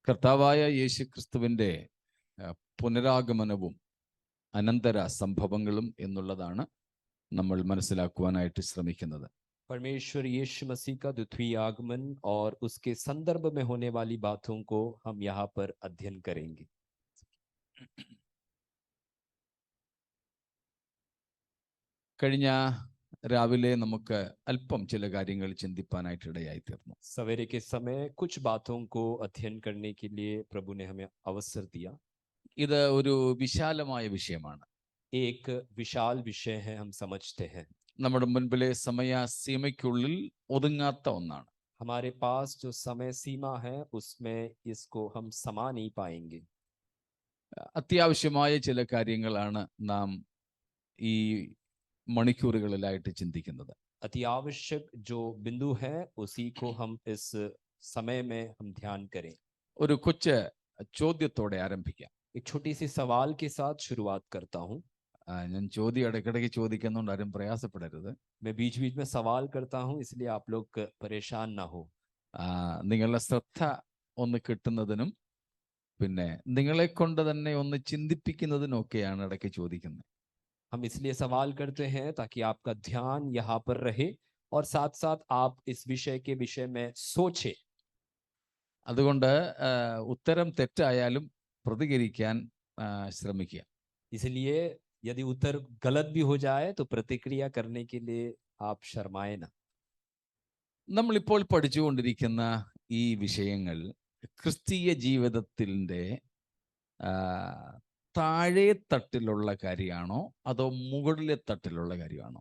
കർത്താവായ യേശുക്രിസ്തുവിൻ്റെ പുനരാഗമനവും അനന്തര സംഭവങ്ങളും എന്നുള്ളതാണ് നമ്മൾ മനസ്സിലാക്കുവാനായിട്ട് ശ്രമിക്കുന്നത്. परमेश्वर यीशु मसीह का द्वितीय आगमन और उसके संदर्भ में होने वाली बातों को हम यहाँ पर अध्ययन करेंगे. കഴിഞ്ഞ രാവിലെ നമുക്ക് അല്പം ചില കാര്യങ്ങൾ ചിന്തിപ്പാനായിട്ട് ഇടയായി തീർന്നു. सवेरे के समय कुछ बातों को अध्ययन करने के लिए प्रभु ने हमें अवसर दिया. ഇത് ഒരു വിശാലമായ വിഷയമാണ്. एक विशाल विषय है, हम समझते हैं. നമ്മുടെ മുൻപിലെ സമയസീമയ്ക്കുള്ളിൽ ഒതുങ്ങാത്ത ഒന്നാണ്. हमारे पास जो समय सीमा है उसमें इसको हम समा नहीं पाएंगे. അത്യാവശ്യമായ ചില കാര്യങ്ങളാണ് നാം ഈ മണിക്കൂറുകളിലായിട്ട് ചിന്തിക്കുന്നത്. अति आवश्यक जो बिंदु है उसी को हम इस समय में हम ध्यान करें. ഒരു കൊച്ചു ചോദ്യത്തോടെ ആരംഭിക്കാം. एक छोटी सी सवाल के साथ शुरुआत करता हूँ. ഞാൻ ചോദ്യം ഇടയ്ക്കിടയ്ക്ക് ചോദിക്കുന്നതുകൊണ്ട് ആരും പ്രയാസപ്പെടരുത്. मैं बीच बीच में सवाल करता हूँ, इसलिए आप लोग परेशान ना हो. നിങ്ങളുടെ ശ്രദ്ധ ഒന്ന് കിട്ടുന്നതിനും പിന്നെ നിങ്ങളെ കൊണ്ട് തന്നെ ഒന്ന് ചിന്തിപ്പിക്കുന്നതിനും ഒക്കെയാണ് ഇടയ്ക്ക് ചോദിക്കുന്നത്. हम इसलिए सवाल करते हैं ताकि आपका ध्यान यहाँ पर रहे और साथ साथ आप इस विषय के विषय में सोचें. അതുകൊണ്ട് ഉത്തരം തെറ്റായാലും പ്രതികരിക്കാൻ ശ്രമിക്കുക. इसलिए यदि उत्तर गलत भी हो जाए तो प्रतिक्रिया करने के लिए आप शर्माए ना. നമ്മളിപ്പോൾ പഠിച്ചുകൊണ്ടിരിക്കുന്ന ഈ വിഷയങ്ങൾ ക്രിസ്തീയ ജീവിതത്തിൻ്റെ താഴെ തട്ടിലുള്ള കാര്യമാണോ അതോ മുകളിലെ തട്ടിലുള്ള കാര്യമാണോ?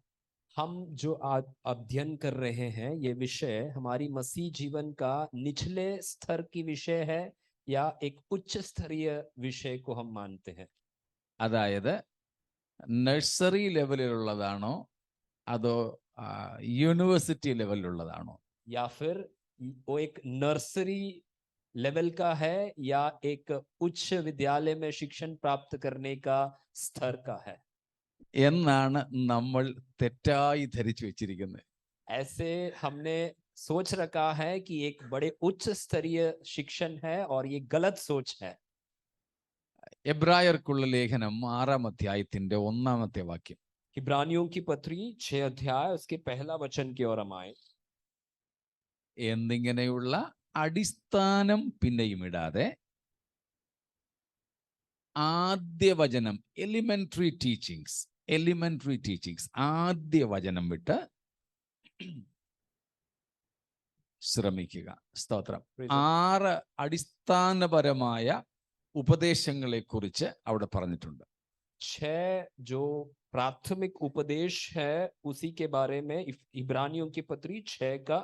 हम जो आज अध्ययन कर रहे हैं ये विषय हमारी मसीह जीवन का निचले स्तर की विषय है या एक उच्च स्तरीय विषय को हम मानते हैं. അതായത് നഴ്സറി ലെവലിലുള്ളതാണോ അതോ യൂണിവേഴ്സിറ്റി ലെവലിലുള്ളതാണോ? या फिर वो एक नर्सरी लेवल का है या एक उच्च विद्यालय में शिक्षण प्राप्त करने का स्तर का है എന്നാണ് നമ്മൾ തെറ്റായി ധരിച്ചു വെച്ചിരിക്കുന്നത്. ऐसे हमने सोच रखा है कि एक बड़े उच्च स्तरीय शिक्षण है और ये गलत सोच है. എബ്രായർക്കുള്ള ലേഖനം 6-ാം അധ്യായത്തിന്റെ 1-ാമത്തെ വാക്യം. इब्रानियों की पत्री 6 अध्याय उसके पहला वचन की ओर हम आए. എന്നിങ്ങനെയുള്ള അടിസ്ഥാനം പിന്നെയും ഇടാതെ ആദ്യ വചനം എലിമെന്ററി ടീച്ചിങ്സ് ആദ്യ വചനം വിട്ട് ശ്രമിക്കുക. സ്തോത്രം. 6 അടിസ്ഥാനപരമായ ഉപദേശങ്ങളെ കുറിച്ച് അവിടെ പറഞ്ഞിട്ടുണ്ട്. 6 जो प्राथमिक उपदेश है उसी के बारे में इब्रानियों की पत्री 6 का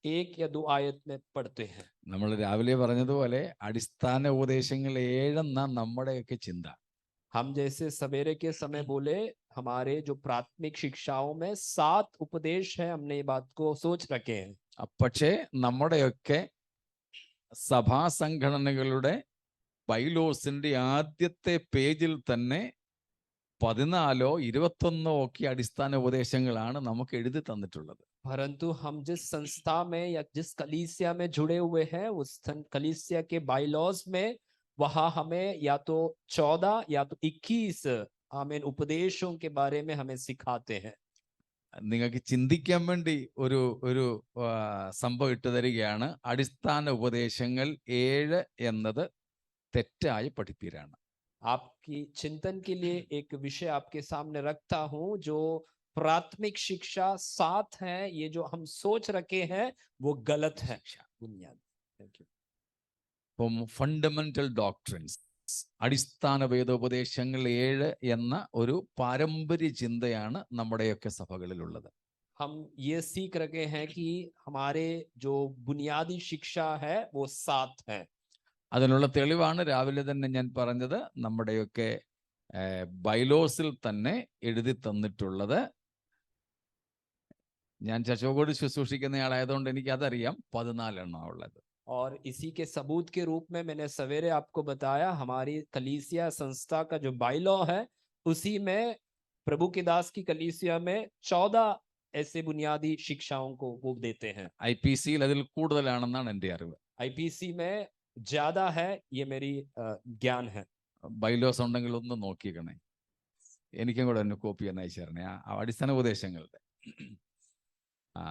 1 या 2 आयत में पढ़ते हैं. നമ്മൾ രാവിലെ പറഞ്ഞതുപോലെ അടിസ്ഥാന ഉപദേശങ്ങൾ 7 എന്ന നമ്മുടെയൊക്കെ ചിന്ത. हम जैसे सवेरे के समय बोले हमारे जो प्राथमिक शिक्षाओं में 7 उपदेश है, हमने ये बात को सोच रखे हैं. പക്ഷേ നമ്മുടെയൊക്കെ സഭാ സംഘടനകളുടെ ബൈലോസിന്റെ ആദ്യത്തെ പേജിൽ തന്നെ 14 21 ഒക്കെ അടിസ്ഥാന ഉപദേശങ്ങളാണ് നമുക്ക് എഴുതി തന്നിട്ടുള്ളത്. परंतु हम जिस संस्था में या जिस कलीसिया में जुड़े हुए हैं उस कलीसिया के बाइलॉज में वहां हमें या तो 14 या तो 21 आमीन उपदेशों के बारे में हमें सिखाते हैं. നിങ്ങൾക്ക് ചിന്തിക്കാൻ വേണ്ടി ഒരു സംഭവം ഇട്ട് തരികയാണ്. അടിസ്ഥാന ഉപദേശങ്ങൾ 7 എന്നത് തെറ്റായ പഠിപ്പീരാണ്. आपकी चिंतन के लिए एक विषय आपके सामने रखता हूं. जो प्राथमिक शिक्षा 7 है, ये जो हम सोच रखे हैं वो गलत है. बुनियादी. Thank you. ഫണ്ടമെന്റൽ ഡോക്ട്രിൻസ് അടിസ്ഥാന വേദോപദേശങ്ങൾ 7 എന്ന ഒരു പാരമ്പര്യ ചിന്തയാണ് നമ്മുടെയൊക്കെ സഭകളിലുള്ളത്. हम ये सीख रखे हैं कि हमारे जो बुनियादी शिक्षा है वो 7 है. അതിനുള്ള തെളിവാണ് രാവിലെ തന്നെ ഞാൻ പറഞ്ഞത്. നമ്മുടെയൊക്കെ ബൈലോസിൽ തന്നെ എഴുതി തന്നിട്ടുള്ളത്. ഞാൻ ചർച്ചോട് ശുശ്രൂഷിക്കുന്നയാളായതുകൊണ്ട് എനിക്ക് അതറിയാം. 14 എണ്ണം ഉള്ളത്. और इसी के सबूत के रूप में मैंने सवेरे आपको बताया हमारी कलीसिया संस्था का जो बाइलॉ है उसी में प्रभु के दास की कलीसिया में 14 ऐसे बुनियादी शिक्षाओं को वो देते हैं. IPC അതിൽ കൂടുതലാണെന്നാണ് എൻ്റെ അറിവ്. IPC में ज्यादा है, ये मेरी ज्ञान है। ബൈലോസ് ഉണ്ടെങ്കിൽ ഒന്ന് നോക്കിക്കണേ, എനിക്കും കൂടെ ഒന്ന് കോപ്പി ഒന്ന് അയച്ചു തരണേ ആ അടിസ്ഥാന ഉപദേശങ്ങളുടെ. ആ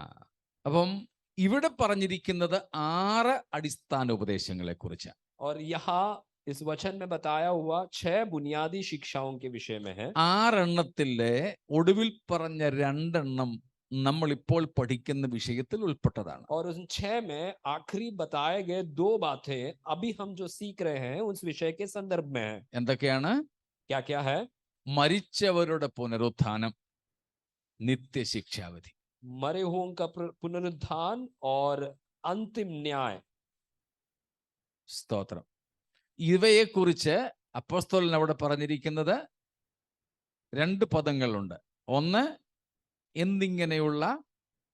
അപ്പം ഇവിടെ പറഞ്ഞിരിക്കുന്നത് 6 അടിസ്ഥാന ഉപദേശങ്ങളെ കുറിച്ച്. और यहाँ इस वचन में बताया हुआ 6 बुनियादी शिक्षाओं के विषय में है। 6 എണ്ണത്തിലെ ഒടുവിൽ പറഞ്ഞ 2 എണ്ണം നമ്മൾ ഇപ്പോൾ പഠിക്കുന്ന വിഷയത്തിൽ ഉൾപ്പെട്ടതാണ്. और उन 6 में आखिरी बताए गए 2 बातें अभी हम जो सीख रहे हैं उस विषय के संदर्भ में है। എന്തൊക്കെയാണ്? क्या क्या है? മരിച്ചവരുടെ പുനരുത്ഥാനം, നിത്യശിക്ഷാവിധി. मरे हुओं का पुनरुत्थान और अंतिम न्याय। സ്തോത്രം. ഇവയെക്കുറിച്ച് അപ്പോസ്തലൻ അവിടെ പറഞ്ഞിരിക്കുന്നത് 2 പദങ്ങളുണ്ട്. ഒന്ന്, എന്നിങ്ങനെയുള്ള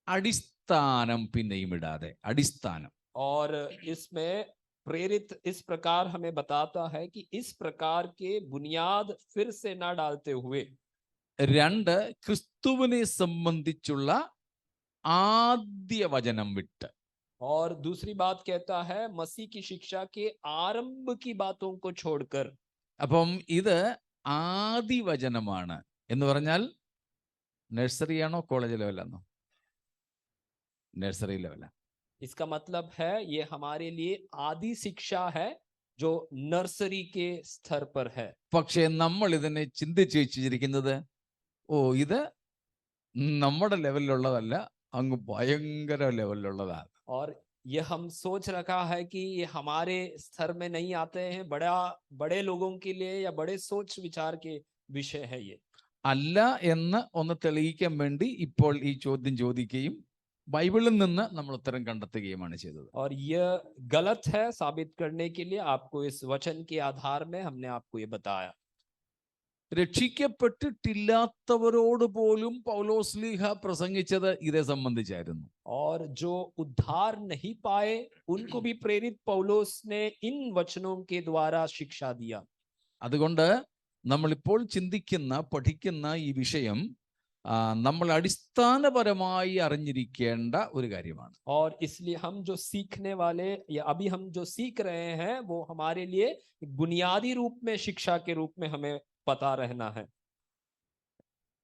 അടിസ്ഥാനം പിന്നെയും ഇടാതെ. അടിസ്ഥാനം. और इसमें प्रेरित इस प्रकार हमें बताता है कि इस प्रकार के बुनियाद फिर से ना डालते हुए। 2, ക്രിസ്തുവിനെ സംബന്ധിച്ചുള്ള ആദ്യ വചനം വിട്ട്. और दूसरी बात कहता है मसीह की शिक्षा के आरंभ की बातों को छोड़कर। അപ്പം ഇത് ആദിവചനമാണ് എന്ന് പറഞ്ഞാൽ നഴ്സറിയാണോ കോളേജ് ലെവലാണോ? നഴ്സറി ലെവലാണ്. इसका मतलब है ये हमारे लिए आदि शिक्षा है जो नर्सरी के स्तर पर है। പക്ഷേ നമ്മൾ ഇതിനെ ചിന്തിച്ചു വെച്ചിരിക്കുന്നത്, ഓ ഇത് നമ്മുടെ ലെവലിലുള്ളതല്ല, അങ്ങ് ഭയങ്കര ലെവലിലുള്ളതാണ്. और ये हम सोच रखा है कि ये हमारे स्तर में नहीं आते हैं, बड़े लोगों के लिए या बड़े सोच विचार के विषय है ये। അല്ല എന്ന് ഒന്ന് തെളിയിക്കാൻ വേണ്ടി ഇപ്പോൾ ഈ ചോദ്യം ചോദിക്കുകയും ബൈബിളിൽ നിന്ന് നമ്മൾ ഉത്തരം കണ്ടെത്തുകയുമാണ് ചെയ്തത്. और ये गलत है साबित करने के लिए आपको इस वचन के आधार में हमने आपको ये बताया। രക്ഷിക്കപ്പെട്ടിട്ടില്ലാത്തവരോട് പോലും പൗലോസ്ലീഹ പ്രസംഗിച്ചത് ഇതേ സംബന്ധിച്ചായിരുന്നു. और जो उद्धार नहीं पाए उनको भी प्रेरित पौलोस ने इन वचनों के द्वारा शिक्षा दिया। അതുകൊണ്ട് നമ്മളിപ്പോൾ ചിന്തിക്കുന്ന പഠിക്കുന്ന ഈ വിഷയം നമ്മൾ അടിസ്ഥാനപരമായി അറിഞ്ഞിരിക്കേണ്ട ഒരു കാര്യമാണ്. और इसलिए हम जो सीखने वाले या अभी हम जो सीख रहे हैं वो हमारे लिए बुनियादी रूप में शिक्षा के रूप में हमें पता रहना है।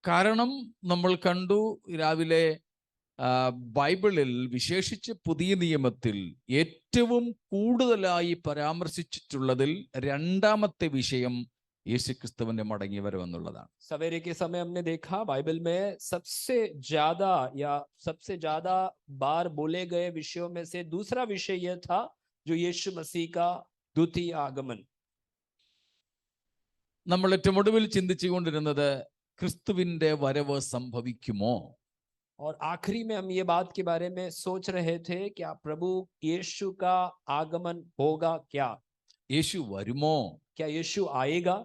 കാരണം നമ്മൾ കണ്ടു രാവിലെ ബൈബിളിൽ വിശേഷിച്ച് പുതിയ നിയമത്തിൽ ഏറ്റവും കൂടുതലായി പരാമർശിച്ചിട്ടുള്ളതിൽ 2ാമത്തെ വിഷയം യേശുക്രിസ്തുവിന്റെ മടങ്ങിവരവെന്നുള്ളതാണ്. सवेरे के समय हमने देखा बाइबल में सबसे ज्यादा बार बोले गए विषयों में से दूसरा विषय यह था जो यीशु मसीह का द्वितीय आगमन। നമ്മൾ ഏറ്റവും ഒടുവിൽ ചിന്തിച്ചുകൊണ്ടിരുന്നത് ക്രിസ്തുവിന്റെ വരവ് സംഭവിക്കുമോ? और आखिरी में हम ये बात के बारे में सोच रहे थे क्या प्रभु यीशु का आगमन होगा? क्या യേശു വരുമോ? क्या यीशु आएगा?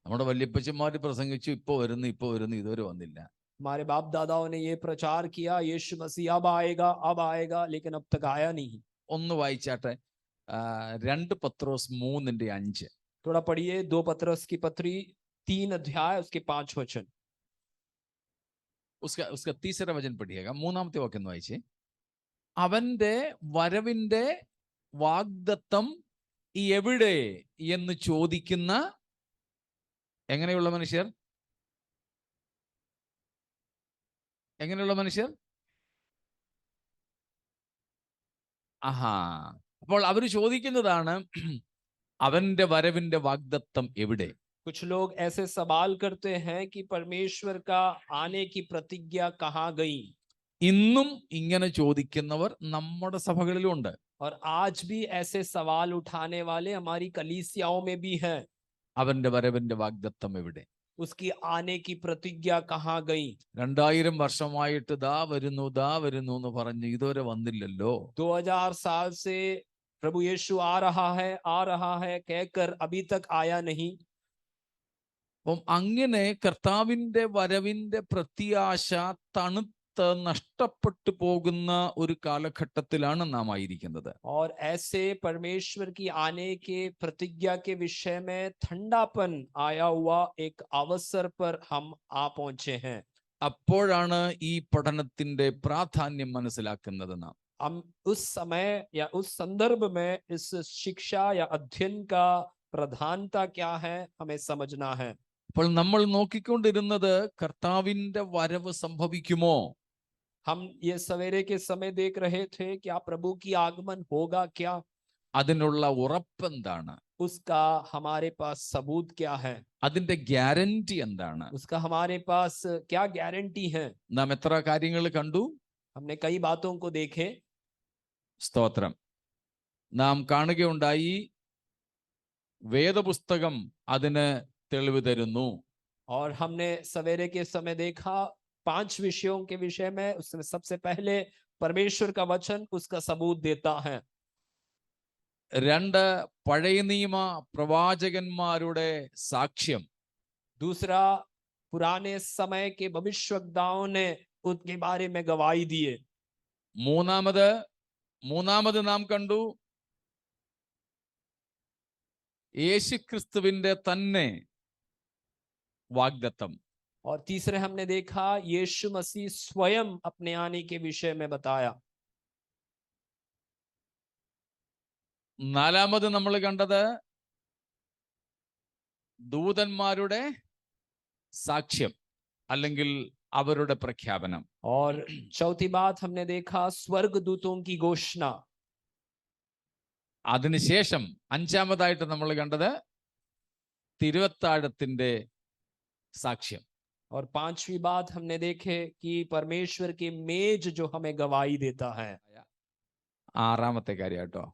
നമ്മുടെ വല്യപ്പച്ചന്മാര് പ്രസംഗിച്ചു, ഇപ്പൊ വരുന്നു ഇതുവരെ വന്നില്ല. हमारे बाप दादाओं ने ये प्रचार किया यीशु मसीह अब आएगा, लेकिन अब तक आया नहीं। ഒന്ന് വായിച്ചാട്ടെ, 2 പത്രോസ് 3:5. थोड़ा पढ़िए 2 पत्रस की पत्री 3 अध्याय उसके 5 वचन। उसका तीसरा वचन पढ़िएगा. 3ാമത്തെ വാക്യം ഒന്ന് വായിച്ചേ. അവന്റെ വരവിന്റെ വാഗ്ദത്തം എവിടെ എന്ന് ചോദിക്കുന്ന എങ്ങനെയുള്ള മനുഷ്യർ? അപ്പോൾ അവര് ചോദിക്കുന്നതാണ് അവന്റെ വരവിന്റെ വാഗ്ദത്തം എവിടെ? कुछ लोग ऐसे सवाल करते हैं कि परमेश्वर का आने की प्रतिज्ञा कहाँ गई? ഇന്നും ഇങ്ങനെ ചോദിക്കുന്നവർ നമ്മുടെ സഭകളിലുണ്ട്. और आज भी ऐसे सवाल उठाने वाले हमारी कलीसियाओं में भी हैं। അവന്റെ വരവിന്റെ വാഗ്ദത്തം എവിടെ? उसकी आने की प्रतिज्ञा कहाँ गई? 2000 വർഷമായിട്ട് ദാ വരുന്നു എന്ന് പറഞ്ഞു ഇതുവരെ വന്നില്ലല്ലോ. 2000 साल से प्रभु यीशु आ रहा है कहकर अभी तक आया नहीं। അപ്പം അങ്ങനെ കർത്താവിന്റെ വരവിന്റെ പ്രത്യാശ തണുത്ത് നഷ്ടപ്പെട്ടു പോകുന്ന ഒരു കാലഘട്ടത്തിലാണ് നാം ആയിരിക്കുന്നത്. और ऐसे परमेश्वर की आने के प्रतिज्ञा के विषय में ठंडापन आया हुआ एक अवसर पर हम आ पहुंचे हैं. അപ്പോഴാണ് ഈ പഠനത്തിന്റെ പ്രാധാന്യം മനസ്സിലാക്കുന്നത് നാം. हम उस समय या उस संदर्भ में इस शिक्षा या अध्ययन का प्रधानता क्या है हमें समझना है। അപ്പോൾ നമ്മൾ നോക്കിക്കൊണ്ടിരുന്നത് കർത്താവിന്റെ വരവ് സംഭവിക്കുമോ, हम ये सवेरे के समय देख रहे थे क्या प्रभु की आगमन होगा क्या, അതിനുള്ള ഉറപ്പെന്താണ്, उसका हमारे पास सबूत क्या है, അതിന്റെ ഗ്യാരണ്ടി എന്താണ്. उसका हमारे पास क्या गारंटी है। നാം എത്ര കാര്യങ്ങൾ കണ്ടു. हमने कई बातों को देखे। സ്തോത്രം. നാം കാണുകയുണ്ടായി വേദപുസ്തകം അതിന് തെളിവ് തരുന്നു. और हमने सवेरे के समय देखा 5 विषयों के विषय में, उसमें सबसे पहले परमेश्वर का वचन उसका सबूत देता है। 2 പഴയ നിയമ പ്രവാചകന്മാരുടെ സാക്ഷ്യം. दूसरा पुराने समय के भविष्यवक्ताओं ने उनके बारे में गवाही दिए। മൂന്നാമത് നാം കണ്ടു യേശുക്രിസ്തുവിന്റെ തന്നെ വാഗ്ദത്തം. और तीसरे हमने देखा यीशु मसीह स्वयं अपने आने के विषय में बताया। നാലാമത് നമ്മൾ കണ്ടത് ദൂതന്മാരുടെ സാക്ഷ്യം അല്ലെങ്കിൽ അവരുടെ പ്രഖ്യാപനം. और चौथी बात हमने देखा स्वर्गदूतों की घोषणा। അതിനുശേഷം അഞ്ചാമതായിട്ട് നമ്മൾ കണ്ടത് തിരുവത്താഴത്തിന്റെ സാക്ഷ്യം. और 5वीं बात हमने देखे कि परमेश्वर की मेज जो हमें गवाही देता है। ആറാമത്തെ കാര്യം കേട്ടോ,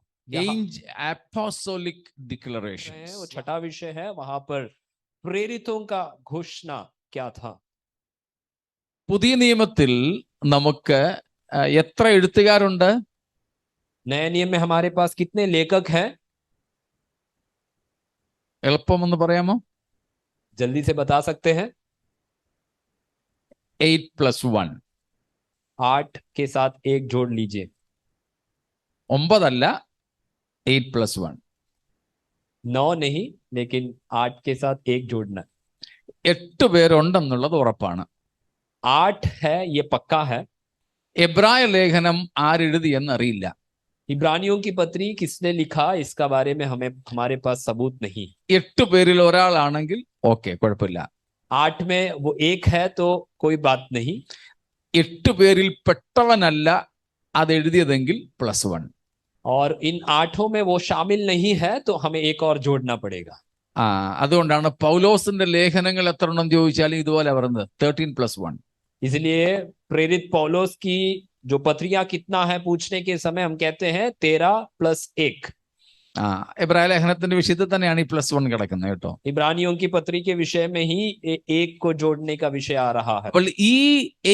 അപ്പോസ്തോലിക് ഡിക്ലറേഷൻ. वो छठा विषय है, वहां पर प्रेरितों का घोषणा क्या था। പുതിയ നിയമത്തിൽ നമുക്ക് എത്ര എഴുത്തുകാരുണ്ട്? नए नियम में हमारे पास कितने लेखक हैं? എളുപ്പമൊന്ന് പറയാമോ? जल्दी से बता सकते हैं? 8 + 1. 8 के साथ 1 जोड़ लीजिए। 9 അല്ല, 8 + 1. 9 नहीं, लेकिन 8 के साथ 1 जोड़ना। 8 പേരുണ്ടെന്നുള്ളത് ഉറപ്പാണ്. 8 है, ये पक्का है। എബ്രായ ലേഖനം ആരെഴുതിയെന്ന് അറിയില്ല. इब्रानियों की पत्री किसने लिखा इसका बारे में हमारे पास सबूत नहीं। 8 പേരിൽ ഒരാളാണെങ്കിൽ ഓക്കെ, കുഴപ്പമില്ല. 8 में वो एक है तो कोई बात नहीं। 8 പേരിൽ പെട്ടവനല്ല അത് എഴുതിയതെങ്കിൽ +1. और इन 8 में वो शामिल नहीं है तो हमें एक और जोड़ना पड़ेगा। അതുകൊണ്ടാണ് പൗലോസിന്റെ ലേഖനങ്ങൾ എത്ര എണ്ണം ചോദിച്ചാലും ഇതുപോലെ പറയുന്നത് 13 + 1. इसलिए प्रेरित पौलोस की जो पत्रियां कितना है पूछने के समय हम कहते हैं 13 + 1। എബ്രായ ലേഖനത്തിന്റെ വിഷയത്തിൽ തന്നെയാണ് ഈ +1 കിടക്കുന്നത് കേട്ടോ. इब्रानियों की पत्री के विषय में ही एक को जोड़ने का विषय आ रहा है। അപ്പോൾ ഈ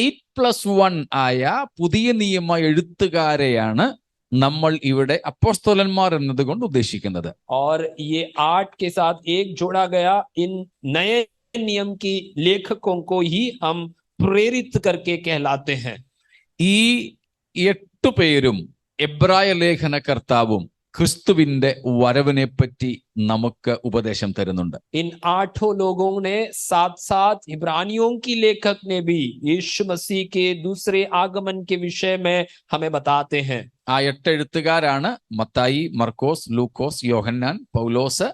8 + 1 ആയ പുതിയ നിയമ എഴുത്തുകാരെയാണ് നമ്മൾ ഇവിടെ അപ്പോസ്തലന്മാർ എന്നതുകൊണ്ട് ഉദ്ദേശിക്കുന്നത്. और ये 8 के साथ 1 जोड़ा गया, इन नए नियम की लेखकों को ही हम प्रेरित करके कहलाते हैं। ഈ 8 പേരും എബ്രായ ലേഖനകർത്താവും ക്രിസ്തുവിന്റെ വരവിനെ പറ്റി നമുക്ക് ഉപദേശം തരുന്നുണ്ട്. इन 8 लोगों ने साथ साथ इब्रानियों की लेखक ने भी यीशु मसीह के दूसरे आगमन के विषय में हमें बताते हैं। ആ 8 എഴുത്തുകാരാണ് മത്തായി, മർക്കോസ്, ലൂക്കോസ്, യോഹന്നാൻ, പൗലോസ്,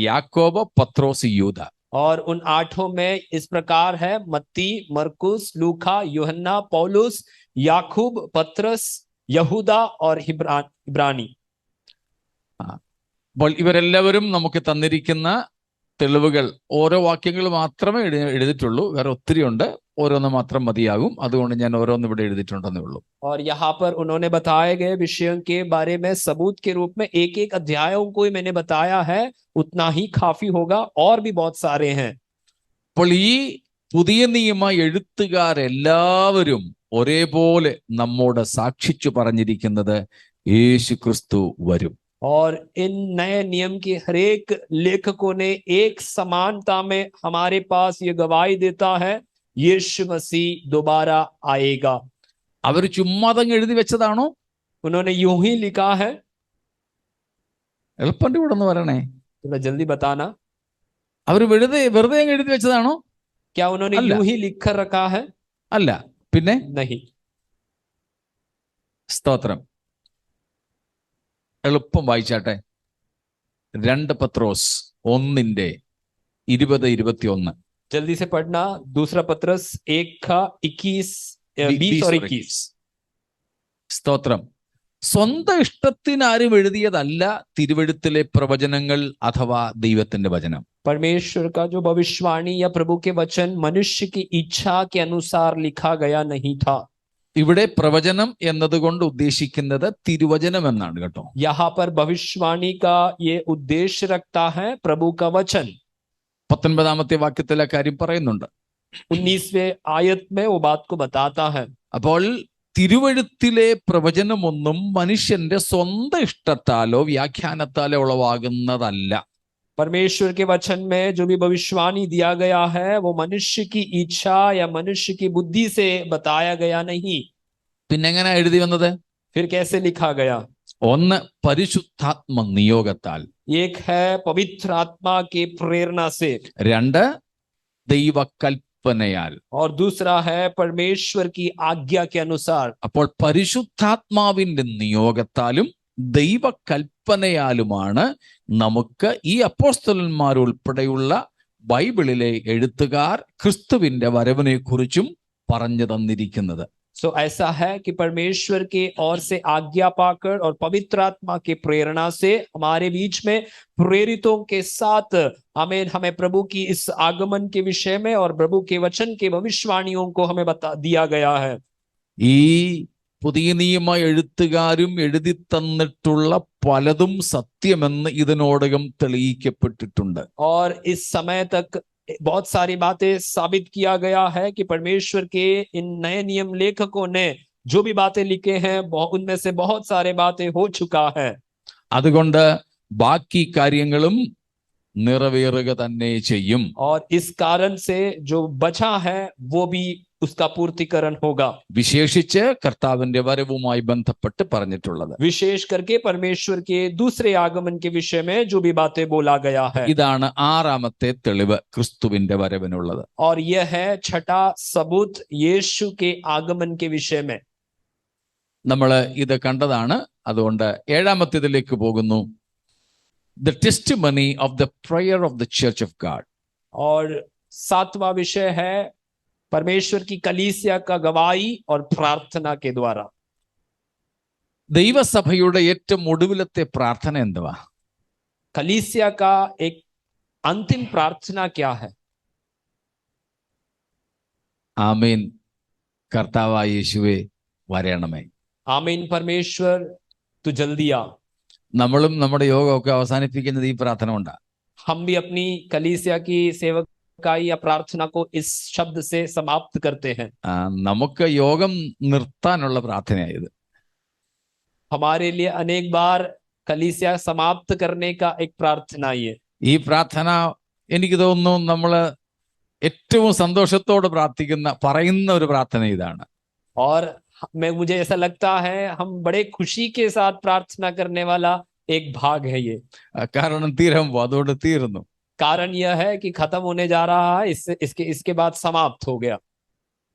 യാക്കോബ്, പത്രോസ്, യൂദ. और उन 8 में इस प्रकार है मत्ती, मरकुस, लूका, यूहन्ना, पौलुस, याकूब, पत्रस, यहूदा और इब्रानी। അപ്പോൾ ഇവരെല്ലാവരും നമുക്ക് തന്നിരിക്കുന്ന തെളിവുകൾ ഓരോ വാക്യങ്ങൾ മാത്രമേ എഴുതിയിട്ടുള്ളൂ, വേറെ ഒത്തിരി ഉണ്ട്. ഓരോന്ന് മാത്രം മതിയാകും, അതുകൊണ്ട് ഞാൻ ഓരോന്ന് ഇവിടെ എഴുതിയിട്ടുണ്ടെന്നേ ഉള്ളൂ. और यहाँ पर उन्होंने बताए गए विषयों के बारे में सबूत के रूप में एक एक अध्यायों को ही मैंने बताया है, उतना ही काफी होगा, और भी बहुत सारे हैं। അപ്പോൾ ഈ പുതിയ നിയമ എഴുത്തുകാരെല്ലാവരും ഒരേപോലെ നമ്മോട് സാക്ഷിച്ചു പറഞ്ഞിരിക്കുന്നത് യേശു ക്രിസ്തു വരും. और इन नए नियम के हरेक लेखकों ने एक समानता में हमारे पास ये गवाही देता है यीशु मसीह दोबारा आएगा। അവർ ചുമ്മാതങ്ങ് എഴുതി വെച്ചതാണോ? उन्होंने यूं ही लिखा है? എളുപ്പന്റെ കൂടെ ഒന്ന് പറയണേ. थोड़ा जल्दी बताना। അവർ വെറുതെ അങ്ങ് എഴുതി വെച്ചതാണോ? क्या उन्होंने यूं ही लिख कर रखा है? അല്ല, പിന്നെ नहीं। സ്തോത്രം. എളുപ്പം വായിച്ചാട്ടെ. 2 പത്രോസ് 1:20-21. जल्दी से पढ़ना। दूसरा पत्रस 1:21, 20 और 21। സ്തോത്രം. സ്വന്തം ഇഷ്ടത്തിനാരും എഴുതിയതല്ല തിരുവെഴുത്തിലെ പ്രവചനങ്ങൾ അഥവാ ദൈവത്തിന്റെ വചനം. परमेश्वर का जो भविष्यवाणी या प्रभु के वचन मनुष्य की इच्छा के अनुसार लिखा गया नहीं था। ഇവിടെ പ്രവചനം എന്നതുകൊണ്ട് ഉദ്ദേശിക്കുന്നത് തിരുവചനം എന്നാണ് കേട്ടോ. यहाँ पर भविष्यवाणी का ये उद्देश्य रखता है प्रभु का वचन। 19ാമത്തെ വാക്യത്തിൽ ആ കാര്യം പറയുന്നുണ്ട്. 19वें आयत में वो बात को बताता है। അപ്പോൾ തിരുവെഴുത്തിലെ പ്രവചനമൊന്നും മനുഷ്യന്റെ സ്വന്തം ഇഷ്ടത്താലോ വ്യാഖ്യാനത്താലോ ഉളവാകുന്നതല്ല. परमेश्वर के वचन में जो भी भविष्यवाणी दिया गया है वो मनुष्य की इच्छा या मनुष्य की बुद्धि से बताया गया नहीं। പിന്നെ എങ്ങനെ എഴുതി വന്നത്? फिर कैसे लिखा गया? ഒന്ന്, പരിശുദ്ധാത്മ നിയോഗത്താൽ. एक है पवित्र आत्मा के प्रेरणा से। 2, ദൈവകൽപ്പനയാൽ. और दूसरा है परमेश्वर की आज्ञा के अनुसार। അപ്പോൾ പരിശുദ്ധാത്മാവിന്റെ നിയോഗത്താലും ദൈവകൽപ്പനയാലുമാണ് നമുക്ക് ഈ അപ്പോസ്തലന്മാർ ഉൾപ്പെടെയുള്ള ബൈബിളിലെ എഴുത്തുകാർ ക്രിസ്തുവിന്റെ വരവിനെ കുറിച്ചും പറഞ്ഞു തന്നിരിക്കുന്നത്. सो ऐसा है कि परमेश्वर के ओर से आज्ञा पाकर और पवित्र आत्मा के प्रेरणा से हमारे बीच में प्रेरितों के साथ हमें प्रभु की इस आगमन के विषय में और प्रभु के वचन के भविष्यवाणियों को हमें बता दिया गया है। ഈ പുതിയ നിയമ എഴുത്തുകാരും എഴുതി തന്നിട്ടുള്ള പലതും സത്യമെന്ന് ഇതിനോടകം തെളിയിക്കപ്പെട്ടിട്ടുണ്ട്. और इस समय तक बहुत सारी बातें साबित किया गया है कि परमेश्वर के इन नए नियम लेखकों ने जो भी बातें लिखे हैं उनमें से बहुत सारे बातें हो चुका है। അതുകൊണ്ട് ബാക്കി കാര്യങ്ങളും നിറവേറുക തന്നെ ചെയ്യും. और इस कारण से जो बचा है वो भी उसका पूर्तिकरण होगा। വിശേഷിച്ച് കർത്താവിന്റെ വരവുമായി ബന്ധപ്പെട്ട് പറഞ്ഞിട്ടുള്ളത്. विशेष करके परमेश्वर के दूसरे आगमन के विषय में जो भी बातें बोला गया है। ഇതാണ് 6ാമത്തെ തെളിവ് ക്രിസ്തുവിന്റെ വരവിനുള്ളത്. और यह है छठा सबूत यीशु के आगमन के विषय में। നമ്മൾ ഇത് കണ്ടതാണ്. അതുകൊണ്ട് 7ാമത്തേതിലേക്ക് പോകുന്നു. The testimony of the prayer of the Church of God. और 7वां विषय है परमेश्वर की कलीसिया का गवाही और प्रार्थना के द्वारा। ദൈവസഭയുടെ ഏറ്റവും ഒടുവിലത്തെ പ്രാർത്ഥന എന്തുവാ? कलीसिया का एक अंतिम प्रार्थना क्या है? ആമേൻ, കർത്താവായ യേശുവേ വരണമേ. आमीन परमेश्वर तू जल्दी आ। നമ്മളും നമ്മുടെ യോഗമൊക്കെ അവസാനിപ്പിക്കുന്നത് ഈ പ്രാർത്ഥന കൊണ്ടാ. हम भी अपनी कलीसिया की सेवकाई या प्रार्थना को इस शब्द से समाप्त करते हैं। നമുക്ക് യോഗം നിർത്താനുള്ള പ്രാർത്ഥനയായത്. हमारे लिए अनेक बार कलीसिया समाप्त करने का एक प्रार्थना ये। ഈ പ്രാർത്ഥന എനിക്ക് തോന്നുന്നു നമ്മള് ഏറ്റവും സന്തോഷത്തോടെ പറയുന്ന ഒരു പ്രാർത്ഥന ഇതാണ്. और मुझे ऐसा लगता है हम बड़े खुशी के साथ प्रार्थना करने वाला एक भाग है ये। കാരണം തീരുമ്പോ അതോട് തീർന്നു. कारण यह है कि खत्म होने जा रहा है, इसके बाद समाप्त हो गया।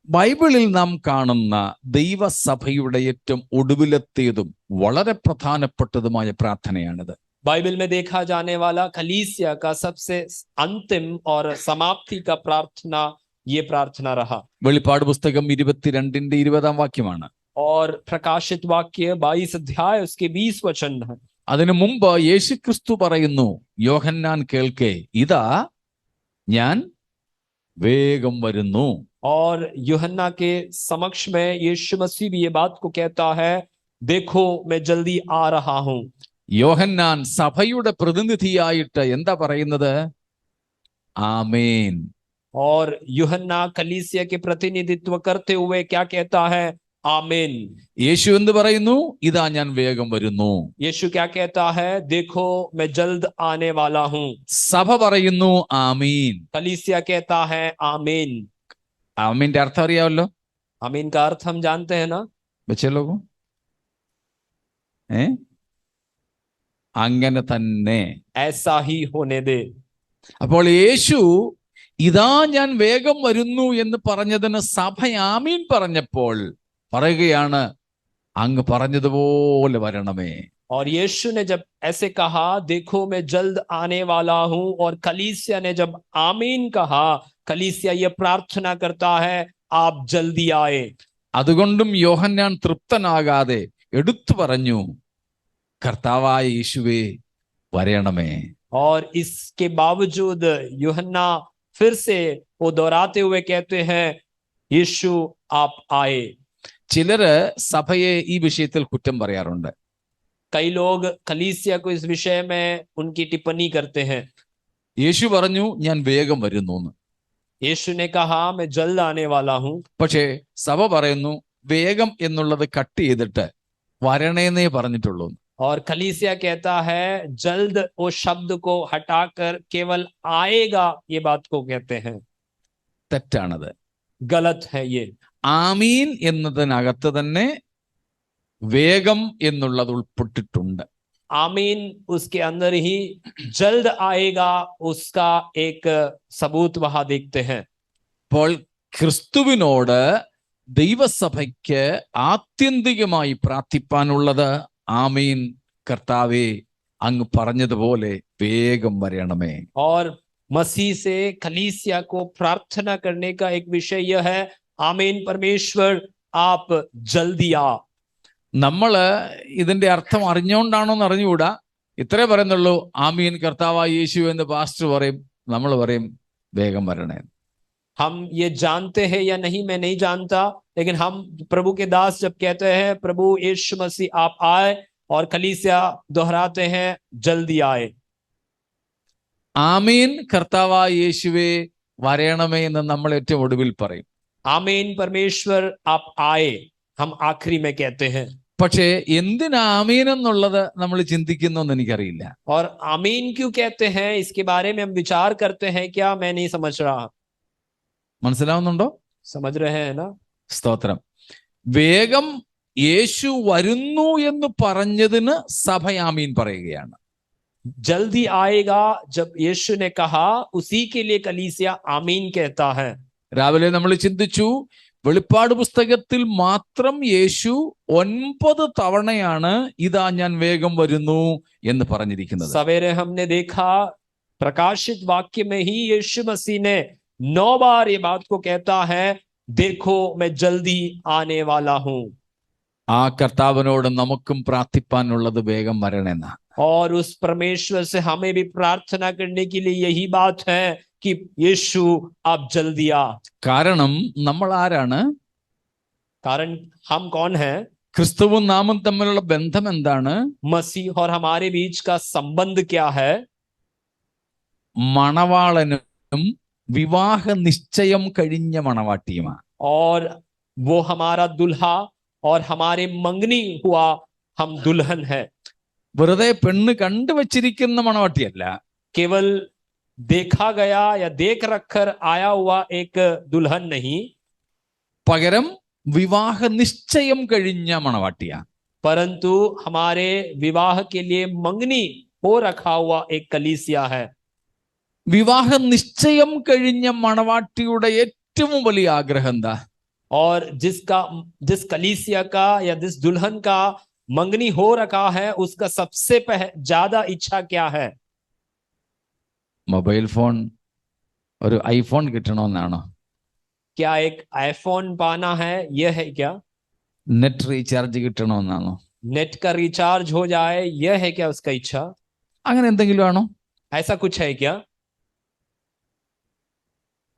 ബൈബിളിൽ നാം കാണുന്ന ദൈവസഭയുടെ ഏറ്റവും ഒടുവിലത്തേതും വളരെ പ്രധാനപ്പെട്ടതുമായ പ്രാർത്ഥനയാണിത്. बाइबल में देखा जाने वाला कलीसिया का सबसे अंतिम और समाप्ति का प्रार्थना ये प्रार्थना रहा। വെളിപ്പാട് പുസ്തകം 22:20 വാക്യമാണ്. और प्रकाशित वाक्य 22 अध्याय उसके 20 वचन है। അതിനു മുമ്പ് യേശുക്രിസ്തു പറയുന്നു, യോഹന്നാൻ കേൾക്കെ, ഇതാ ഞാൻ വേഗം വരുന്നു. और यूहन्ना के समक्ष में यीशु मसीह भी ये बात को कहता है, देखो मैं जल्दी आ रहा हूं। യോഹന്നാൻ സഭയുടെ പ്രതിനിധിയായിട്ട് എന്താ പറയുന്നത്? ആമേൻ. और यूहन्ना कलीसिया के प्रतिनिधित्व करते हुए क्या कहता है? आमीन। യേശു എന്ത് പറയുന്നു? ഇതാ ഞാൻ വേഗം വരുന്നു. यीशु क्या कहता है? देखो मैं जल्द आने वाला हूं। സഭ പറയുന്നു ആമീൻ. कलीसिया कहता है आमीन। ആമീന്റെ അർത്ഥം അറിയാമല്ലോ. आमीन का अर्थ हम जानते हैं ना ബച്ചേ ലോഗോ? അങ്ങനെ തന്നെ, ऐसा ही होने दे। അപ്പോൾ യേശു ഇതാ ഞാൻ വേഗം വരുന്നു എന്ന് പറഞ്ഞതിന് സഭ ആമീൻ പറഞ്ഞപ്പോൾ പറയുകയാണ്, അങ്ങ് പറഞ്ഞതുപോലെ വരണമേ. और यीशु ने जब ऐसे कहा, देखो मैं जल्द आने वाला हूं, और कलीसिया ने जब आमीन कहा, कलीसिया ये प्रार्थना करता है आप जल्दी आए. അതുകൊണ്ടും യോഹന്നാൻ തൃപ്തനാകാതെ എടുത്തു പറഞ്ഞു, കർത്താവായ യേശുവേ വരണമേ. और इसके बावजूद यूहन्ना फिर से वो दोहराते हुए कहते हैं, यीशु आप आए. ചിലര് സഭയെ ഈ വിഷയത്തിൽ കുറ്റം പറയാറുണ്ട്. कई लोग कलीसिया को इस विषय में उनकी टिप्पणी करते हैं. യേശു പറഞ്ഞു ഞാൻ വേഗം വരുന്നു എന്ന്. यीशु ने कहा मैं जल्द आने वाला हूं. പക്ഷേ സഭ പറയുന്നു വേഗം എന്നുള്ളത് കട്ട് ചെയ്തിട്ട് വരണേന്നേ പറഞ്ഞിട്ടുള്ളൂ. और कलीसिया कहता है जल्द वो शब्द को हटाकर केवल आएगा, ये बात को कहते हैं. തെറ്റാണത്. गलत है ये. ആമീൻ എന്നതിനകത്ത് തന്നെ വേഗം എന്നുള്ളത് ഉൾപ്പെട്ടിട്ടുണ്ട്. आमीन उसके अंदर ही जल्द आएगा उसका एक सबूत वहां देखते हैं. അപ്പോൾ ക്രിസ്തുവിനോട് ദൈവസഭയ്ക്ക് ആത്യന്തികമായി പ്രാർത്ഥിപ്പാനുള്ളത് ആമീൻ കർത്താവേ അങ്ങ് പറഞ്ഞതുപോലെ വേഗം വരണമേ. और मसीह से कलीसिया को प्रार्थना करने का एक विषय यह है, आमीन परमेश्वर आप जल्दी आ. നമ്മള് ഇതിന്റെ അർത്ഥം അറിഞ്ഞുകൊണ്ടാണോ എന്ന് അറിഞ്ഞുകൂടാ. ഇത്രേ പറയുന്നുള്ളൂ, ആമീൻ കർത്താവായ യേശു എന്ന് പാസ്റ്റർ പറയും, നമ്മൾ പറയും വേഗം വരണേ. हम ये जानते हैं या नहीं मैं नहीं जानता, लेकिन हम प्रभु के दास जब कहते हैं प्रभु यीशु मसीह आप आए, और कलीसिया दोहराते हैं जल्दी आए. ആമീൻ കർത്താവായ യേശുവേ വരണമേ എന്ന് നമ്മൾ ഏറ്റവും ഒടുവിൽ പറയും. आमीन परमेश्वर आप आए हम आखिरी में कहते हैं. പക്ഷേ എന്തിനാ ആമീൻ എന്നുള്ളത് നമ്മൾ ചിന്തിക്കുന്നോന്ന് എനിക്കറിയില്ല. और आमीन क्यों कहते हैं इसके बारे में हम विचार करते हैं क्या, मैं नहीं समझ रहा. മനസ്സിലാവുന്നുണ്ടോ? समझ रहे हैं ना? സ്തോത്രം. വേഗം യേശു വരുന്നു എന്ന് പറഞ്ഞതിന് സഭ ആമീൻ പറയുകയാണ്. जल्दी आएगा जब यीशु ने कहा, उसी के लिए कलीसिया आमीन कहता है. രാവിലെ നമ്മൾ ചിന്തിച്ചു, വെളിപ്പാട് പുസ്തകത്തിൽ മാത്രം യേശു 9 തവണയാണ് ഇതാ ഞാൻ വേഗം വരുന്നു എന്ന് പറഞ്ഞിരിക്കുന്നത്. सवेरे हमने देखा प्रकाशित वाक्य में ही यीशु मसीह ने 9 बार ये बात को कहता है, देखो मैं जल्दी आने वाला हूं. ആ കർത്താവിനോട് നമുക്കും പ്രാർത്ഥിപ്പാനുള്ളത് വേഗം വരണമെന്ന. और उस परमेश्वर से हमें भी प्रार्थना करने के लिए यही बात है कि यीशु आप जल्दी आ. കാരണം നമ്മൾ ആരാണ്? कारण हम कौन हैं? ക്രിസ്തുവും നാമും തമ്മിലുള്ള ബന്ധം എന്താണ്? मसीह और हमारे बीच का संबंध क्या है? മണവാളനും വിവാഹ നിശ്ചയം കഴിഞ്ഞ മണവാട്ടിയുമാണ്. और वो हमारा दुल्हा और हमारे मंगनी हुआ हम दुल्हन है. വെറുതെ പെണ്ണ് കണ്ടുവച്ചിരിക്കുന്ന മണവാട്ടിയല്ല. केवल देखा गया या देख रखकर आया हुआ एक दुल्हन नहीं, പകരം വിവാഹ നിശ്ചയം കഴിഞ്ഞ മണവാട്ടിയാണ്. परंतु हमारे विवाह के लिए मंगनी हो रखा हुआ एक कलीसिया है. വിവാഹ നിശ്ചയം കഴിഞ്ഞ മണവാട്ടിയുടെ ഏറ്റവും വലിയ ആഗ്രഹം എന്താ? और जिस कलीसिया का या जिस दुल्हन का मंगनी हो रखा है, उसका सबसे ज्यादा इच्छा क्या है? മൊബൈൽ ഫോൺ, ഒരു ഐഫോൺ കിട്ടണമെന്നാണോ? क्या एक आईफोन पाना है, यह है क्या? നെറ്റ് റീചാർജ് കിട്ടണമെന്നാണോ? नेट का रिचार्ज हो जाए, यह है क्या उसका इच्छा? അങ്ങനെ എന്തെങ്കിലും ആണോ? ऐसा कुछ है क्या?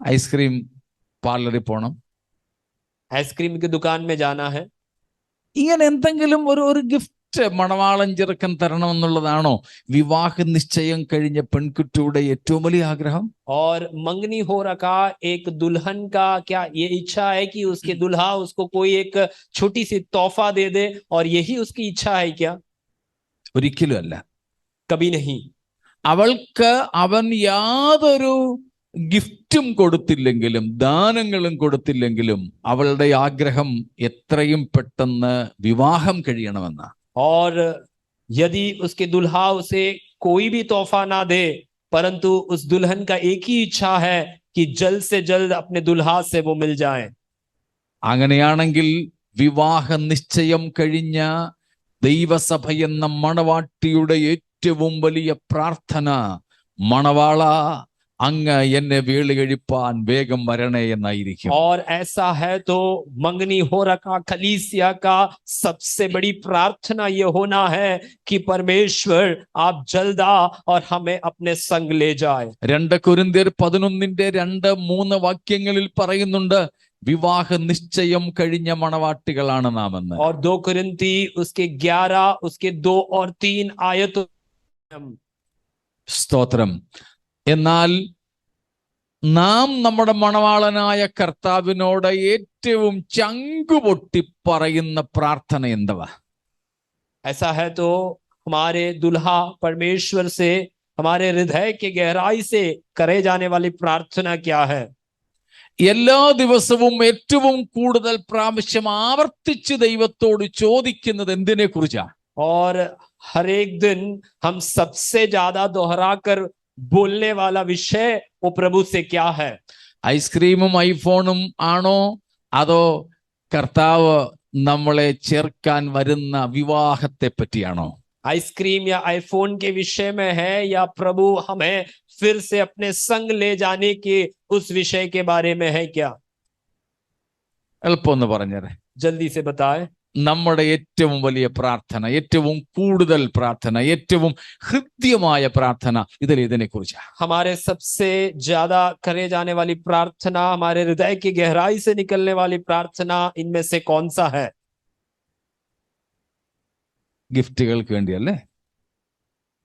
ഐസ്ക്രീം പാർലറിൽ പോകണം, आइसक्रीम की दुकान में जाना है, ഇങ്ങനെ എന്തെങ്കിലും ഒരു ഗിഫ്റ്റ് മണവാളൻ ചെറുക്കൻ തരണം എന്നുള്ളതാണോ വിവാഹ നിശ്ചയം കഴിഞ്ഞ പെൺകുട്ടിയുടെ ഏറ്റവും വലിയ ആഗ്രഹം? और मंगनी हो रखा एक दुल्हन का क्या ये इच्छा है कि उसके दुल्हा उसको कोई एक छोटी सी तोहफा दे दे, और यही उसकी इच्छा है क्या? ഒരിക്കലും അല്ല. कभी नहीं. അവൾക്ക് അവൻ യാതൊരു ഗിഫ്റ്റും കൊടുത്തില്ലെങ്കിലും ദാനങ്ങളും കൊടുത്തില്ലെങ്കിലും അവളുടെ ആഗ്രഹം എത്രയും പെട്ടെന്ന് വിവാഹം കഴിയണമെന്ന. और यदि उसके दुल्हा उसे कोई भी तोहफा ना दे, परंतु उस दुल्हन का एक ही इच्छा है कि जल्द से जल्द अपने दुल्हा से वो मिल जाए. അങ്ങനെയാണെങ്കിൽ വിവാഹ നിശ്ചയം കഴിഞ്ഞ ദൈവസഭ എന്ന മണവാട്ടിയുടെ ഏറ്റവും വലിയ പ്രാർത്ഥന, മണവാള അങ്ങ് എന്നെ വേളി കഴിപ്പാൻ വേഗം വരണേ എന്നായിരിക്കും. और ऐसा है तो मंगनी हो रखा कलीसिया का सबसे बड़ी प्रार्थना ये होना है कि परमेश्वर आप जल्द आ और हमें अपने संग ले जाए. 2 കൊരിന്ത്യർ 11:2-3 വാക്യങ്ങളിൽ പറയുന്നുണ്ട്, വിവാഹ നിശ്ചയം കഴിഞ്ഞ മണവാട്ടികളാണ് നാം എന്ന്. और 2 कुरिन्ती उसके 11 उसके 2 और 3 आयतों. സ്തോത്രം. എന്നാൽ നാം നമ്മുടെ മണവാളനായ കർത്താവിനോട് ഏറ്റവും ചങ്കുപൊട്ടി പറയുന്ന പ്രാർത്ഥന എന്തുവാ? ऐसा है तो हमारे दुल्हा परमेश्वर से हमारे हृदय के गहराई से करे जाने वाली प्रार्थना क्या है? എല്ലാ ദിവസവും ഏറ്റവും കൂടുതൽ പ്രാവശ്യം ആവർത്തിച്ച് ദൈവത്തോട് ചോദിക്കുന്നത് എന്തിനെ കുറിച്ചാ? और हर एक दिन हम सबसे ज्यादा दोहरा कर बोलने वाला विषय वो प्रभु से क्या है? ഐസ്ക്രീമും ഐഫോണും ആണോ, അതോ കർത്താവ് നമ്മളെ ചേർക്കാൻ വരുന്ന വിവാഹത്തെ പറ്റിയാണോ? आइसक्रीम या आईफोन के विषय में है या प्रभु हमें फिर से अपने संग ले जाने के उस विषय के बारे में है क्या? എളുപ്പം ഒന്ന് പറഞ്ഞേരെ. जल्दी से बताए. നമ്മുടെ ഏറ്റവും വലിയ പ്രാർത്ഥന, ഏറ്റവും കൂടുതൽ പ്രാർത്ഥന, ഏറ്റവും ഹൃദ്യമായ പ്രാർത്ഥന ഇതിനെ കുറിച്ചാ? हमारे सबसे ज्यादा करे जाने वाली प्रार्थना, हमारे हृदय की गहराई से निकलने वाली प्रार्थना इनमें से कौन सा है? ഗിഫ്റ്റുകൾക്ക് വേണ്ടിയല്ലേ?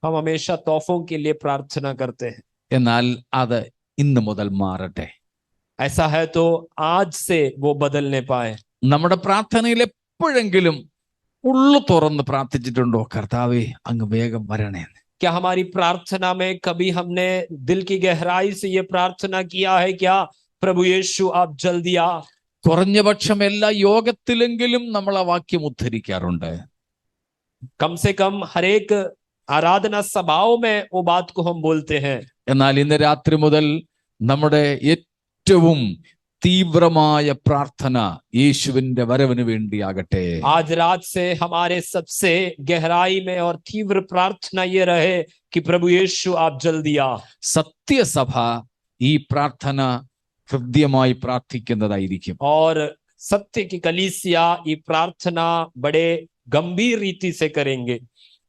हम हमेशा तोहफों के लिए प्रार्थना करते हैं. എന്നാൽ അത് ഇന്ന് മുതൽ മാറട്ടെ. ऐसा है तो आज से वो बदलने पाए. നമ്മുടെ പ്രാർത്ഥനയിൽ എപ്പോഴെങ്കിലും ഉള്ളു തുറന്ന് പ്രാർത്ഥിച്ചിട്ടുണ്ടോ, കർത്താവേ അങ്ങ് വേഗം വരണേ? क्या हमारी प्रार्थना में कभी हमने दिल की गहराई से ये प्रार्थना किया है क्या, प्रभु यीशु आप जल्दी आ? കുറഞ്ഞ പക്ഷം എല്ലാ യോഗത്തിലെങ്കിലും നമ്മൾ ആ വാക്യം ഉദ്ധരിക്കാറുണ്ട്. कम से कम हर एक आराधना सभाओं में वो बात को हम बोलते हैं. എന്നാൽ ഇന്ന് രാത്രി മുതൽ നമ്മുടെ ഏറ്റവും തീവ്രമായ പ്രാർത്ഥന യേശുവിന്റെ വരവിന് വേണ്ടിയാകട്ടെ. आज रात से हमारे सबसे गहराई में और तीव्र प्रार्थना ये रहे कि प्रभु यीशु आप जल्दी आ. സത്യസഭ ഈ പ്രാർത്ഥന ഹൃദ്യമായി പ്രാർത്ഥിക്കുന്നതായിരിക്കും. और सत्य की कलीसिया ये प्रार्थना बड़े गंभीर रीति से करेंगे.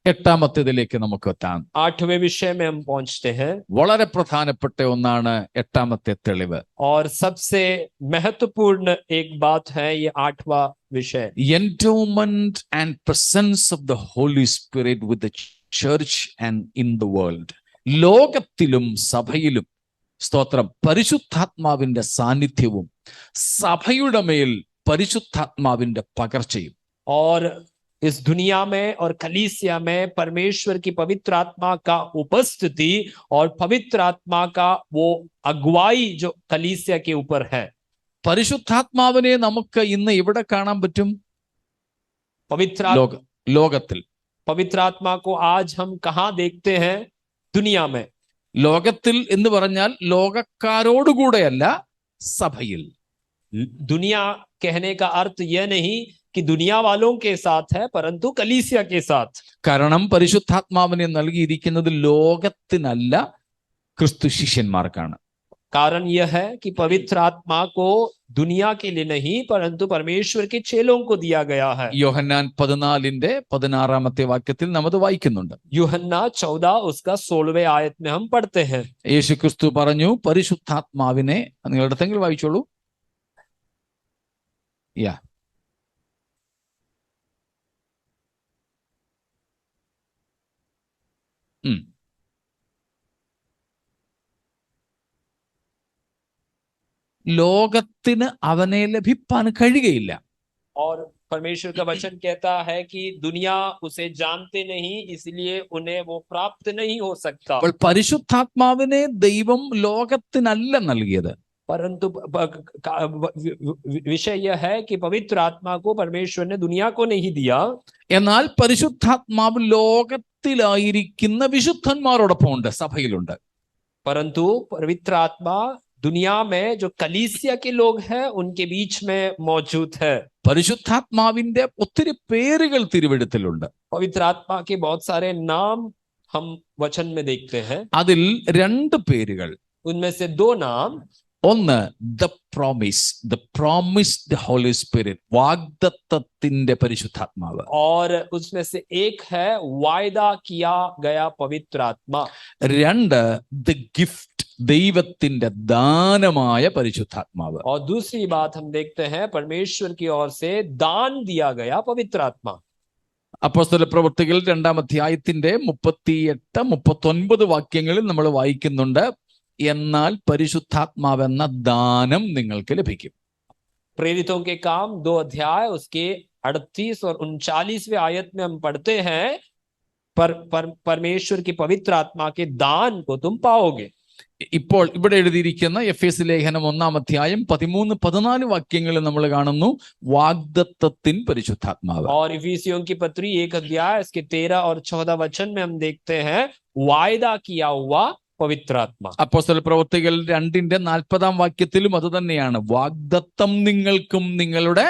8ാമത്തേതിലേക്ക് നമുക്ക് എത്താം. 8वें विषय में हम पहुंचते हैं. വളരെ പ്രധാനപ്പെട്ട ഒന്നാണ് 8ാമത്തെ തെളിവ്. और सबसे महत्वपूर्ण एक बात है ये 8वां विषय. Endowment and presence of the Holy Spirit with the church and in the world. ലോകത്തിലും സഭയിലും, സ്തോത്രം, പരിശുദ്ധാത്മാവിന്റെ സാന്നിധ്യവും സഭയുടെ മേൽ പരിശുദ്ധാത്മാവിന്റെ പകർച്ചയും. और इस दुनिया में और कलीसिया में परमेश्वर की पवित्र आत्मा का उपस्थिति और पवित्र आत्मा का वो अगुवाई जो कलीसिया के ऊपर है. പരിശുദ്ധാത്മാവിനെ നമുക്ക് ഇന്ന് എവിടെ കാണാൻ പറ്റും? ലോകത്തിൽ. पवित्र आत्मा को आज हम कहाँ देखते हैं? दुनिया में. ലോകത്തിൽ എന്ന് പറഞ്ഞാൽ ലോകക്കാരോടുകൂടെയല്ല, സഭയിൽ. दुनिया कहने का अर्थ यह नहीं कि दुनिया वालों के साथ है, परंतु कलीसिया के साथ. കാരണം പരിശുദ്ധാത്മാവിനെ നൽകിയിരിക്കുന്നത് ലോകത്തിനല്ല, ക്രിസ്തു ശിഷ്യന്മാർക്കാണ്. कारण यह है कि पवित्र आत्मा को दुनिया के लिए नहीं परंतु परमेश्वर के चेलों को दिया गया है. യോഹന്നാൻ 14:16 വാക്യത്തിൽ നാം അത് വായിക്കുന്നുണ്ട്. यूहन्ना 14 उसका 16वें आयत में हम पढ़ते हैं. യേശു ക്രിസ്തു പറഞ്ഞു, പരിശുദ്ധാത്മാവിനെ, നിങ്ങൾ അടുത്തെങ്കിൽ വായിച്ചോളൂ. ലോകത്തിന് അവനെ ലഭിപ്പാൻ കഴിയുകയില്ല. और परमेश्वर का वचन कहता है कि दुनिया उसे जानते नहीं, इसलिए उन्हें वो प्राप्त नहीं हो सकता. അപ്പോൾ പരിശുദ്ധാത്മാവിനെ ദൈവം ലോകത്തിനല്ല നൽകിയത്. परंतु विषय यह है कि पवित्र आत्मा को परमेश्वर ने दुनिया को नहीं दिया. എന്നാൽ പരിശുദ്ധാത്മാവ് ലോകത്തിലായിരിക്കുന്ന വിശുദ്ധന്മാരോടൊപ്പം ഉണ്ട്, സഭയിലുണ്ട്. परंतु पवित्र आत्मा दुनिया में जो कलीसिया के लोग हैं उनके बीच में मौजूद है। പരിശുദ്ധാത്മാവിന്റെ ഒത്തിരി പേരുകൾ തിരുവെഴുത്തിലുണ്ട്. पवित्र आत्मा के बहुत सारे नाम हम वचन में देखते हैं। അതിൽ രണ്ട് പേരുകൾ. उनमें से दो नाम, ഒന്ന് ദ പ്രോമിസ്ഡ് ഹോളി സ്പിരിറ്റ്, വാഗ്ദത്തത്തിന്റെ പരിശുദ്ധാത്മാവ്. और उसमें से एक है वायदा किया गया पवित्र आत्मा। രണ്ട് ദ ഗിഫ്റ്റ്, ദൈവത്തിന്റെ ദാനമായ പരിശുദ്ധാത്മാവ്. और दूसरी बात हम देखते हैं परमेश्वर की ओर से दान दिया गया पवित्र आत्मा। അപ്പോസ്തല പ്രവൃത്തികൾ 2-ാം അധ്യായത്തിന്റെ 38-39 വാക്യങ്ങളിൽ നമ്മൾ വായിക്കുന്നുണ്ട്, എന്നാൽ പരിശുദ്ധാത്മാവെന്ന ദാനം നിങ്ങൾക്ക് ലഭിക്കും. प्रेरितों के काम 2 अध्याय उसके 38 और 39वें आयत में हम पढ़ते हैं, परमेश्वर की पवित्र आत्मा के दान को तुम पाओगे। ഇപ്പോൾ ഇവിടെ എഴുതിയിരിക്കുന്ന എഫേസ്യ ലേഖനം 1-ാം അധ്യായം 13-14 വാക്യങ്ങളിൽ നമ്മൾ കാണുന്നു വാഗ്ദത്തത്തിൻ പരിശുദ്ധാത്മാവ്. और इफिसियों की पत्री 1 अध्याय इसके 13 और 14 वचन में हम देखते हैं वायदा किया हुआ पवित्र आत्मा। അപ്പോസ്തല പ്രവൃത്തികൾ 2-ന്റെ 40-ാം വാക്യത്തിലും അത് തന്നെയാണ്, വാഗ്ദത്തം നിങ്ങൾക്കും നിങ്ങളുടെ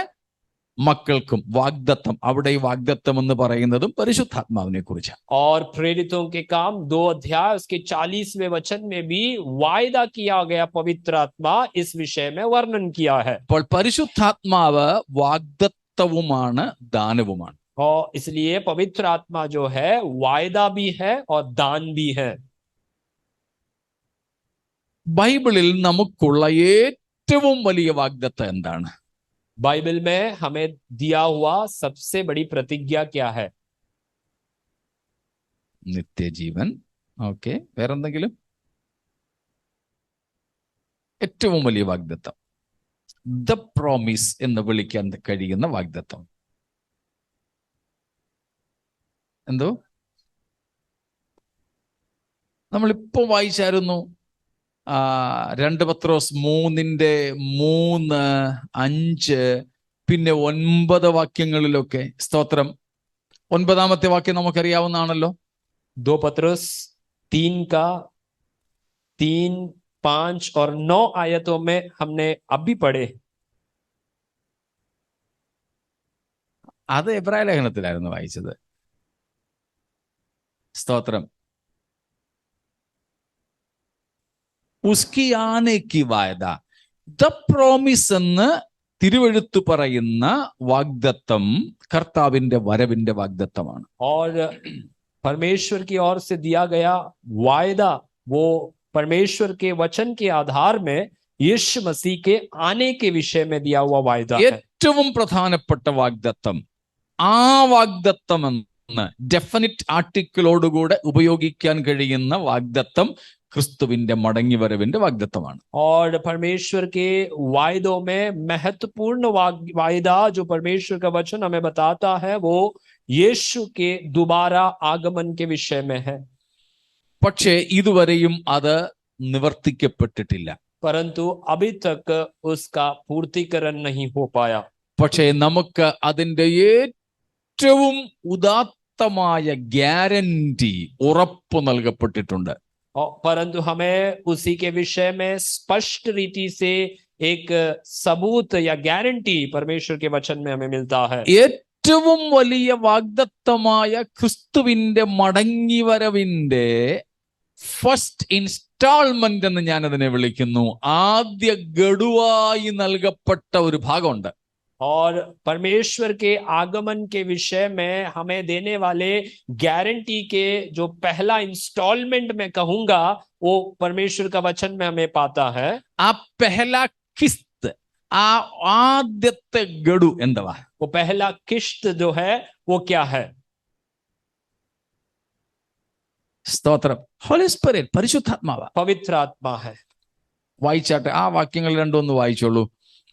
മക്കൾക്കും. വാഗ്ദത്തം, അവിടെ ഈ വാഗ്ദത്തം എന്ന് പറയുന്നതും പരിശുദ്ധാത്മാവിനെ കുറിച്ചാണ്. और प्रेरितों के काम 2 अध्याय उसके 40वें वचन में भी वायदा किया गया पवित्र आत्मा इस विषय में वर्णन किया है। അപ്പോൾ പരിശുദ്ധാത്മാവ് വാഗ്ദത്തവുമാണ് ദാനവുമാണ്. और इसलिए पवित्र आत्मा जो है वायदा भी है और दान भी है। ബൈബിളിൽ നമുക്കുള്ള ഏറ്റവും വലിയ വാഗ്ദത്തം എന്താണ്? बाइबल में हमें दिया हुआ सबसे बड़ी प्रतिज्ञा क्या है? നിത്യജീവൻ. ഓക്കെ, വേറെന്തെങ്കിലും? ഏറ്റവും വലിയ വാഗ്ദത്തം, ദ പ്രോമിസ് എന്ന് വിളിക്കാൻ കഴിയുന്ന വാഗ്ദത്തം എന്തോ? നമ്മളിപ്പോ വായിച്ചായിരുന്നു 2 പത്രോസ് 3:3, 5, പിന്നെ 9 വാക്യങ്ങളിലൊക്കെ. സ്തോത്രം. 9-ാമത്തെ വാക്യം നമുക്കറിയാവുന്നതാണല്ലോ. 2 पत्रुस 3 का 3, 5 और 9 आयतों में हमने अभी पढ़े। അത് എബ്രായ ലേഖനത്തിലായിരുന്നു വായിച്ചത്. സ്തോത്രം. ഉസ്കി ആനെ കി വായദ, ദ പ്രോമിസ് എന്ന് തിരുവെഴുത്ത് പറയുന്ന വാഗ്ദത്തം കർത്താവിന്റെ വരവിന്റെ വാഗ്ദത്തമാണ്. और परमेश्वर की ओर से दिया गया वायदा वो परमेश्वर के वचन के आधार में यीशु मसीह के आने के विषय में दिया हुआ वायदा है। ഏറ്റവും പ്രധാനപ്പെട്ട വാഗ്ദത്തം, ആ വാഗ്ദത്തം എന്ന് ഡെഫിനിറ്റ് ആർട്ടിക്കിളോടുകൂടെ ഉപയോഗിക്കാൻ കഴിയുന്ന വാഗ്ദത്തം ക്രിസ്തുവിന്റെ മടങ്ങിവരവിന്റെ വാഗ്ദത്തമാണ്. और परमेश्वर के वायदों में महत्वपूर्ण वायदा जो परमेश्वर का वचन हमें बताता है वो यीशु के दोबारा आगमन के विषय में है। പക്ഷേ ഇതുവരെയും അത് നിവർത്തിക്കപ്പെട്ടിട്ടില്ല. परंतु अभी तक उसका पूर्तिकरण नहीं हो पाया। പക്ഷേ നമുക്ക് അതിന്റെ ഏറ്റവും ഉദാത്തമായ ഗ്യാരണ്ടി, ഉറപ്പ് നൽകപ്പെട്ടിട്ടുണ്ട്. परंतु हमें उसी के विषय में स्पष्ट रीति से एक सबूत या गारंटी परमेश्वर के वचन में हमें मिलता है। ഏറ്റവും വലിയ വാഗ്ദത്തമായ ക്രിസ്തുവിന്റെ മടങ്ങിവരവിന്റെ ഫസ്റ്റ് ഇൻസ്റ്റാൾമെന്റ് എന്ന് ഞാൻ അതിനെ വിളിക്കുന്നു. ആദ്യ ഗഡുവായി നൽകപ്പെട്ട ഒരു ഭാഗമുണ്ട്. और परमेश्वर के आगमन के विषय में हमें देने वाले गारंटी के जो पहला इंस्टॉलमेंट मैं कहूंगा वो परमेश्वर का वचन में हमें पाता है। ആ പെഹല കിസ്ത്, ആ ആദ്യത്തെ ഗഡു എന്തുവാ? वो पहला किश्त जो है वो क्या है? സ്തോത്രം. ഹോളി സ്പിരിറ്റ്, പരിശുദ്ധാത്മാവ്, पवित्र आत्मा है। വായിച്ചാട്ടെ ആ വാക്യങ്ങൾ രണ്ടും ഒന്ന് വായിച്ചോളൂ.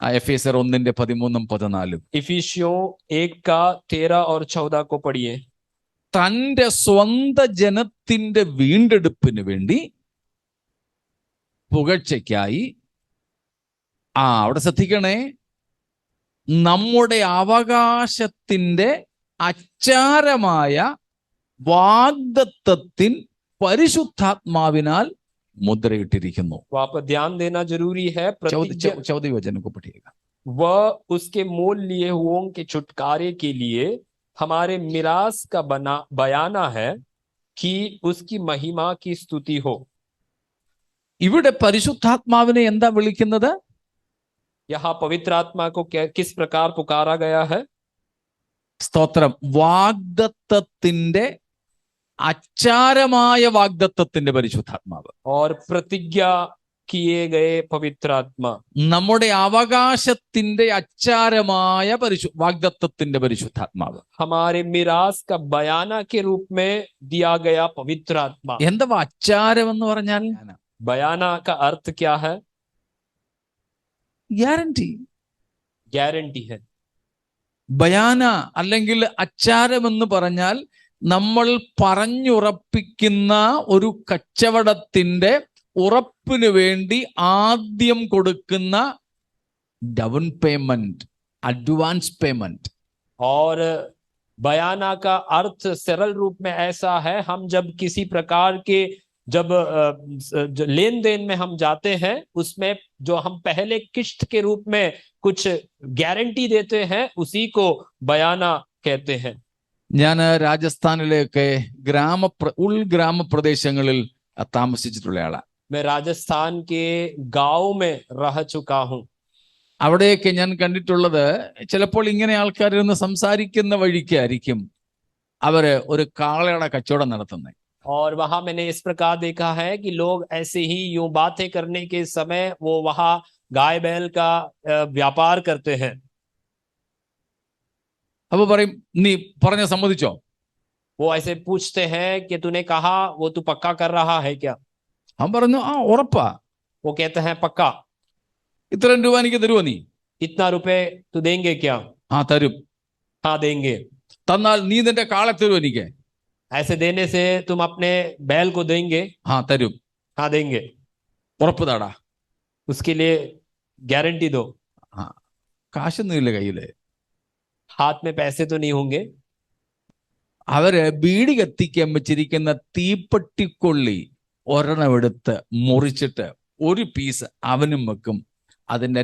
എഫേസ്യർ 1:13-14. इफिसियों 1 का 13 और 14 को पढ़िए। തന്റെ സ്വന്ത ജനത്തിന്റെ വീണ്ടെടുപ്പിന് വേണ്ടി, പുകഴ്ചയ്ക്കായി, അവിടെ ശ്രദ്ധിക്കണേ, നമ്മുടെ അവകാശത്തിന്റെ അച്ചാരമായ വാഗ്ദത്തത്തിൻ പരിശുദ്ധാത്മാവിനാൽ മുദ്രയിട്ടിരിക്കുന്നു. वहां पर ध्यान देना जरूरी है। प्रतिज्ञा 14 वचन को पढ़िएगा. वह उसके मोल लिए हुओं के छुटकारे के लिए हमारे मिरास का बयाना है कि उसकी महिमा की स्तुति हो। ഇവിടെ പരിശുദ്ധാത്മാവിനെ എന്താ വിളിക്കുന്നത്? यहाँ पवित्र आत्मा को किस प्रकार पुकारा गया है? സ്തോത്രം. വാഗ്ദത്തത്തിന്റെ അച്ചാരമായ വാഗ്ദത്തത്തിന്റെ പരിശുദ്ധാത്മാവ്. और प्रतिज्ञा किए गए पवित्र आत्मा. നമ്മുടെ അവകാശത്തിന്റെ അച്ചാരമായ വാഗ്ദത്തത്തിന്റെ പരിശുദ്ധാത്മാവ്. हमारे मिरास का बयाना के रूप में दिया गया पवित्र आत्मा. എന്താ അച്ചാരം എന്ന് പറഞ്ഞാൽ? बयाना का अर्थ क्या है? ഗ്യാരണ്ടി. ഗ്യാരണ്ടി है. ബയാന അല്ലെങ്കിൽ അച്ചാരം എന്ന് പറഞ്ഞാൽ നമ്മൾ പറഞ്ഞുറപ്പിക്കുന്ന ഒരു കച്ചവടത്തിന്റെ ഉറപ്പിന് വേണ്ടി ആദ്യം കൊടുക്കുന്ന ഡൗൺ പേയ്മെന്റ്, അഡ്വാൻസ് പേയ്മെന്റ്. और बयाना का अर्थ सरल रूप में ऐसा है, हम जब किसी प्रकार के जब लेन देन में हम जाते हैं, उसमें जो हम पहले किश्त के रूप में कुछ गारंटी देते हैं, उसी को बयाना कहते हैं. ഞാൻ രാജസ്ഥാനിലെയൊക്കെ ഉൾഗ്രാമപ്രദേശങ്ങളിൽ താമസിച്ചിട്ടുള്ള ആളാണ്. मैं राजस्थान के गांव में रह चुका हूं. അവിടെയൊക്കെ ഞാൻ കണ്ടിട്ടുള്ളത് ചിലപ്പോൾ ഇങ്ങനെ ആൾക്കാരിന്ന് സംസാരിക്കുന്ന വഴിക്കായിരിക്കും അവര് ഒരു കാളയുടെ കച്ചവടം നടത്തുന്നത്. और वहां मैंने इस प्रकार देखा है कि लोग ऐसे ही यूं बातें करने के समय वो वहां गाय बैल का व्यापार करते हैं. അപ്പൊ പറയും, നീ പറഞ്ഞ സമ്മതിച്ചോ? वो ऐसे पूछते हैं कि तूने कहा वो तू पक्का कर रहा है क्या? അവൻ പറഞ്ഞു, ആ ഉറപ്പാ. वो कहते हैं पक्का. ഇത്രയും രൂപ എനിക്ക് തരുമോ നീ? इतना रुपए तू देंगे क्या? ആ തരും. हाँ देंगे. തന്നാൽ നീ നിന്റെ കാളെ തരുമോ എനിക്ക്? ऐसे देने से तुम अपने बैल को देंगे? हाँ തരും. हाँ देंगे. ഉറപ്പ് താടാ. उसके लिए गारंटी दो. ആ കാശൊന്നും ഇല്ല കയ്യില്. हाथ में पैसे तो नहीं होंगे. അവര് ബീഡി കത്തിക്കാൻ വെച്ചിരിക്കുന്ന തീപ്പെട്ടിക്കൊള്ളി ഒരെണ്ണം എടുത്ത് മുറിച്ചിട്ട് ഒരു പീസ് അവനും വെക്കും, അതിന്റെ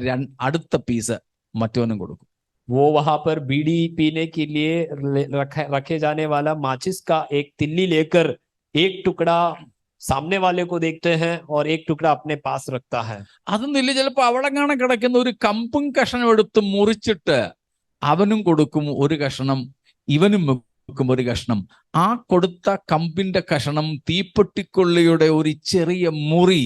അടുത്ത പീസ് മറ്റവനും കൊടുക്കും. वो वहां पर बीड़ी पीने के लिए रखे जाने वाला माचिस का एक तिल्ली लेकर एक टुकड़ा सामने वाले को देखते हैं और एक टुकड़ा अपने पास रखता है. അതൊന്നുമില്ല, ചിലപ്പോ അവിടെ കാണാൻ കിടക്കുന്ന ഒരു കമ്പും കഷണം എടുത്ത് മുറിച്ചിട്ട് അവനും കൊടുക്കും ഒരു കഷണം, ഇവനും വെക്കും ഒരു കഷണം. ആ കൊടുത്ത കമ്പിന്റെ കഷണം തീപ്പെട്ടിക്കൊള്ളിയുടെ ഒരു ചെറിയ മുറി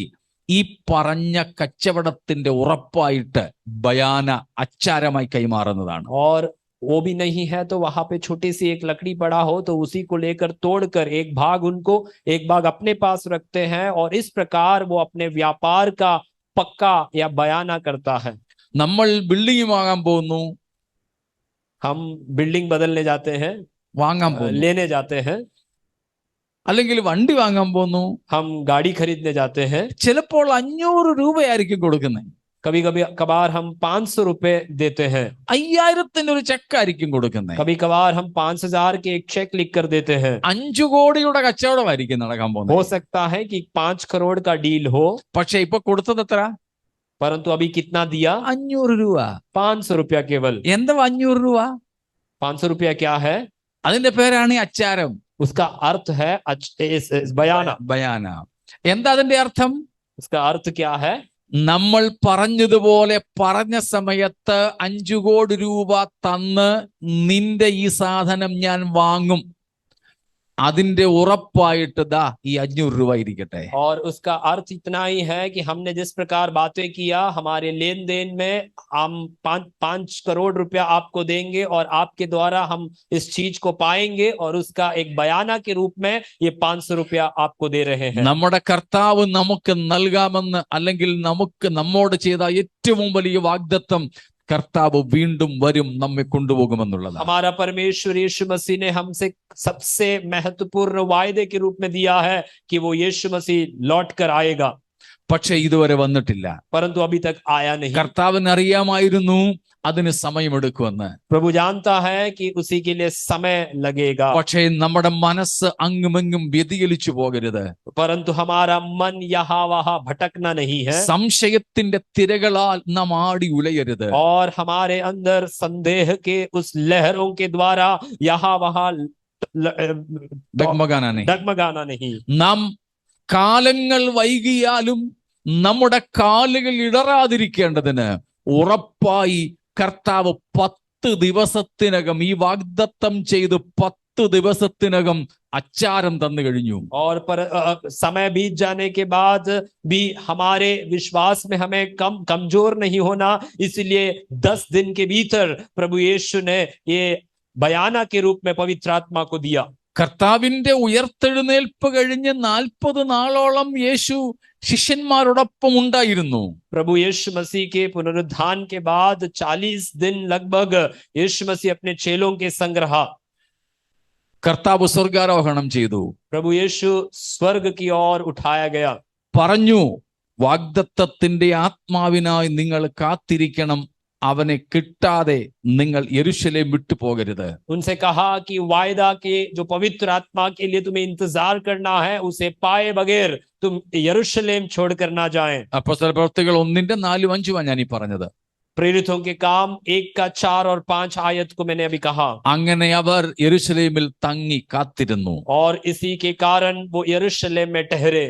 ഈ പറഞ്ഞ കച്ചവടത്തിന്റെ ഉറപ്പായിട്ട് ബയാന അച്ചാരമായി കൈമാറുന്നതാണ്. और वो भी नहीं है तो वहां पे छोटी सी एक लकड़ी पड़ा हो तो उसी को लेकर तोड़कर एक भाग उनको एक भाग अपने पास रखते हैं और इस प्रकार वो अपने व्यापार का पक्का या बयाना करता है. നമ്മൾ ബിൽഡിംഗ് വാങ്ങാൻ പോകുന്നു, हम बिल्डिंग बदलने जाते हैं, വാങ്ങാൻ പോകുന്നു, लेने जाते हैं, അല്ലെങ്കിൽ വണ്ടി വാങ്ങാൻ പോകുന്നു, हम गाड़ी खरीदने जाते हैं. ചിലപ്പോൾ 500 രൂപയായിരിക്കും കൊടുക്കുന്നത്. कभी कभी कभार हम 500 रुपए देते हैं. 5000 ഒരു ചെക്കായിരിക്കും കൊടുക്കുന്നത്. कभी कभार हम 5000 के एक चेक लिख कर देते हैं. 5 കോടിയുടെ കച്ചവടമായിരിക്കും നടക്കാൻ പോകുന്നത്. हो सकता है कि 5 करोड़ का डील हो, പക്ഷെ ഇപ്പൊ കൊടുത്തത് എത്ര? परंतु अभी कितना दिया? 500 രൂപ. 500 रुपया केवल. എന്താ 500 രൂപ? 500 रुपया क्या है? അതിന്റെ പേരാണ് ഈ അച്ചാരം. उसका अर्थ है बयाना. ബയാന. എന്താ അതിന്റെ അർത്ഥം? उसका अर्थ क्या है? നമ്മൾ പറഞ്ഞതുപോലെ പറഞ്ഞ സമയത്ത് 5 കോടി രൂപ തന്ന് നിന്റെ ഈ സാധനം ഞാൻ വാങ്ങും, അതിന്റെ ഉറപ്പായിട്ട് ദാ ഈ 500 രൂപ ഇരിക്കട്ടെ. और उसका अर्थ इतना ही है कि हमने जिस प्रकार बातें किया, हमारे लेन देन में हम 5 करोड़ रुपया आपको देंगे और आपके द्वारा हम इस चीज को पाएंगे और उसका एक बयाना के रूप में ये 500 रुपया आपको दे रहे हैं. നമ്മുടെ കർത്താവ് നമുക്ക് നൽകാമെന്ന് അല്ലെങ്കിൽ നമ്മോട് ചെയ്ത ഏറ്റവും വലിയ വാഗ്ദത്തം കർത്താവ് വീണ്ടും വരും, നമ്മെ കൊണ്ടുപോകുമെന്നുള്ളതാണ്. हमारा परमेश्वर यीशु मसीह ने हमसे सबसे महत्वपूर्ण वायदे के रूप में दिया है कि वो यीशु मसीह लौट कर आएगा. പക്ഷെ ഇതുവരെ വന്നിട്ടില്ല. परंतु अभी तक आया नहीं. കർത്താവിന് അറിയാമായിരുന്നു അതിന് സമയമെടുക്കുമെന്ന്. प्रभु जानता है कि उसी के लिए समय लगेगा, പക്ഷേ നമ്മുടെ മനസ്സ് അങ്ങുമെങ്ങും വ്യതിചലിച്ചു പോകരുത്. परंतु हमारा मन यहाँ वहाँ भटकना नहीं है സംശയത്തിന്റെ തിരകളാൽ നാം ആടി ഉലയരുത്. और हमारे अंदर संदेह के उस लहरों के द्वारा यहाँ वहाँ ഡഗ്മഗാനാനെ. डगमगाना नहीं। നാം കാലങ്ങൾ വൈകിയാലും നമ്മുടെ കാലുകൾ ഇടറാതിരിക്കേണ്ടതിന് ഉറപ്പായി കർത്താവ് 10 ദിവസത്തിനകം ഈ വാഗ്ദത്തം ചെയ്ത് 10 ദിവസത്തിനകം അച്ചാരം തന്നു കഴിഞ്ഞു. और समय बीत जाने के बाद भी हमारे विश्वास में हमें कमजोर नहीं होना, इसलिए 10 दिन के भीतर प्रभु यीशु ने ये बयाना के रूप में पवित्र आत्मा को दिया। കർത്താവിന്റെ ഉയർത്തെഴുന്നേൽപ്പ് കഴിഞ്ഞ് 40 നാളോളം യേശു ശിഷ്യന്മാരോടൊപ്പം ഉണ്ടായിരുന്നു. प्रभु यीशु मसीह के पुनरुत्थान के बाद 40 दिन लगभग यीशु मसीह अपने चेलों के संग रहा। കർത്താവ് സ്വർഗാരോഹണം ചെയ്തു. प्रभु यीशु स्वर्ग की ओर उठाया गया। പറഞ്ഞു, വാഗ്ദത്തത്തിന്റെ ആത്മാവിനായി നിങ്ങൾ കാത്തിരിക്കണം, അവനെ കിട്ടാതെ നിങ്ങൾ യെരൂശലേം വിട്ടു പോകരുത്. उनसे कहा कि वायदा के जो पवित्र आत्मा के लिए तुम्हें इंतजार करना है, उसे पाए बगैर तुम यरूशलेम छोड़कर ना जाएं। അപ്പോസ്തല പ്രവൃത്തികൾ 1:4-5 ഞാൻ ഈ പറഞ്ഞത്. प्रेरितों के काम 1:4 और 5 आयत को मैंने अभी कहा। അങ്ങനെ അവർ യെരൂശലേമിൽ തങ്ങി കാത്തിരുന്നു. और इसी के कारण वो यरूशलेम में ठहरे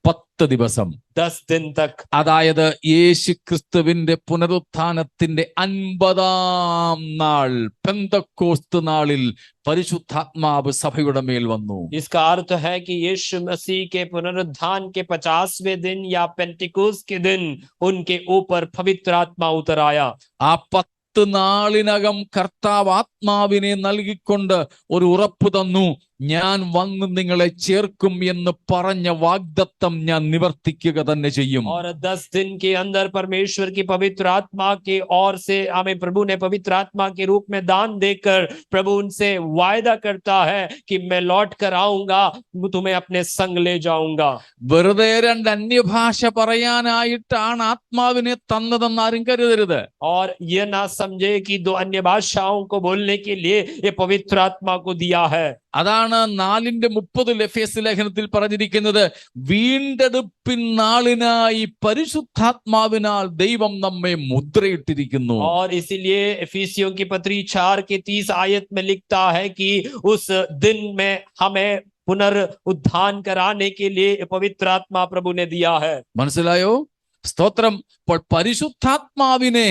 10 ദിവസം. 10 दिन तक। അതായത് യേശു ക്രിസ്തുവിന്റെ പുനരുത്ഥാനത്തിന്റെ 50-ാം നാൾ, പെന്തക്കോസ്ത് നാളിൽ പരിശുദ്ധാത്മാവ് സഭയുടെ മേൽ വന്നു. इसका अर्थ है कि यीशु मसीह के पुनरुत्थान के 50वें दिन या पेंटिकोस के दिन उनके ऊपर पवित्र आत्मा उतर आया। ആ 10 നാളിനകം കർത്താവ് ആത്മാവിനെ നൽകിക്കൊണ്ട് ഒരു ഉറപ്പ് തന്നു, ഞാൻ വന്ന് നിങ്ങളെ ചേർക്കും എന്ന് പറഞ്ഞ വാഗ്ദത്തം ഞാൻ നിവർത്തിക്കുക തന്നെ ചെയ്യും. और 10 दिन के अंदर परमेश्वर की पवित्र आत्मा के ओर से हमें प्रभु ने पवित्र आत्मा के रूप में दान देकर प्रभु उनसे वायदा करता है कि मैं लौट कर आऊंगा, तुम्हें अपने संग ले जाऊंगा। വെറുതെ 2 അന്യഭാഷ പറയാനായിട്ടാണ് ആത്മാവിനെ തന്നതെന്ന് ആരും കരുതരുത്. और ये ना समझे कि 2 अन्य भाषाओं को बोलने के लिए ये पवित्र आत्मा को दिया है। അതാണ് 4:30 എഫേസ്യ ലേഖനത്തിൽ പറഞ്ഞിരിക്കുന്നത്, വീണ്ടെടുപ്പിൻ നാളിനായി പരിശുദ്ധാത്മാവിനാൽ ദൈവം നമ്മെ മുദ്രയിട്ടിരിക്കുന്നു. और इसीलिए इफिसियों की पत्री 4 के 30 आयत में लिखता है कि उस दिन में हमें पुनरुत्थान कराने के लिए पवित्र आत्मा प्रभु ने दिया है। മനസ്സിലായോ? സ്തോത്രം. അപ്പോൾ പരിശുദ്ധാത്മാവിനെ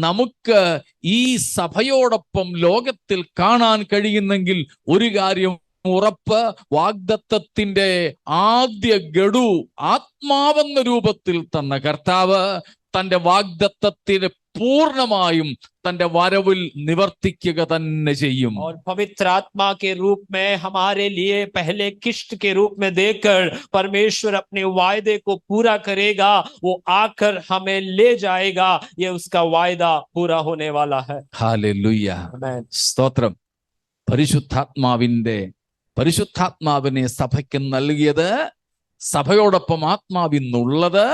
നമുക്ക് ഈ സഭയോടൊപ്പം ലോകത്തിൽ കാണാൻ കഴിയുന്നെങ്കിൽ ഒരു കാര്യം ഉറപ്പ്, വാഗ്ദത്തത്തിന്റെ ആദ്യ ഗഡു ആത്മാവെന്ന രൂപത്തിൽ തന്ന കർത്താവ് തന്റെ വാഗ്ദത്തത്തിന് പൂർണ്ണമായും തന്റെ വരവിൽ നിവർത്തിക്കുക തന്നെ ചെയ്യും. और पवित्र आत्मा के रूप में हमारे लिए पहले किश्त के रूप में देकर परमेश्वर अपने वायदे को पूरा करेगा, वो आकर हमें ले जाएगा। ये उसका वायदा पूरा होने वाला है। ഹല്ലേലൂയ. आमीन। സ്തോത്രം. പരിശുദ്ധാത്മാവിനെ സഭയ്ക്ക് നൽകിയത്, സഭയോടൊപ്പം ആത്മാവിന്നുള്ളത്,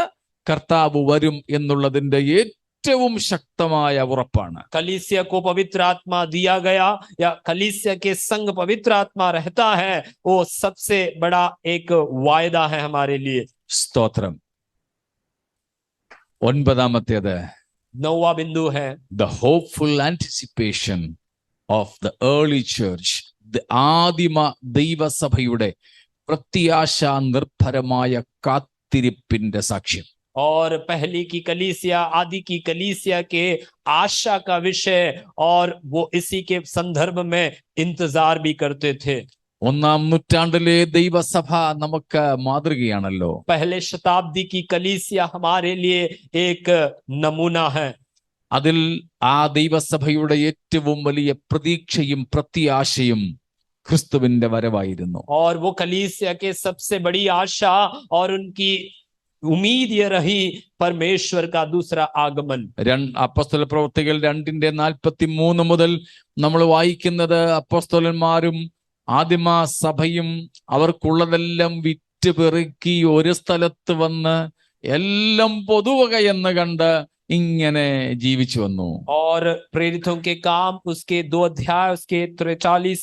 കർത്താവ് വരും എന്നുള്ളതിന്റെ ഏറ്റവും ശക്തമായ ഉറപ്പാണ്. कलीसिया को पवित्र आत्मा दिया गया या कलीसिया के संग पवित्र आत्मा रहता है, वो सबसे बड़ा एक वायदा है हमारे लिए। സ്തോത്രം. 9-ാമത്തേത്, 9वां बिंदु है the hopeful anticipation of the early church. ആദിമ ദൈവസഭയുടെ പ്രത്യാശാ നിർഭരമായ കാത്തിരിപ്പിന്റെ സാക്ഷ്യം. और पहली की कलीसिया, आदि की कलीसिया के आशा का विषय, और वो इसी के संदर्भ में इंतजार भी करते थे। 1-ാം നൂറ്റാണ്ടിലെ ദൈവസഭ നമുക്ക് മാതൃകയാണല്ലോ. पहले शताब्दी की कलीसिया हमारे लिए एक नमूना है। അതിൽ ആ ദൈവസഭയുടെ ഏറ്റവും വലിയ പ്രതീക്ഷയും പ്രത്യാശയും ക്രിസ്തുവിന്റെ വരവായിരുന്നു. और वो कलीसिया के सबसे बड़ी आशा और उनकी उम्मीद ये रही परमेश्वर का दूसरा आगमन। അപ്പോസ്തല പ്രവൃത്തികൾ 2:43 മുതൽ നമ്മൾ വായിക്കുന്നത്, അപ്പോസ്തലന്മാരും ആദിമ സഭയും അവർക്കുള്ളതെല്ലാം വിറ്റ് പെറുക്കി ഒരു സ്ഥലത്ത് വന്ന് എല്ലാം പൊതുവക എന്ന് കണ്ട് ഇങ്ങനെ ജീവിച്ചു വന്നു. और प्रेरितों के काम उसके 2 अध्याय उसके 43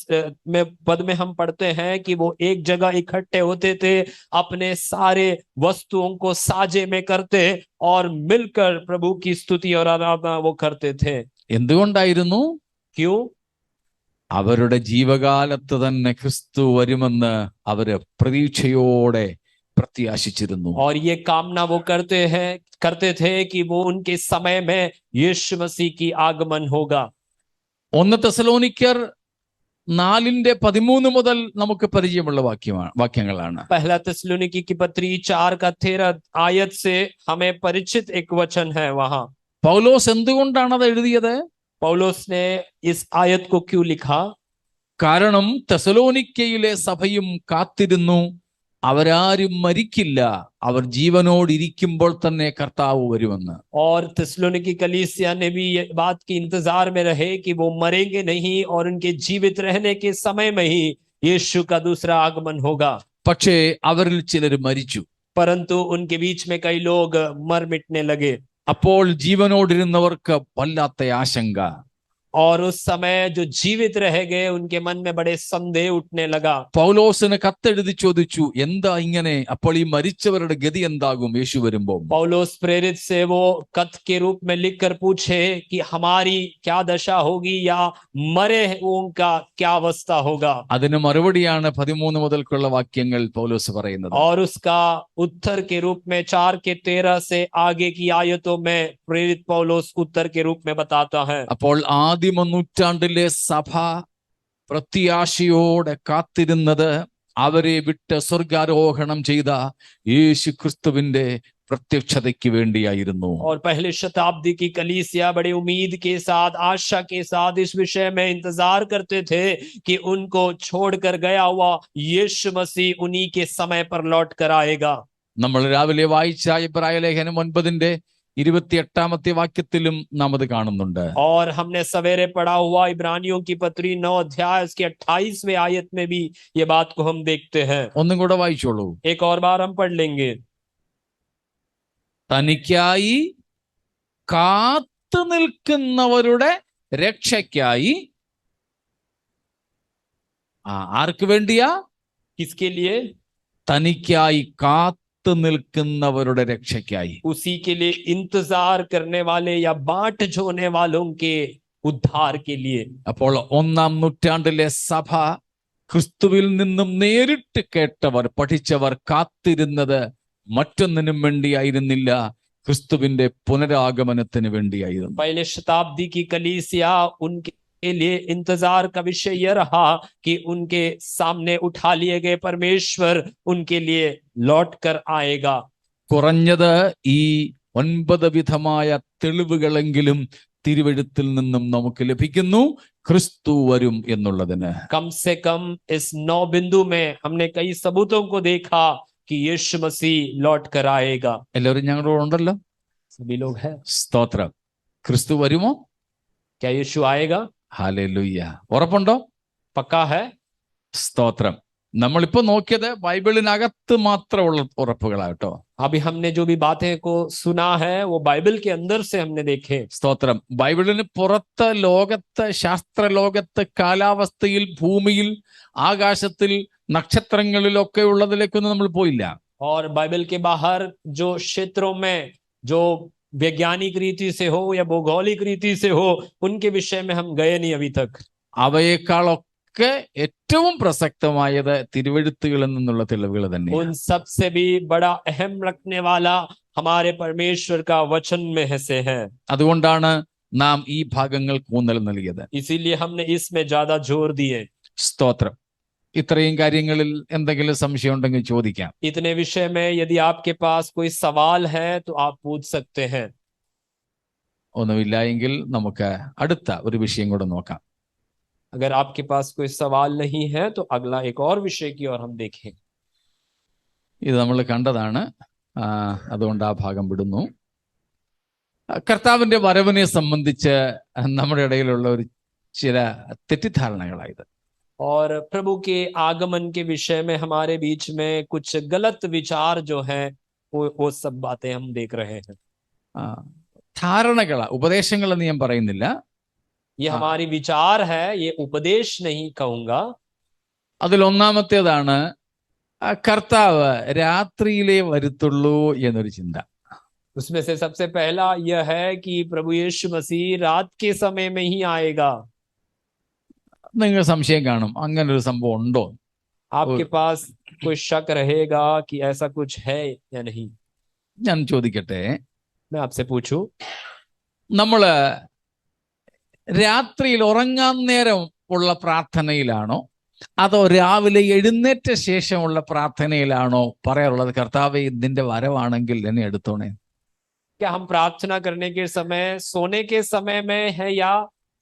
में पद में हम पढ़ते हैं कि वो एक जगह इकट्ठे होते थे, अपने सारे वस्तुओं को साझे में करते और मिलकर प्रभु की स्तुति और आराधना वो करते थे। എന്തുകൊണ്ടായിരുന്നു? क्यों? അവരുടെ ജീവകാലത്ത് തന്നെ ക്രിസ്തു വരുമെന്ന് അവര് പ്രതീക്ഷയോടെ പ്രത്യാശിച്ചിരുന്നു. और ये कामना वो करते थे कि वो उनके समय में यीशु मसीह की आगमन होगा। 1 തെസ്സലോനിക്കർ 4:13 മുതൽ നമുക്ക് പരിചയമുള്ള വാക്യങ്ങളാണ്. पहला थिस्सलुनीकी की पत्री 4 का 13 आयत से हमें परिचित एक वचन है। वहां പൗലോസ് എന്തുകൊണ്ടാണ് അത് എഴുതിയത്? पौलुस ने इस आयत को क्यों लिखा? കാരണം തെസ്സലോനിക്കയിലെ സഭയും കാത്തിരുന്നു, അവരാരും മരിക്കില്ല, അവർ ജീവനോടിരിക്കുമ്പോൾ തന്നെ കർത്താവ് വരുമെന്ന്. और थिस्सलुनीकी कलीसिया ने भी ये बात की इंतजार में रहे कि वो मरेंगे नहीं और उनके जीवित रहने के समय में ही यीशु का दूसरा आगमन होगा। പക്ഷേ അവരിൽ ചിലർ മരിച്ചു. परंतु उनके बीच में कई लोग मर मिटने लगे। അപ്പോൾ ജീവനോടിരുന്നവർക്ക് വല്ലാത്ത ആശങ്ക. और उस समय जो जीवित रह गए उनके मन में बड़े संदेह उठने लगा। പൗലോസിന് കത്തെഴുതി ചോദിച്ചു, എന്താ ഇങ്ങനെ? അപ്പോൾ ഈ മരിച്ചവരുടെ ഗതി എന്താകും യേശു വരുമ്പോൾ? पौलुस प्रेरित से वो कथ के रूप में लिखकर पूछे कि हमारी क्या दशा होगी या मरे उनका क्या अवस्था होगा। അതിന് മറുപടിയാണ് 13 മുതൽക്കുള്ള വാക്യങ്ങൾ പൗലോസ് പറയുന്നത്. और उसका उत्तर के रूप में 4 के 13 से आगे की आयतों में प्रेरित पौलुस उत्तर के रूप में बताता है। അപ്പോൾ ആദിമ നൂറ്റാണ്ടിലെ സഭ പ്രത്യാശയോടെ കാത്തിരുന്നത് അവരെ വിട്ട് സ്വർഗാരോഹണം ചെയ്ത യേശു ക്രിസ്തുവിന്റെ പ്രത്യക്ഷതയ്ക്ക് വേണ്ടിയായിരുന്നു. और पहले शताब्दी की कलीसिया बड़ी उम्मीद के साथ, आशा के साथ इस विषय में इंतजार करते थे कि उनको छोड़कर गया हुआ यीशु मसीह उन्हीं के समय पर लौट कर आएगा। നമ്മൾ രാവിലെ വായിച്ച ഇബ്രായ ലേഖനം 9:28 വാക്യത്തിലും നാം അത് കാണുന്നുണ്ട്. और हमने सवेरे पढ़ा हुआ इब्रानियों की पत्री 9 अध्याय उसके 28वें आयत में भी ये बात को हम देखते हैं। ഒന്നും കൂടെ വായിച്ചോളൂ. एक और बार हम पढ़ लेंगे। തനിക്കായി കാത്തു നിൽക്കുന്നവരുടെ രക്ഷയ്ക്കായി. ആർക്ക് വേണ്ടിയാ? किसके लिए? തനിക്കായി കാത്തു നിൽക്കുന്നവരുടെ രക്ഷയ്ക്കായി. उसी के लिए, इंतजार करने वाले या बाट जोने वालों के उद्धार के लिए। അപ്പോൾ 1-ാം നൂറ്റാണ്ടിലെ സഭ ക്രിസ്തുവിൽ നിന്നും നേരിട്ട് കേട്ടവർ, പഠിച്ചവർ കാത്തിരുന്നത് മറ്റൊന്നിനും വേണ്ടിയായിരുന്നില്ല, ക്രിസ്തുവിന്റെ പുനരാഗമനത്തിന് വേണ്ടിയായിരുന്നു. पहले शताब्दी की कलीसिया उनके लिए इंतजार का विषय यह रहा कि उनके सामने उठा लिए गए परमेश्वर उनके लिए लौट कर आएगा। കുറഞ്ഞത് ഈ 9 വിധമായ തെളിവുകളെങ്കിലും തിരുവെഴുത്തിൽ നിന്നും നമുക്ക് ലഭിക്കുന്നു ക്രിസ്തു വരും എന്നുള്ളതിന്. कम से कम इस 9 बिंदु में हमने कई सबूतों को देखा कि यीशु मसीह लौट कर आएगा। എല്ലാവരും ഞങ്ങളോട് ഉണ്ടല്ലോ? सभी लोग हैं। സ്തോത്രം. ക്രിസ്തു വരുമോ? क्या यीशु आएगा? ഹല്ലേലൂയ. ഉറപ്പുണ്ടോ? पक्का है। സ്തോത്രം. നമ്മളിപ്പോ നോക്കിയത് ബൈബിളിനകത്ത് മാത്രമുള്ള ഉറപ്പുകളാട്ടോ. अभी हमने जो भी बातें को सुना है वो बाइबल के अंदर से हमने देखे। സ്തോത്രം. ബൈബിളിന് പുറത്ത് ലോകത്ത്, ശാസ്ത്രലോകത്ത്, കാലാവസ്ഥയിൽ, ഭൂമിയിൽ, ആകാശത്തിൽ, നക്ഷത്രങ്ങളിലൊക്കെ ഉള്ളതിലേക്കൊന്നും നമ്മൾ പോയില്ല. और बाइबल के बाहर जो क्षेत्रों में जो वैज्ञानिक रीति से हो या भौगोलिक रीति से हो उनके विषय में हम गए नहीं अभी तक। അവയേക്കാളൊക്കെ ഏറ്റവും പ്രസക്തമായത് തിരുവെഴുത്തുകളിൽ നിന്നുള്ള തെളിവുകൾ തന്നെ. उन सबसे भी बड़ा अहम रखने वाला हमारे परमेश्वर का वचन में से है। അതുകൊണ്ടാണ് നാം ഈ ഭാഗങ്ങൾക്ക് ഊന്നൽ നൽകിയത്. इसीलिए हमने इसमें ज्यादा जोर दिए। സ്തോത്രം. ഇത്രയും കാര്യങ്ങളിൽ എന്തെങ്കിലും സംശയം ഉണ്ടെങ്കിൽ ചോദിക്കാം. इतने विषय में यदि आपके पास कोई सवाल है तो आप पूछ सकते हैं। ഒന്നുമില്ല എങ്കിൽ നമുക്ക് അടുത്ത ഒരു വിഷയം കൂടെ നോക്കാം. अगर आपके पास कोई सवाल नहीं है तो अगला एक और विषय की ओर हम देखें। ഇത് നമ്മൾ കണ്ടതാണ്, അതുകൊണ്ട് ആ ഭാഗം വിടുന്നു. കർത്താവിന്റെ വരവിനെ സംബന്ധിച്ച് നമ്മുടെ ഇടയിലുള്ള ഒരു ചില തെറ്റിദ്ധാരണകളായത്. और प्रभु के आगमन के विषय में हमारे बीच में कुछ गलत विचार जो हैं वो सब बातें हम देख रहे हैं। ധാരണകളാ, ഉപദേശങ്ങളെന്ന് ഞാൻ പറയുന്നില്ല. ये हाँ। हमारी विचार है, ये उपदेश नहीं कहूंगा। അതിലൊന്നാമത്തേതാണ് കർത്താവ് രാത്രിയിലേ വരുത്തുള്ളൂ എന്നൊരു ചിന്ത. उसमें से सबसे पहला यह है कि प्रभु यीशु मसीह रात के समय में ही आएगा। നിങ്ങൾ സംശയം കാണും, അങ്ങനെ ഒരു സംഭവം ഉണ്ടോ? आपके पास कोई शक रहेगा कि ऐसा कुछ है या नहीं। ഞാൻ ചോദിക്കട്ടെ, मैं आपसे पूछूं, നമ്മള് രാത്രിയിൽ ഉറങ്ങാൻ നേരം ഉള്ള പ്രാർത്ഥനയിലാണോ അതോ രാവിലെ എഴുന്നേറ്റ ശേഷമുള്ള പ്രാർത്ഥനയിലാണോ പറയാറുള്ളത്, കർത്താവേ നിന്റെ വരവാണെങ്കിൽ എന്നെ എടുത്തോണേ? क्या हम प्रार्थना करने के समय सोने के समय में है या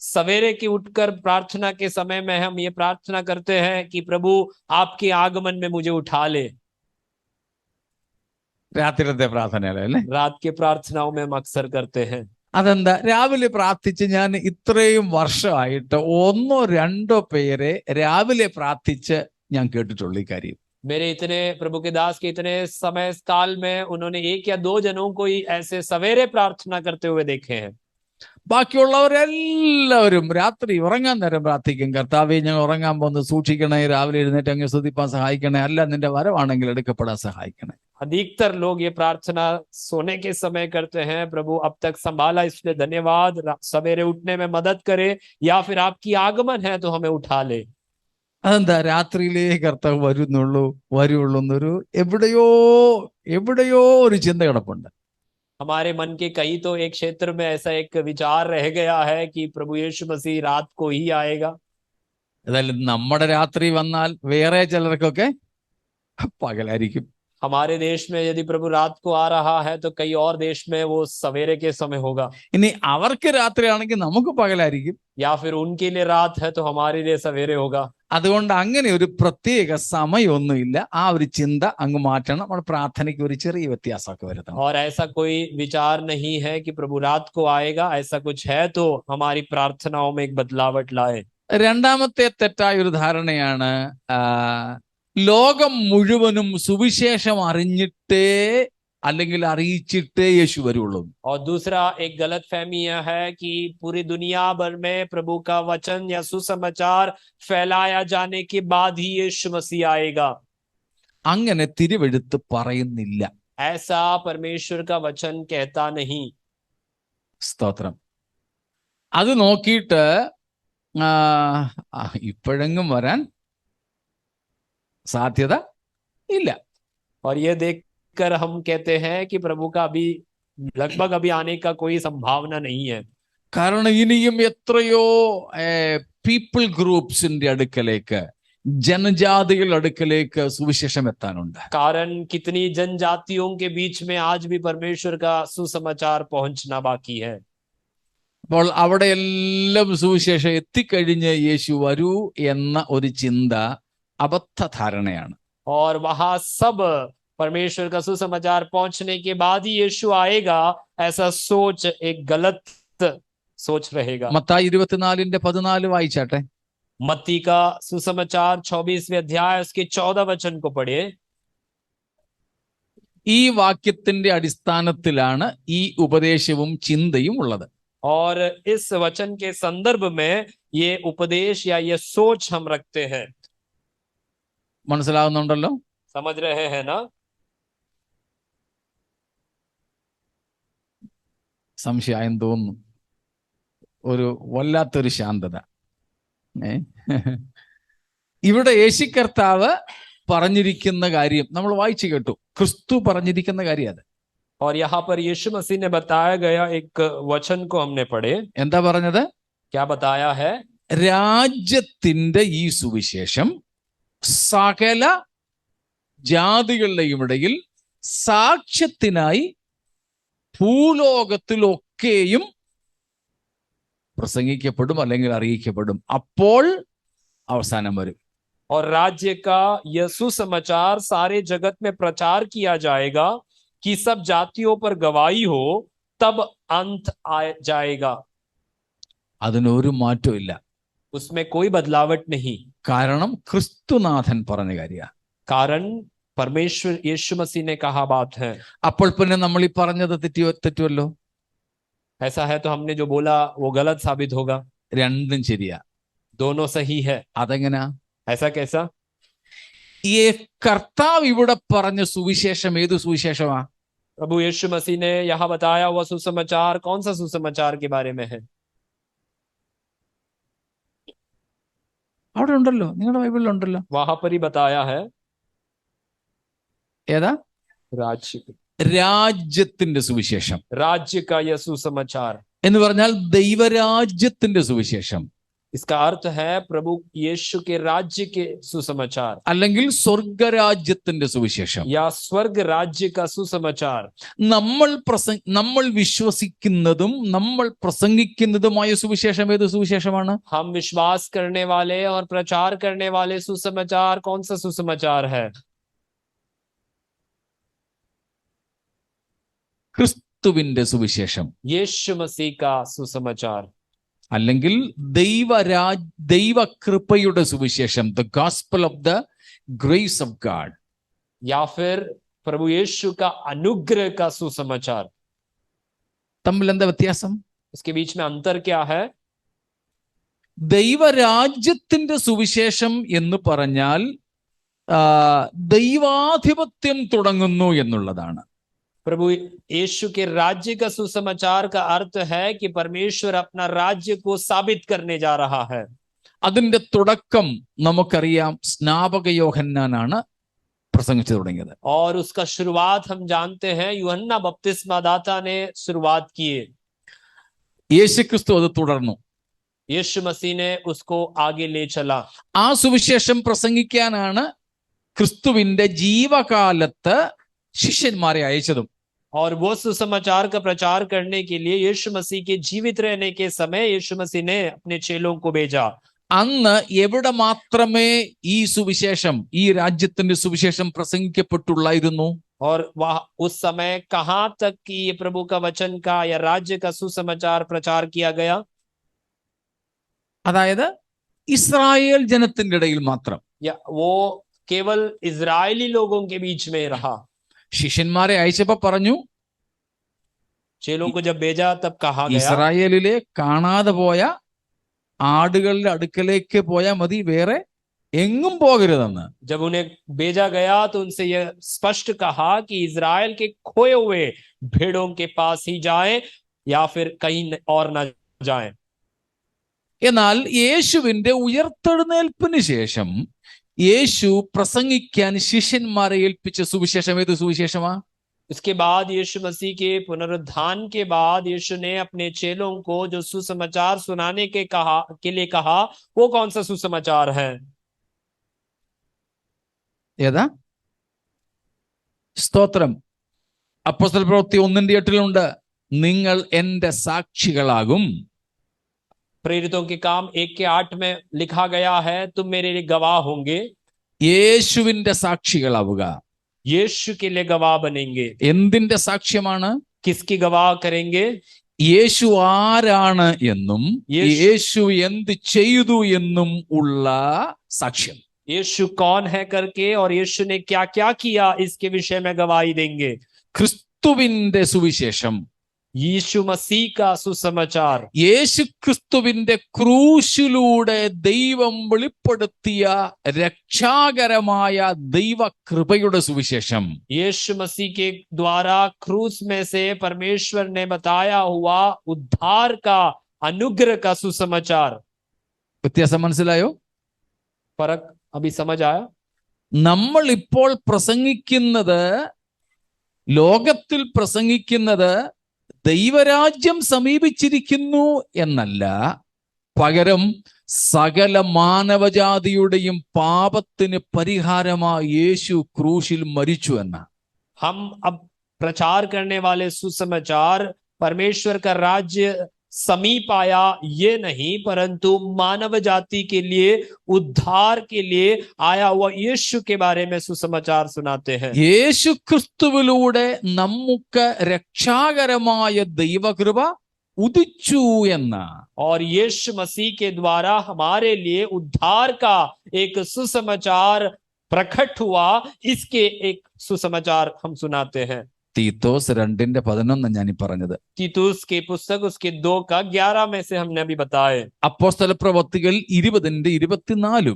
सवेरे की उठकर प्रार्थना के समय में हम ये प्रार्थना करते हैं कि प्रभु आपके आगमन में मुझे उठा ले? രാത്രിയിലത്തെ പ്രാർത്ഥനയല്ലേ? रात के प्रार्थनाओं में हम अक्सर करते हैं। അതെന്താ? രാവിലെ പ്രാർത്ഥിച്ച് ഞാൻ ഇത്രയും വർഷമായിട്ട് ഒന്നോ രണ്ടോ പേരെ രാവിലെ പ്രാർത്ഥിച്ച് ഞാൻ കേട്ടിട്ടുള്ളൂ ഈ കാര്യം. मेरे इतने प्रभु के दास के इतने समय काल में उन्होंने 1 या 2 जनों को ही ऐसे सवेरे प्रार्थना करते हुए देखे हैं। ബാക്കിയുള്ളവരെല്ലാവരും രാത്രി ഉറങ്ങാൻ നേരം പ്രാർത്ഥിക്കും, കർത്താവേ ഞങ്ങൾ ഉറങ്ങാൻ പോകുന്നത് സൂക്ഷിക്കണേ, രാവിലെ എഴുന്നേറ്റ് അങ്ങ് സ്തുതിപ്പാൻ സഹായിക്കണേ, അല്ല നിന്റെ വരവാണെങ്കിൽ എടുക്കപ്പെടാൻ സഹായിക്കണേ. अधिकतर लोग ये प्रार्थना सोने के समय करते हैं, प्रभु अब तक संभाला इसलिए धन्यवाद, सवेरे उठने में मदद करे, या फिर आपकी आगमन है तो हमें उठा ले। അതെന്താ? രാത്രിയിലേ കർത്താവ് വരുള്ളൂ എന്നൊരു എവിടെയോ ഒരു ചിന്ത കിടപ്പുണ്ട്. हमारे मन के कहीं तो एक क्षेत्र में ऐसा एक विचार रह गया है कि प्रभु यीशु मसीह रात को ही आएगा। ഏതായാലും നമ്മുടെ രാത്രി വന്നാൽ വേറെ ചിലർക്കൊക്കെ പകലായിരിക്കും. हमारे देश में यदि प्रभु रात को आ रहा है तो कई और देश में वो सवेरे के समय होगा, ഇനി അവർക്ക് രാത്രിയാണെങ്കിൽ നമുക്ക് പകലായിരിക്കും. या फिर उनके लिए रात है तो हमारे लिए सवेरे होगा। അതുകൊണ്ട് അങ്ങനെ ഒരു പ്രത്യേക സമയമൊന്നുമില്ല. ആ ഒരു ചിന്ത അങ്ങ് മാറ്റണം. നമ്മുടെ പ്രാർത്ഥനയ്ക്ക് ഒരു ചെറിയ വ്യത്യാസമൊക്കെ വരുത്തണം. और ऐसा कोई विचार नहीं है कि प्रभु रात को आएगा, ऐसा कुछ है तो हमारी प्रार्थनाओं में एक बदलावट लाए। രണ്ടാമത്തെ തെറ്റായ ഒരു ധാരണയാണ് ലോകം മുഴുവനും സുവിശേഷം അറിഞ്ഞിട്ടേ അല്ലെങ്കിൽ അറിയിച്ചിട്ടേ യേശു വരുള്ളൂ. और दूसरा एक गलत फहमी यह है कि पूरी दुनिया भर में प्रभु का वचन या सुसमाचार फैलाया जाने के बाद ही यीशु मसीह आएगा। അങ്ങനെ തിരുവെഴുത്ത് പറയുന്നില്ല. ऐसा परमेश्वर का वचन कहता नहीं। സ്തോത്രം. അത് നോക്കിയിട്ട് ഇപ്പോഴെങ്ങും വരാൻ സാധ്യത ഇല്ല. और ये देखकर हम कहते हैं कि प्रभु का अभी लगभग अभी आने का कोई संभावना नहीं है। കാരണം ഇനിയും എത്രയോ പീപ്പിൾ ഗ്രൂപ്പ്സിന്റെ അടുക്കലേക്ക്, ജനജാതികളുടെ അടുക്കലേക്ക് സുവിശേഷം എത്താനുണ്ട്. कारण कितनी जनजातियों के बीच में आज भी परमेश्वर का सुसमाचार पहुंचना बाकी है। അപ്പോൾ അവിടെ എല്ലാം സുവിശേഷം എത്തിക്കഴിഞ്ഞ് യേശു വരൂ എന്ന ഒരു ചിന്ത അബദ്ധ ധാരണയാണ്. और वहां सब परमेश्वर का सुसमाचार पहुंचने के बाद ही यीशु आएगा, ऐसा सोच एक गलत सोच रहेगा। മത്തായി 24:14 വായിച്ചാട്ടെ. मत्ती का सुसमाचार 24वें अध्याय उसके 14 वचन को पढ़िए। ഈ വാക്യത്തിന്റെ അടിസ്ഥാനത്തിലാണ് ഈ ഉപദേശവും ചിന്തയും ഉള്ളത്. और इस वचन के संदर्भ में ये उपदेश या ये सोच हम रखते हैं। മനസ്സിലാവുന്നുണ്ടല്ലോ? समझ रहे हैं ना? സംശയം തോന്നുന്നു. ഒരു വല്ലാത്തൊരു ശാന്തത. ഇവിടെ യേശു കർത്താവ് പറഞ്ഞിരിക്കുന്ന കാര്യം നമ്മൾ വായിച്ചു കേട്ടു. ക്രിസ്തു പറഞ്ഞിരിക്കുന്ന കാര്യം അത്. और यहाँ पर यीशु मसीह ने बताया गया एक वचन को हमने पढ़े। എന്താ പറഞ്ഞത്? क्या बताया है? രാജ്യത്തിന്റെ ഈ സുവിശേഷം സകല ജാതികളുടെയും ഇടയിൽ സാക്ഷ്യത്തിനായി ഭൂലോകത്തിലൊക്കെയും പ്രസംഗിക്കപ്പെടും അല്ലെങ്കിൽ അറിയിക്കപ്പെടും. അപ്പോൾ അവസാനം വരും. और राज्य का यह सुसमाचार सारे जगत में प्रचार किया जाएगा कि सब जातियों पर गवाही हो, तब अंत आ जाएगा। അതിനൊരു മാറ്റവും ഇല്ല. उसमें कोई बदलावट नहीं। കാരണം ക്രിസ്തുനാഥൻ പറഞ്ഞ കാര്യമാണ്. कारण परमेश्वर यीशु मसीह ने कहा बात है। അപ്പോൾ പിന്നെ നമ്മൾ ഈ പറഞ്ഞത് തെറ്റുമല്ലോ? ऐसा है तो हमने जो बोला वो गलत साबित होगा। രണ്ടും ശരിയാ. दोनों सही है। അതെങ്ങനാ? ऐसा कैसा? ഈ കർത്താവ് ഇവിടെ പറഞ്ഞ സുവിശേഷം ഏത് സുവിശേഷമാ? प्रभु यीशु मसीह ने यहाँ बताया हुआ सुसमाचार कौन सा सुसमाचार के बारे में है? അവിടെ ഉണ്ടല്ലോ, നിങ്ങളുടെ ബൈബിളിൽ ഉണ്ടല്ലോ. वहां पर ही बताया है। ഏതാ? राज्य രാജ്യത്തിന്റെ സുവിശേഷം राज्य का यह सुसमाचार എന്ന് പറഞ്ഞാൽ ദൈവരാജ്യത്തിന്റെ സുവിശേഷം, इसका अर्थ है प्रभु यीशु के राज्य के सुसमाचार അല്ലെങ്കിൽ സ്വർഗരാജ്യത്തിന്റെ സുവിശേഷം. या स्वर्ग राज्य का सुसमाचार। നമ്മൾ വിശ്വസിക്കുന്നതും നമ്മൾ പ്രസംഗിക്കുന്നതുമായ സുവിശേഷം ഏത് സുവിശേഷമാണ്? हम विश्वास करने वाले और प्रचार करने वाले सुसमाचार कौन सा सुसमाचार है? ക്രിസ്തുവിന്റെ സുവിശേഷം, यीशु मसीह का सुसमाचार, അല്ലെങ്കിൽ ദൈവകൃപയുടെ സുവിശേഷം, the gospel of the grace of God. या फिर प्रभु यीशु का अनुग्रह का सुसमाचार। തമ്മിൽ എന്താ വ്യത്യാസം? इसके बीच में अंतर क्या है? ദൈവരാജ്യത്തിന്റെ സുവിശേഷം എന്ന് പറഞ്ഞാൽ ദൈവാധിപത്യം തുടങ്ങുന്നു എന്നുള്ളതാണ്. प्रभु यीशु के राज्य का सुसमाचार का अर्थ है कि परमेश्वर अपना राज्य को साबित करने जा रहा है। അതിന്റെ തുടക്കം നമുക്കറിയാം, സ്നാപക യോഹന്നാനാണ് പ്രസംഗിച്ചു തുടങ്ങിയത്. और उसका शुरुआत हम जानते हैं यूहन्ना बपतिस्मा दाता ने शुरुआत की। യേശുക്രിസ്തു അത് തുടർന്നു. यीशु मसीह ने उसको आगे ले चला। ആ സുവിശേഷം പ്രസംഗിക്കാനാണ് ക്രിസ്തുവിന്റെ ജീവകാലത്ത് ശിഷ്യന്മാരെ അയച്ചതും. और वो सुसमाचार का प्रचार करने के लिए यीशु मसीह के जीवित रहने के समय यीशु मसीह ने अपने चेलों को भेजा। അന്ന് എവിടെ മാത്രമേ ഈ സുവിശേഷം, ഈ രാജ്യത്തിന്റെ സുവിശേഷം പ്രസംഗിക്കപ്പെട്ടുള്ളായിരുന്നു? और वह उस समय कहां तक कि ये प्रभु का वचन का या राज्य का सुसमाचार प्रचार किया गया? അതായത് ഇസ്രായേൽ ജനത്തിന്റെ ഇടയിൽ മാത്രം. या वो केवल इजरायली लोगों के बीच में रहा। ശിഷ്യന്മാരെ അയച്ചപ്പോ പറഞ്ഞു, चेलों को जब भेजा तब कहा गया ഇസ്രായേലിലെ കാണാതെ പോയ ആടുകളുടെ അടുക്കലേക്ക് പോയാൽ മതി, വേറെ എങ്ങും പോകരുതെന്ന്. जब उन्हें भेजा गया तो उनसे यह स्पष्ट कहा कि इजराइल के खोए हुए भेड़ों के पास ही जाएं या फिर कहीं और न जाएं। എന്നാൽ യേശുവിന്റെ ഉയർത്തെഴുന്നേൽപ്പിന് ശേഷം യേശു പ്രസംഗിക്കാൻ ശിഷ്യന്മാരെ ഏൽപ്പിച്ച സുവിശേഷം ഏത് സുവിശേഷമാ? इसके बाद यीशु मसीह के पुनरुत्थान के बाद यीशु ने अपने चेलों को जो सुसमाचार सुनाने के लिए कहा वो कौन सा सुसमाचार है? ഏതാ? സ്തോത്രം. അപ്പോസ്തല പ്രവൃത്തി 1:8 നിങ്ങൾ എന്റെ സാക്ഷികളാകും. प्रेरितों के काम 1:8 में लिखा गया है तुम मेरे लिए गवाह होंगे। യേശുവിന്റെ സാക്ഷികളാവുക. यीशु के लिए गवाह बनेंगे। എന്തിന്റെ സാക്ഷ്യമാണ്? किसकी गवाह करेंगे? യേശു ആരാണ് എന്നും യേശു എന്ത് ചെയ്തു എന്നും ഉള്ള സാക്ഷ്യം. यीशु कौन है करके और यीशु ने क्या क्या किया इसके विषय में गवाही देंगे। ക്രിസ്തുവിന്റെ സുവിശേഷം, यीशु मसीह का सुसमाचार, യേശു ക്രിസ്തുവിന്റെ ക്രൂശിലൂടെ ദൈവം വെളിപ്പെടുത്തിയ രക്ഷാകരമായ ദൈവകൃപയുടെ സുവിശേഷം. यीशु मसीह के द्वारा क्रूस में से परमेश्वर ने बताया हुआ उद्धार का अनुग्रह का सुसमाचार। വ്യത്യാസം മനസ്സിലായോ? फर्क अभी समझ आया? നമ്മൾ ഇപ്പോൾ പ്രസംഗിക്കുന്നത്, ലോകത്തിൽ പ്രസംഗിക്കുന്നത് ദൈവരാജ്യം സമീപിച്ചിരിക്കുന്നു എന്നല്ല, പകരം സകല മാനവജാതിയുടെയും പാപത്തിന് പരിഹാരമായി യേശു ക്രൂശിൽ മരിച്ചു എന്ന. हम अब प्रचार करने वाले सुसमाचार परमेश्वर का राज्य समीप आया ये नहीं, परंतु मानव जाति के लिए उद्धार के लिए आया हुआ यीशु के बारे में सुसमाचार सुनाते हैं। യേശു ക്രിസ്തുവിലൂടെ നമുക്ക് രക്ഷാകരമായ ദൈവകൃപ ഉദിച്ചു എന്ന. और यीशु मसीह के द्वारा हमारे लिए उद्धार का एक सुसमाचार प्रकट हुआ, इसके एक सुसमाचार हम सुनाते हैं। തീത്തോസ് 2:11 ഞാൻ ഈ പറഞ്ഞത്. तीतुस की पुस्तक उसके 2:11 में से हमने अभी बताए। അപ്പോസ്തല പ്രവൃത്തികൾ 20:24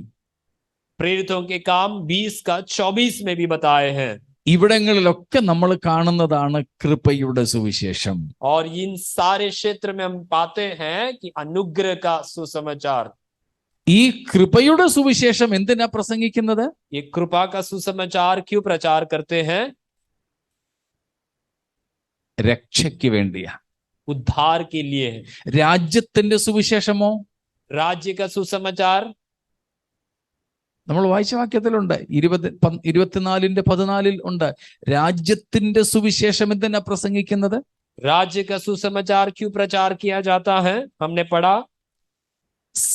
प्रेरितों के काम 20:24 में भी बताए हैं। ഇവിടങ്ങളിലൊക്കെ നമ്മൾ കാണുന്നതാണ് കൃപയുടെ സുവിശേഷം. और इन सारे क्षेत्र में हम पाते हैं कि अनुग्रह का सुसमाचार। ഈ കൃപയുടെ സുവിശേഷം എന്തിനാ പ്രസംഗിക്കുന്നത്? ये कृपा का सुसमाचार क्यों प्रचार करते हैं? രക്ഷയ്ക്ക് വേണ്ടിയാ. उद्धार के लिए है। രാജ്യത്തിന്റെ സുവിശേഷമോ? राज्य का सुसमाचार നമ്മൾ വായിച്ച വാക്യത്തിലുണ്ട്, 24:14 ഉണ്ട്. രാജ്യത്തിന്റെ സുവിശേഷം എന്തിനാ പ്രസംഗിക്കുന്നത്? राज्य का सुसमाचार क्यों प्रचार किया जाता है? हमने पढ़ा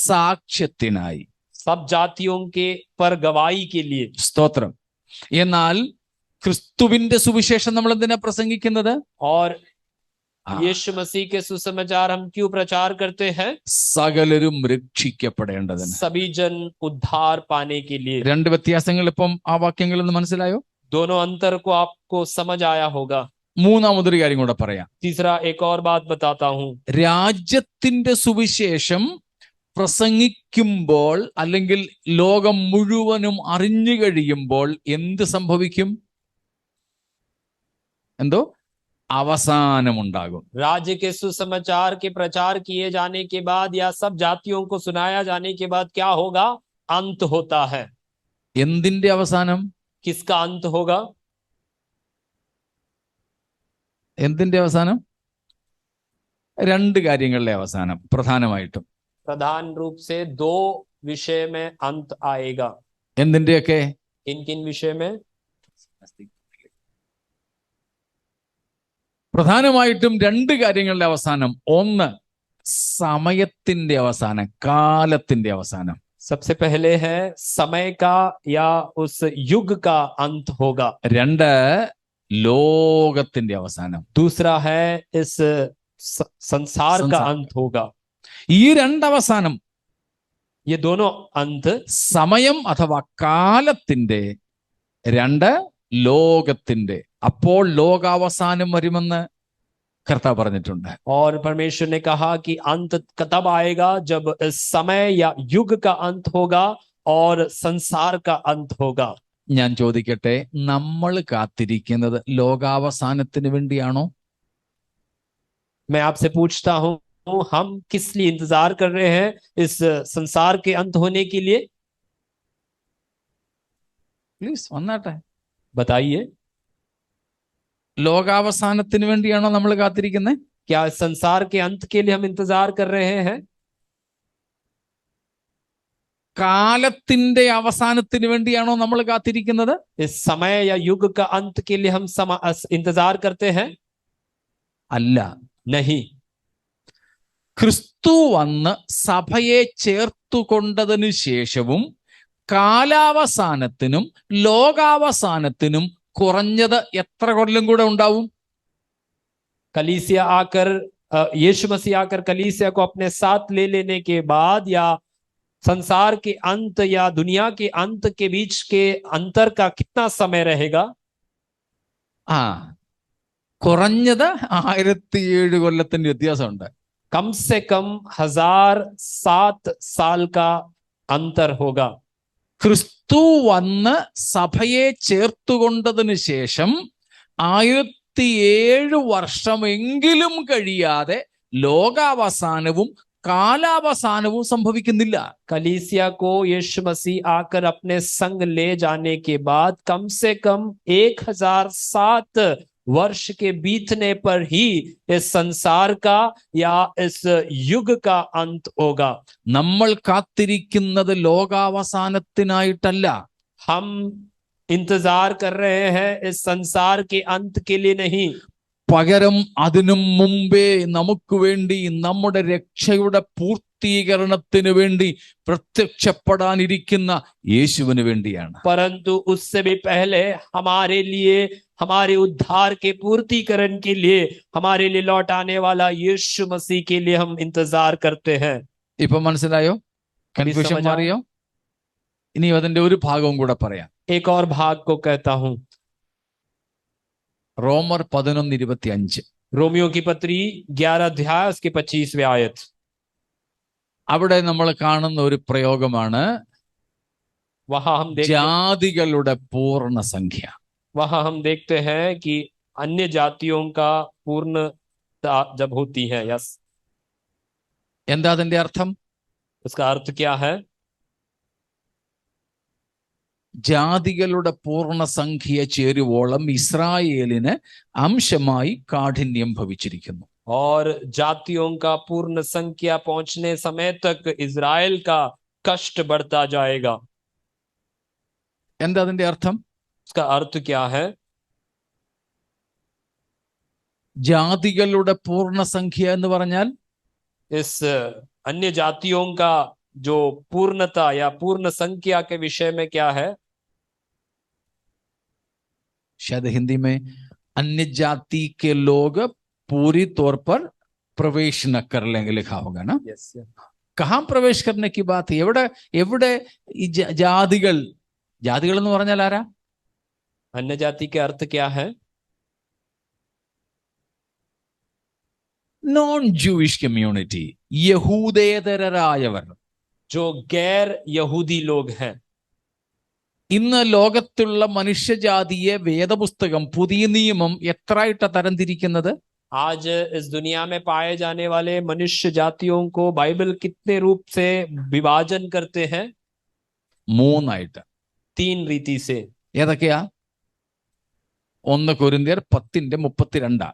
സാക്ഷ്യത്തിനായി. सब जातियों के पर गवाही के लिए। സ്തോത്രം. എന്നാൽ ക്രിസ്തുവിന്റെ സുവിശേഷം നമ്മൾ എന്തിനാ പ്രസംഗിക്കുന്നത്? और यीशु मसीह के सुसमाचार हम क्यों प्रचार करते हैं? സകലരും രക്ഷിക്കപ്പെടേണ്ടതിന്. सभी जन उद्धार पाने के लिए। രണ്ട് വ്യത്യാസങ്ങൾ ഇപ്പം ആ വാക്യങ്ങളിൽ നിന്ന് മനസ്സിലായോ? दोनों अंतर को आपको समझ आया होगा। മൂന്നാമതൊരു കാര്യം കൂടെ പറയാം. तीसरा एक और बात बताता हूं। രാജ്യത്തിന്റെ സുവിശേഷം പ്രസംഗിക്കുമ്പോൾ അല്ലെങ്കിൽ ലോകം മുഴുവനും അറിഞ്ഞു കഴിയുമ്പോൾ എന്ത് സംഭവിക്കും? എന്തോ അവസാനമുണ്ടാകും. राज्य के सुसमाचार के प्रचार किए जाने के बाद या सब जातियों को सुनाया जाने के बाद क्या होगा? अंत होता है। എന്തിന്റെ അവസാനം? किसका अंत होगा? എന്തിന്റെ അവസാനം? രണ്ട് കാര്യങ്ങളുടെ അവസാനം പ്രധാനമായിട്ടും. प्रधान रूप से 2 विषय में अंत आएगा। എന്തിന്റെയൊക്കെ? किन किन विषय में? പ്രധാനമായിട്ടും രണ്ട് കാര്യങ്ങളുടെ അവസാനം. ഒന്ന് സമയത്തിന്റെ അവസാനം, കാലത്തിന്റെ അവസാനം. सबसे पहले है समय का या उस युग का अंत होगा। രണ്ട് ലോകത്തിന്റെ അവസാനം. दूसरा है इस संसार का अंत होगा। ഈ രണ്ടവസാനം, ये दोनों अंत, സമയം അഥവാ കാലത്തിന്റെ, രണ്ട് ലോകത്തിന്റെ. അപ്പോൾ ലോകാവസാനം വരുമെന്ന് കർത്താവ് പറഞ്ഞിട്ടുണ്ട്. और परमेश्वर ने कहा कि अंत तब आएगा जब इस समय या युग का अंत होगा और संसार का अंत होगा। ഞാൻ ചോദിക്കട്ടെ, നമ്മൾ കാത്തിരിക്കുന്നത് ലോകാവസാനത്തിന് വേണ്ടിയാണോ? मैं आपसे पूछता हूं, हम किस लिए इंतजार कर रहे हैं? इस संसार के अंत होने के लिए? പ്ലീസ് വന്നാട്ടെ. बताइए, ലോകാവസാനത്തിന് വേണ്ടിയാണോ നമ്മൾ കാത്തിരിക്കുന്നത്? क्या संसार के अंत के लिए हम इंतजार कर रहे हैं? കാലത്തിന്റെ അവസാനത്തിന് വേണ്ടിയാണോ നമ്മൾ കാത്തിരിക്കുന്നത്? इस समय या युग का अंत के लिए हम इंतजार करते हैं? അല്ല. नहीं। ക്രിസ്തു വന്ന് സഭയെ ചേർത്തുകൊണ്ടതിനു ശേഷവും കാലാവസാനത്തിനും ലോകാവസാനത്തിനും കുറഞ്ഞത് എത്ര കൊല്ലം കൂടെ ഉണ്ടാവും? कलीसिया आकर यीशु मसीह आकर कलीसिया को अपने साथ ले लेने के बाद या संसार के अंत या दुनिया के अंत के बीच के अंतर का कितना समय रहेगा? കുറഞ്ഞത് 1007 കൊല്ലത്തിന്റെ വ്യത്യാസമുണ്ട്. कम से कम 1007 साल का अंतर होगा। ക്രിസ്തു വന്ന് സഭയെ ചേർത്തുകൊണ്ടതിന് ശേഷം 1007 വർഷമെങ്കിലും കഴിയാതെ ലോകാവസാനവും കാലാവസാനവും സംഭവിക്കുന്നില്ല. कलीसिया को यीशु मसीह आकर अपने संग ले जाने के बाद कम से कम 1007 वर्ष के बीतने पर ही इस संसार का या इस युग का अंत होगा। നമ്മൾ കാത്തിരിക്കുന്നത് ലോകാവസാനത്തിനായിട്ടല്ല. हम इंतजार कर रहे हैं इस संसार के अंत के लिए नहीं, പകരം അതിനും മുമ്പേ നമുക്ക് വേണ്ടി നമ്മുടെ രക്ഷയുടെ പൂർത്തീകരണത്തിന് വേണ്ടി പ്രത്യക്ഷപ്പെടാനിരിക്കുന്ന യേശുവിന് വേണ്ടിയാണ്. परंतु उससे भी पहले हमारे लिए, हमारे उद्धार के पूर्तिकरण के लिए, हमारे लिए लौट आने वाला यीशु मसीह के लिए हम इंतजार करते हैं। ഇപ്പൊ മനസ്സിലായോ? കൺഫ്യൂഷൻ മാറിയോ? ഇനി അതിന്റെ ഒരു ഭാഗവും കൂടെ പറയാം. एक और भाग को कहता हूं। റോമർ 11:25. रोमियो की पत्री 11 अध्याय उसके 25वें आयत। അവിടെ നമ്മൾ കാണുന്ന ഒരു പ്രയോഗമാണ് वहां हम देखते ജാതികളുടെ പൂർണ്ണസംഖ്യ. वहां हम देखते हैं कि अन्य जातियों का पूर्णता जब होती है। यस, എന്താ അതിന്റെ അർത്ഥം? उसका अर्थ क्या है? ജാതികളുടെ പൂർണ്ണസംഖ്യ ചേരുവോളം ഇസ്രായേലിന് അംശമായി കാഠിന്യം ഭവിച്ചിരിക്കുന്നു. और जातियों का पूर्ण संख्या पहुंचने समय तक इजराइल का कष्ट बढ़ता जाएगा। എന്താ അതിന്റെ അർത്ഥം? उसका अर्थ क्या है? ജാതികളുടെ പൂർണ്ണസംഖ്യ എന്ന് പറഞ്ഞാൽ इस अन्य जातियों का जो पूर्णता या पूर्ण संख्या के विषय में क्या है? शायद हिंदी में अन्य जाति के लोग पूरी तौर पर प्रवेश न कर लेंगे लिखा होगा ना. yes, yes. कहाँ प्रवेश करने की बात है? എവിടെ എവിടെ ഈ ജാതികൾ എന്ന് പറഞ്ഞാൽ ആരാ? अन्य जाति के अर्थ क्या है? നോൺ ജൂയിഷ് കമ്മ്യൂണിറ്റി, യഹൂദേതരരായവർ. जो गैर यहूदी लोग हैं। ഇന്ന് ലോകത്തുള്ള മനുഷ്യജാതിയെ വേദപുസ്തകം പുതിയ നിയമം എത്രയായിട്ടാ തരംതിരിക്കുന്നത്? आज इस दुनिया में पाए जाने वाले मनुष्य जातियों को बाइबल कितने रूप से विभाजन करते हैं? 3 ആയിട്ട്. 3 रीति से। ഏതൊക്കെയാ? 1 കൊരിന്ത്യർ 10:32.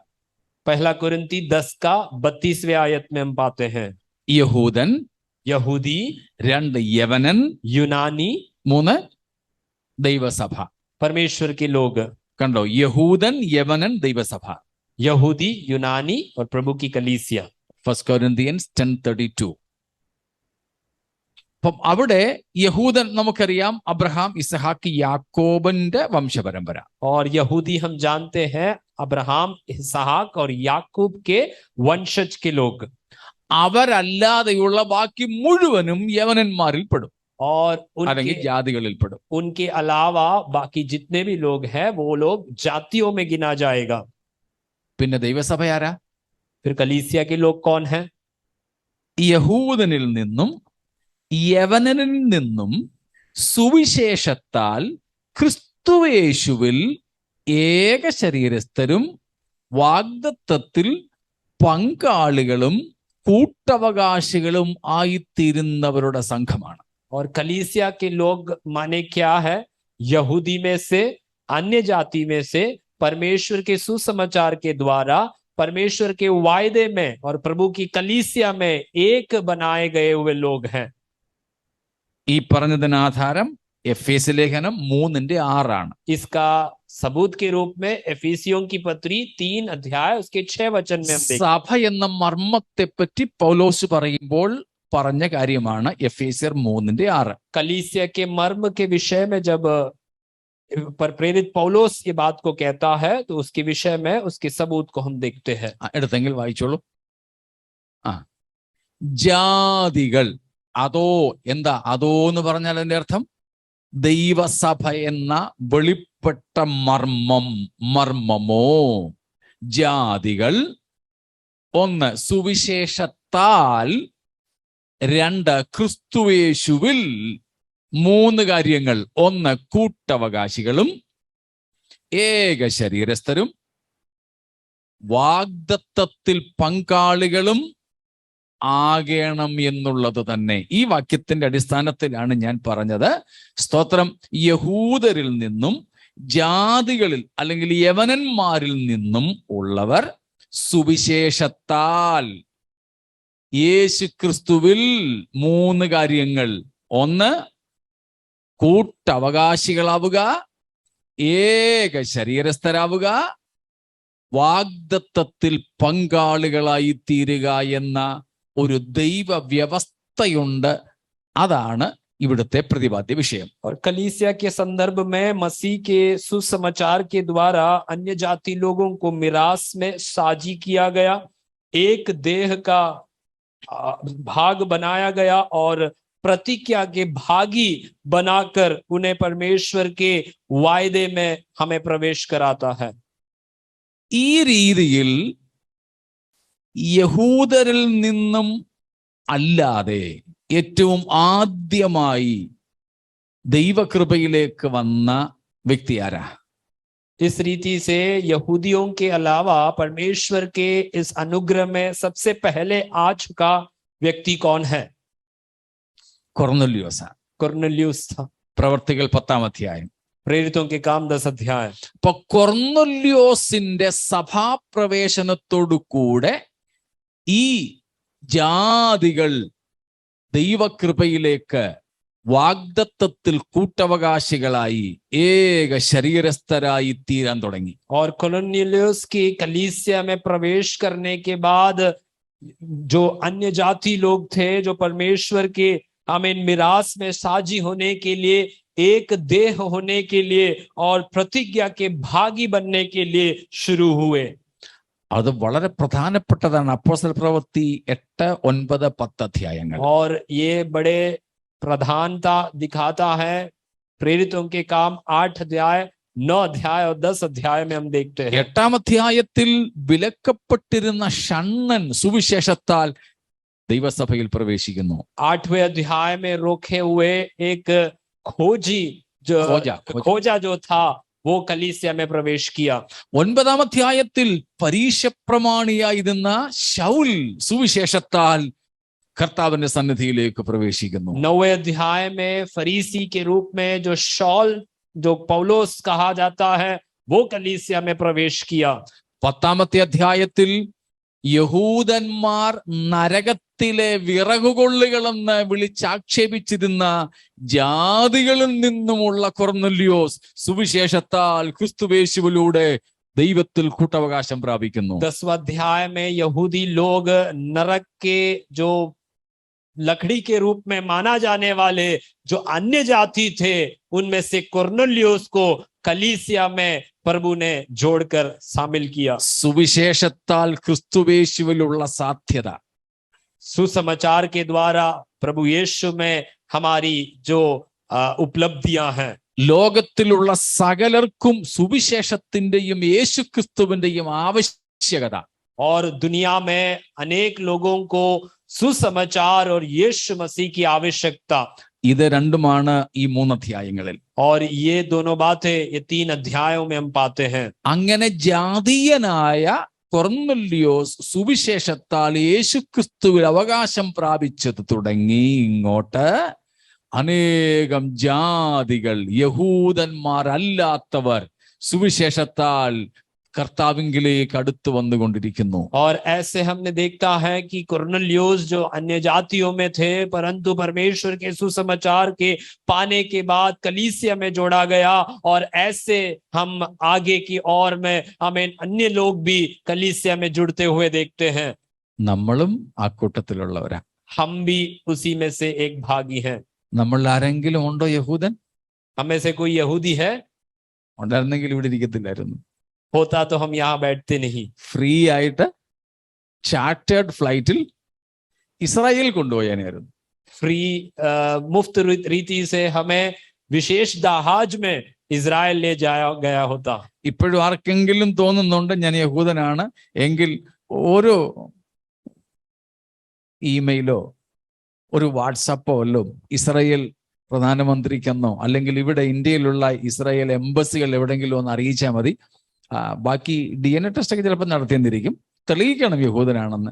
पहला कुरिन्ती 10 का 32वें आयत में हम पाते हैं യഹൂദൻ, यहूदी, 2 യവനൻ, यूनानी, 3 ദൈവസഭ. परमेश्वर के लोग। കണ്ടോ? യഹൂദൻ, യവനൻ, ദൈവസഭ. यहूदी, यूनानी और प्रभु की कलीसिया। 1 Corinthians 10:32. അപ്പം അവിടെ യഹൂദൻ നമുക്കറിയാം അബ്രഹാം, ഇസഹാക്ക്, യാക്കോബിന്റെ വംശപരമ്പര. और यहूदी हम जानते हैं अब्राहम, इसहाक और याकूब के वंशज के लोग। അവരല്ലാതെയുള്ള ബാക്കി മുഴുവനും യവനന്മാരിൽ പെടും, और അല്ലെങ്കിൽ ജാതികളിൽ പെടും. उनके अलावा बाकी जितने भी लोग हैं वो लोग जातियों में गिना जाएगा। പിന്നെ ദൈവസഭ ആരാ? फिर कलीसिया के लोग कौन हैं? യഹൂദനിൽ നിന്നും യവനനിൽ നിന്നും സുവിശേഷത്താൽ ക്രിസ്തുയേശുവിൽ ഏക ശരീരസ്ഥരും വാഗ്ദത്തത്തിൽ പങ്കാളികളും കൂട്ടവകാശികളും ആയിത്തീരുന്നവരുടെ സംഘമാണ്. और कलीसिया के लोग माने क्या है? यहूदी में से, अन्य जाति में से, परमेश्वर के सुसमाचार के द्वारा परमेश्वर के वायदे में और प्रभु की कलीसिया में एक बनाए गए हुए लोग हैं। ഈ പറഞ്ഞതിന് ആധാരം എഫേസ്യ ലേഖനം 3:6 ആണ്. इसका सबूत के रूप में एफिसियों की पत्री 3 अध्याय उसके 6 वचन में हम देखते हैं। സഭ എന്ന മർമ്മത്തെ പറ്റി പൗലോസ് പറയുമ്പോൾ പറഞ്ഞ കാര്യമാണ് എഫേസ്യർ 3:6. कलीसिया के मर्म के विषय में जब पर प्रेरित पौलोस ये बात को कहता है तो उसके विषय में उसके सबूत को हम देखते हैं। എടുത്തെങ്കിൽ വായിച്ചോളൂ. ജാതികൾ, അതോ എന്താ? അതോ എന്ന് പറഞ്ഞാൽ അതിന്റെ അർത്ഥം ദൈവസഭ എന്ന വെളിപ്പെട്ട മർമ്മമോ. ജാതികൾ 1 സുവിശേഷത്താൽ, 2 ക്രിസ്തുയേശുവിൽ, 3 കാര്യങ്ങൾ. 1 കൂട്ടവകാശികളും ഏക ശരീരസ്ഥരും വാഗ്ദത്തത്തിൽ പങ്കാളികളും ആകണം എന്നുള്ളത് തന്നെ. ഈ വാക്യത്തിന്റെ അടിസ്ഥാനത്തിലാണ് ഞാൻ പറഞ്ഞത്. സ്തോത്രം. യഹൂദരിൽ നിന്നും ജാതികളിൽ അല്ലെങ്കിൽ യവനന്മാരിൽ നിന്നും ഉള്ളവർ സുവിശേഷത്താൽ യേശു ക്രിസ്തുവിൽ 3 കാര്യങ്ങൾ. 1 കൂട്ടവകാശികളാവുക, ഏക ശരീരസ്ഥരാവുക, വാഗ്ദത്തത്തിൽ പങ്കാളികളായി തീരുക എന്ന ഒരു ദൈവ വ്യവസ്ഥയുണ്ട്. അതാണ് ഇവിടുത്തെ പ്രതിപാദ്യ വിഷയം. और कलीसिया के संदर्भ में मसीह के सुसमाचार के द्वारा अन्य जाति लोगों को मिरास में साझी किया गया, एक देह का भाग बनाया गया और प्रतिज्ञा के भागी बनाकर उन्हें परमेश्वर के वायदे में हमें प्रवेश कराता है। ഈ രീതിയിൽ യഹൂദരിൽ നിന്നും അല്ലാതെ ഏറ്റവും ആദ്യമായി ദൈവകൃപയിലേക്ക് വന്ന വ്യക്തി ആരാ? इस रीति से यहूदियों के अलावा परमेश्वर के इस अनुग्रह में सबसे पहले आ चुका व्यक्ति कौन है? കൊർന്നല്യോസാ. कुरनेलियुस था। പ്രവർത്തികൾ 10-ാം അധ്യായം. प्रेरितों के काम 10 अध्याय। അപ്പൊ കൊർന്നല്യോസിന്റെ സഭാപ്രവേശനത്തോടു കൂടെ ഈ ജാതികൾ ദൈവകൃപയിലേക്ക് വാഗ്ദത്തത്തിൽ കൂട്ടവകാശികളായി ഏക ശരീരസ്ഥരായി തീരാൻ തുടങ്ങി. और कुरनेलियुस की कलीसिया में प्रवेश करने के बाद जो अन्य जाति लोग थे, जो परमेश्वर के आमीन मिरास में साझी होने के लिए, एक देह होने के लिए और प्रतिज्ञा के भागी बनने के लिए शुरू हुए। അത് വളരെ പ്രധാനപ്പെട്ടതാണ്. അപ്പോസ്തല പ്രവൃത്തി 8, 9, 10 അധ്യായങ്ങൾ. और ये बड़े प्रधानता दिखाता है। प्रेरितों के काम 8 अध्याय, 9 अध्याय और 10 अध्याय में हम देखते हैं। 8-ാം അധ്യായത്തിൽ വിലക്കപ്പെട്ടിരുന്ന ഷണ്ണൻ സുവിശേഷത്താൽ ദൈവസഭയിൽ പ്രവേശിക്കുന്നു. 8वें अध्याय में रोके हुए एक खोजी जो खोजा जो था वो कलीसिया में प्रवेश किया। 9-ാം അധ്യായത്തിൽ പരീശപ്രമാണിയായിരുന്ന ശൗൽ സുവിശേഷത്താൽ കർത്താവിന്റെ സന്നിധിയിലേക്ക് പ്രവേശിക്കുന്നു. 9वें अध्याय में फरीसी के रूप में जो शौल, जो पौलोस कहा जाता है, वो कलीसिया में प्रवेश किया। 10-ാമത്തെ അധ്യായത്തിൽ യഹൂദന്മാർ നരകത്തിലെ വിറകുകൊള്ളുകളെന്ന് വിളിച്ചാക്ഷേപിച്ചിരുന്ന ജാതികളിൽ നിന്നുമുള്ള കൊർന്നല്യോസ് സുവിശേഷത്താൽ ക്രിസ്തുയേശുവിലൂടെ ദൈവത്തിൽ കൂട്ടവകാശം പ്രാപിക്കുന്നു. 10वां अध्याय में यहूदी लोग नरक के जो लकड़ी के रूप में माना जाने वाले जो अन्य जाति थे, उनमें से कुरनेलियुस को कलीसिया में प्रभु ने जोड़कर शामिल किया। സുവിശേഷത്താൽ ക്രിസ്തുയേശുവിലുള്ള സാധ്യത, सुसमाचार के द्वारा प्रभु यीशु में हमारी जो उपलब्धियां हैं, ലോകത്തിലുള്ള സകലർക്കും സുവിശേഷത്തിന്റെയും യേശുക്രിസ്തുവിന്റെയും ആവശ്യകത, और दुनिया में अनेक लोगों को सुसमाचार और यीशु मसीह की आवश्यकता, ഇത് രണ്ടുമാണ് ഈ 3 അധ്യായങ്ങളിൽ. और ये दोनों बातें ये 3 अध्यायों में हम पाते हैं। അങ്ങനെ ജാതീയനായ കൊർന്നല്യോസ് സുവിശേഷത്താൽ യേശുക്രിസ്തുവിൽ അവകാശം പ്രാപിച്ചത് തുടങ്ങി ഇങ്ങോട്ട് അനേകം ജാതികൾ, യഹൂദന്മാരല്ലാത്തവർ സുവിശേഷത്താൽ കർത്താവിങ്കിലേക്ക് അടുത്ത് വന്നുകൊണ്ടിരിക്കുന്നു. और ऐसे हमने देखता है कि कुरनेलियुस जो अन्य जातियों में थे, परंतु परमेश्वर के सुसमाचार के पाने के बाद कलीसिया में जोड़ा गया, और ऐसे हम आगे की ओर में हमें अन्य लोग भी कलीसिया में जुड़ते हुए देखते हैं। നമ്മളും ആ കൂട്ടത്തിലുള്ളവരാ. हम भी उसी में से एक भागी हैं। നമ്മൾ ആരെങ്കിലും ഉണ്ടോ യഹൂദൻ? हमें से कोई यहूदी है? ഉണ്ടായിരുന്നെങ്കിൽ ഇവിടെ ഇരിക്കത്തില്ലായിരുന്നു. होता तो हम यहाँ बैठते नहीं। ഫ്രീ ആയിട്ട് ചാർട്ടേഡ് ഫ്ലൈറ്റിൽ ഇസ്രായേൽ കൊണ്ടുപോയാനായിരുന്നു. फ्री मुफ्त रीति से हमें विशेष जहाज में इजराइल ले जाया गया होता। ഇപ്പോഴും ആർക്കെങ്കിലും തോന്നുന്നുണ്ട് ഞാൻ യഹൂദനാണ് എങ്കിൽ ഒരു ഇമെയിലോ ഒരു വാട്സാപ്പോ വല്ലതും ഇസ്രായേൽ പ്രധാനമന്ത്രിക്കെന്നോ അല്ലെങ്കിൽ ഇവിടെ ഇന്ത്യയിലുള്ള ഇസ്രായേൽ എംബസികൾ എവിടെയെങ്കിലും ഒന്ന് അറിയിച്ചാൽ മതി. ബാക്കി DNA ടെസ്റ്റ് ഒക്കെ ചിലപ്പോൾ നടത്തിയെന്നിരിക്കും. തെളിയിക്കണം യഹൂദനാണെന്ന്.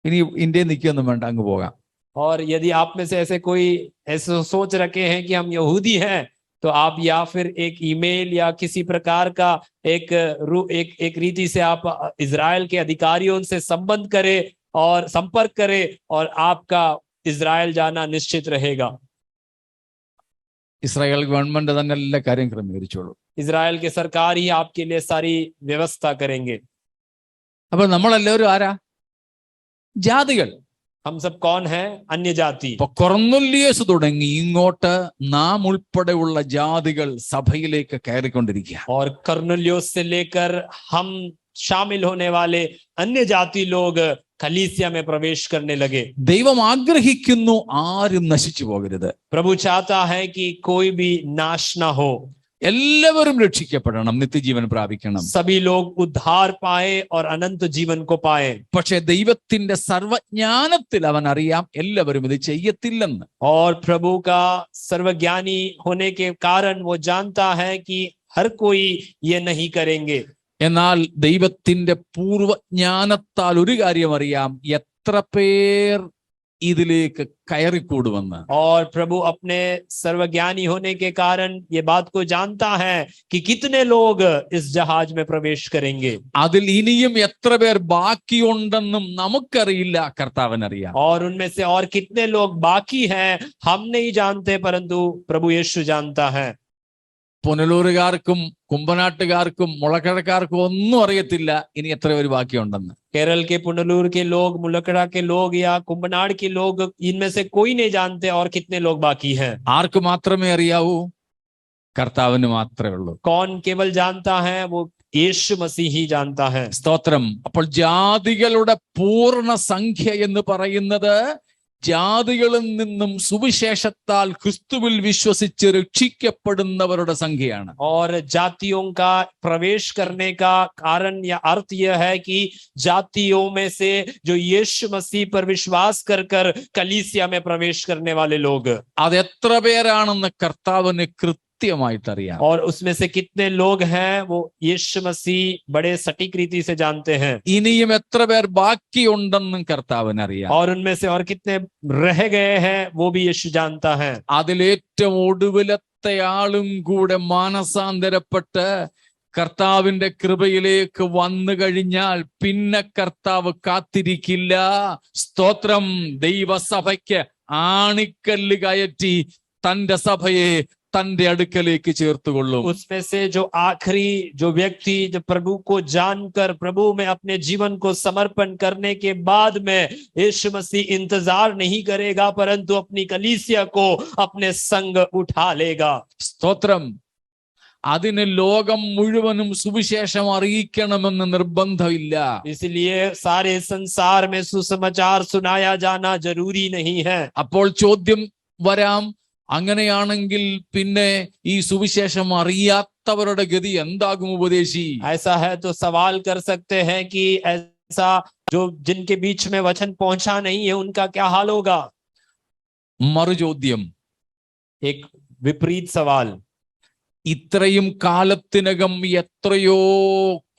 ഇനി ഇന്ത്യയിൽ നിൽക്കുകയൊന്നും വേണ്ട, അങ്ങ് പോകാം. और यदि आप में से ऐसे कोई ऐसे सोच रखे हैं कि हम यहूदी हैं, तो आप या फिर एक ईमेल या किसी प्रकार का एक रीति से आप इजराइल के अधिकारियों से संबंध करें और संपर्क करें, और आपका इजराइल जाना निश्चित रहेगा। ഇസ്രായേൽ ഗവൺമെന്റ് തന്നെ എല്ലാ കാര്യം ക്രമീകരിച്ചോളൂ. इजराइल की सरकार ही आपके लिए सारी व्यवस्था करेंगे। അപ്പൊ നമ്മളെല്ലാവരും ആരാ? ജാതികൾ. हम सब कौन हैं? अन्य जाति। അപ്പൊ കൊർന്നല്യോസ് തുടങ്ങി ഇങ്ങോട്ട് നാം ഉൾപ്പെടെയുള്ള ജാതികൾ സഭയിലേക്ക് കയറിക്കൊണ്ടിരിക്കുക. और कुरनेलियुस से लेकर हम शामिल होने वाले अन्य जाति लोग कलीसिया में प्रवेश करने लगे। ദൈവം ആഗ്രഹിക്കുന്നു ആരും നശിച്ചു പോകരുത്. प्रभु चाहता है कि कोई भी नाश ना हो। എല്ലാവരും രക്ഷിക്കപ്പെടണം, നിത്യജീവൻ പ്രാപിക്കണം. सभी लोग उद्धार पाए और अनंत जीवन को पाए. പക്ഷെ ദൈവത്തിന്റെ സർവജ്ഞാനത്തിൽ അവൻ അറിയാം എല്ലാവരും ഇത് ചെയ്യത്തില്ലെന്ന്. और प्रभु का सर्वज्ञानी होने के कारण वो जानता है कि हर कोई ये नहीं करेंगे. എന്നാൽ ദൈവത്തിന്റെ പൂർവജ്ഞാനത്താൽ ഒരു കാര്യം അറിയാം, എത്ര പേർ ഇതിലേക്ക് കയറിക്കൂടുമെന്ന്. और प्रभु अपने सर्वज्ञानी होने के कारण ये बात को जानता है कि कितने लोग इस जहाज में प्रवेश करेंगे. അതിൽ ഇനിയും എത്ര പേർ ബാക്കിയുണ്ടെന്നും നമുക്കറിയില്ല, കർത്താവിനറിയാം. और उनमें से और कितने लोग बाकी हैं हम नहीं जानते, परंतु प्रभु यीशु जानता है. പുനലൂരുകാർക്കും കുമ്പനാട്ടുകാർക്കും മുളക്കടക്കാർക്കും ഒന്നും അറിയത്തില്ല ഇനി എത്ര പേര് ബാക്കിയുണ്ടെന്ന്. केरल के पुनलूर के लोग, मुलकड़ा के लोग या कुंभनाड़ के लोग, इनमें से कोई नहीं जानते और कितने लोग बाकी हैं. ആർക്ക് മാത്രമേ അറിയാവൂ? കർത്താവിന് മാത്രമേ ഉള്ളൂ. कौन केवल जानता है? वो यीशु मसीह ही जानता है. സ്തോത്രം. അപ്പോൾ ജാതികളുടെ പൂർണ്ണ സംഖ്യ എന്ന് പറയുന്നത് ജാതികളിൽ നിന്നും സുവിശേഷത്താൽ ക്രിസ്തുവിൽ വിശ്വസിച്ച് രക്ഷിക്കപ്പെടുന്നവരുടെ സംഖ്യയാണ്. और जातियों का प्रवेश करने का कारण या अर्थ यह है कि जातियों में से जो यीशु मसीह पर विश्वास कर कर कलीसिया में प्रवेश करने वाले लोग, അത് എത്ര പേരാണെന്ന് കർത്താവിന് കൃത്യമായിട്ട് അറിയാം. और उसमें से कितने लोग हैं वो यीशु मसीह बड़े सटीक रीति से जानते हैं. ഇനിയും എത്ര പേർ ബാക്കിയുണ്ടെന്നും കർത്താവിന് അറിയാം. और उनमें से और कितने रह गए हैं वो भी यीशु जानता है. അതിലേറ്റവും ഒടുവിലത്തെ ആളും കൂടെ മാനസാന്തരപ്പെട്ട് കർത്താവിന്റെ കൃപയിലേക്ക് വന്നു കഴിഞ്ഞാൽ പിന്നെ കർത്താവ് കാത്തിരിക്കില്ല. സ്തോത്രം. ദൈവസഭയ്ക്ക് ആണിക്കല്ല് കയറ്റി തന്റെ സഭയെ തന്റെ അടുക്കലേക്ക് ചേർത്തുകൊള്ളും. उसमें से जो आखिरी जो व्यक्ति जो प्रभु को जानकर प्रभु में अपने जीवन को समर्पण करने के बाद में यीशु मसीह इंतजार नहीं करेगा, परंतु अपनी कलीसिया को अपने संग उठा लेगा. സ്തോത്രം. അതിന് ലോകം മുഴുവനും സുവിശേഷം അറിയിക്കണമെന്ന് നിർബന്ധമില്ല. इसलिए सारे संसार में सुसमाचार सुनाया जाना जरूरी नहीं है. അപ്പോൾ ചോദ്യം വരാം, അങ്ങനെയാണെങ്കിൽ പിന്നെ ഈ സുവിശേഷം അറിയാത്തവരുടെ ഗതി എന്താകും ഉപദേശി? ऐसा है तो सवाल कर सकते हैं कि ऐसा जो जिनके बीच में वचन पहुंचा नहीं है उनका क्या हाल होगा? മറുചോദ്യം, एक विपरीत सवाल, ഇത്രയും കാലത്തിനകം എത്രയോ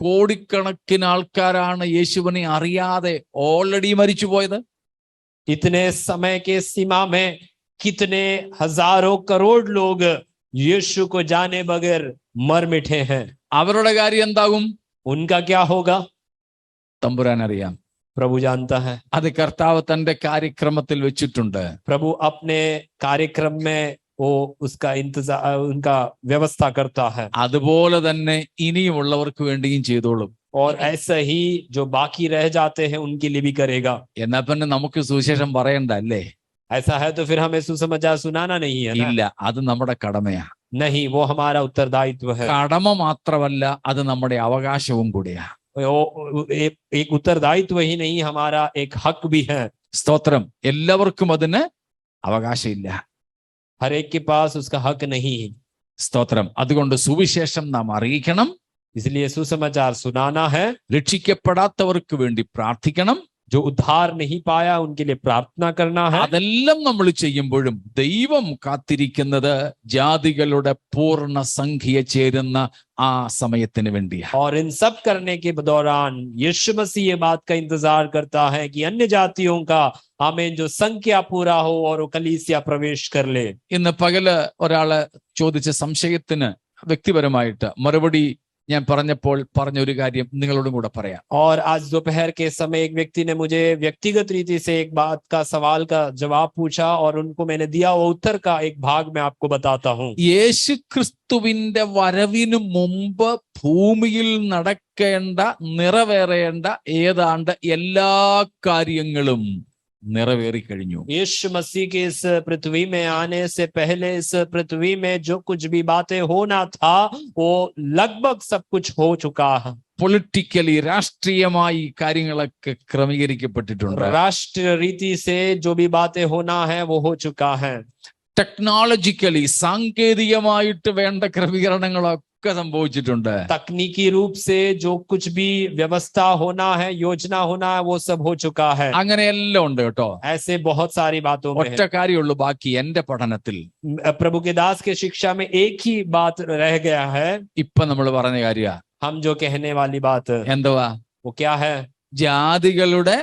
കോടിക്കണക്കിന് ആൾക്കാരാണ് യേശുവിനെ അറിയാതെ ഓൾറെഡി മരിച്ചുപോയത്? इतने समय के सीमा में कितने हजारों करोड़ लोग यीशु को जाने बगैर मर मिटे हैं. അവരുടെ കാര്യം എന്താകും? उनका क्या होगा? തമ്പുരാൻ അറിയാം. प्रभु जानता है. അത് കർത്താവ് തന്റെ കാര്യക്രമത്തിൽ വെച്ചിട്ടുണ്ട്. प्रभु अपने कार्यक्रम में वो उसका इंतजार उनका व्यवस्था करता है. അതുപോലെ തന്നെ ഇനിയുമുള്ളവർക്ക് വേണ്ടിയും ചെയ്തോളും. और ऐसा ही जो बाकी रह जाते हैं उनके लिए भी करेगा. എന്നാ പിന്നെ നമുക്ക് സുവിശേഷം പറയണ്ട അല്ലേ? ऐसा है तो फिर हमें सुसमाचार सुनाना नहीं है ना? ഇല്ല, അത് നമ്മുടെ കടമയാ. नहीं, वो हमारा उत्तरदायित्व है. കടമ മാത്രമല്ല, അത് നമ്മുടെ അവകാശവും കൂടിയാ. एक उत्तरदायित्व ही नहीं, हमारा एक हक भी है. സ്തോത്രം. എല്ലാവർക്കും അതിന് അവകാശമില്ല. हर एक के पास उसका हक नहीं है. സ്തോത്രം. അതുകൊണ്ട് സുവിശേഷം നാം അറിയിക്കണം. इसलिए सुसमाचार सुनाना है. രക്ഷിക്കപ്പെടാത്തവർക്ക് വേണ്ടി പ്രാർത്ഥിക്കണം. जो उद्धार नहीं पाया उनके लिए प्रार्थना करना है. അതെല്ലാം നമ്മൾ ചെയ്യുമ്പോഴും ദൈവം കാത്തിരിക്കുന്നത് ജാതികളുടെ പൂർണ്ണ സംഖ്യ ചേരുന്ന ആ സമയത്തിന് വേണ്ടിയാ. और इन सब करने के दौरान यीशु मसीह ये बात का इंतजार करता है कि अन्य जातियों का आमीन जो संख्या पूरा हो और वो कलीसिया प्रवेश कर ले. ഇന്ന് പകല് ഒരാള് ചോദിച്ച സംശയത്തിന് വ്യക്തിപരമായിട്ട് മറുപടി ഞാൻ പറഞ്ഞപ്പോൾ പറഞ്ഞ ഒരു കാര്യം നിങ്ങളോടും കൂടെ പറയാം. और आज दोपहर के समय एक व्यक्ति ने मुझे व्यक्तिगत रीति से एक बात का सवाल का जवाब पूछा और उनको मैंने दिया वो उत्तर का एक भाग मैं आपको बताता हूँ. യേശു ക്രിസ്തുവിന്റെ വരവിന് മുമ്പ് ഭൂമിയിൽ നടക്കേണ്ട നിറവേറേണ്ട ഏതാണ്ട് എല്ലാ കാര്യങ്ങളും നിറവേറി കഴിഞ്ഞു. यीशु मसीह के इस पृथ्वी में आने से पहले इस पृथ्वी में जो कुछ भी बातें होना था वो लगभग सब कुछ हो चुका है. പൊളിറ്റിക്കലി രാഷ്ട്രീയമായി കാര്യങ്ങളൊക്കെ ക്രമീകരിക്കപ്പെട്ടിട്ടുണ്ട്. राष्ट्र रीति से जो भी बातें होना है वो हो चुका है. ടെക്നോളജിക്കലി സാങ്കേതികമായിട്ട് വേണ്ട ക്രമീകരണങ്ങളൊക്കെ സംഭവിച്ചിട്ടുണ്ട്. तकनीकी रूप से जो कुछ भी व्यवस्था होना है, योजना होना है, वो सब हो चुका है। അങ്ങനെയെല്ലാം ഉണ്ട് കേട്ടോ. ऐसे बहुत सारी बातों में ഒറ്റ കാര്യമുള്ളൂ ബാക്കി എന്റെ പഠനത്തിൽ. प्रभु के दास के शिक्षा में एक ही बात रह गया है। ഇപ്പൊ നമ്മൾ പറഞ്ഞ കാര്യ हम जो कहने वाली बात എന്തുവാ? वो क्या है? ജാതികളുടെ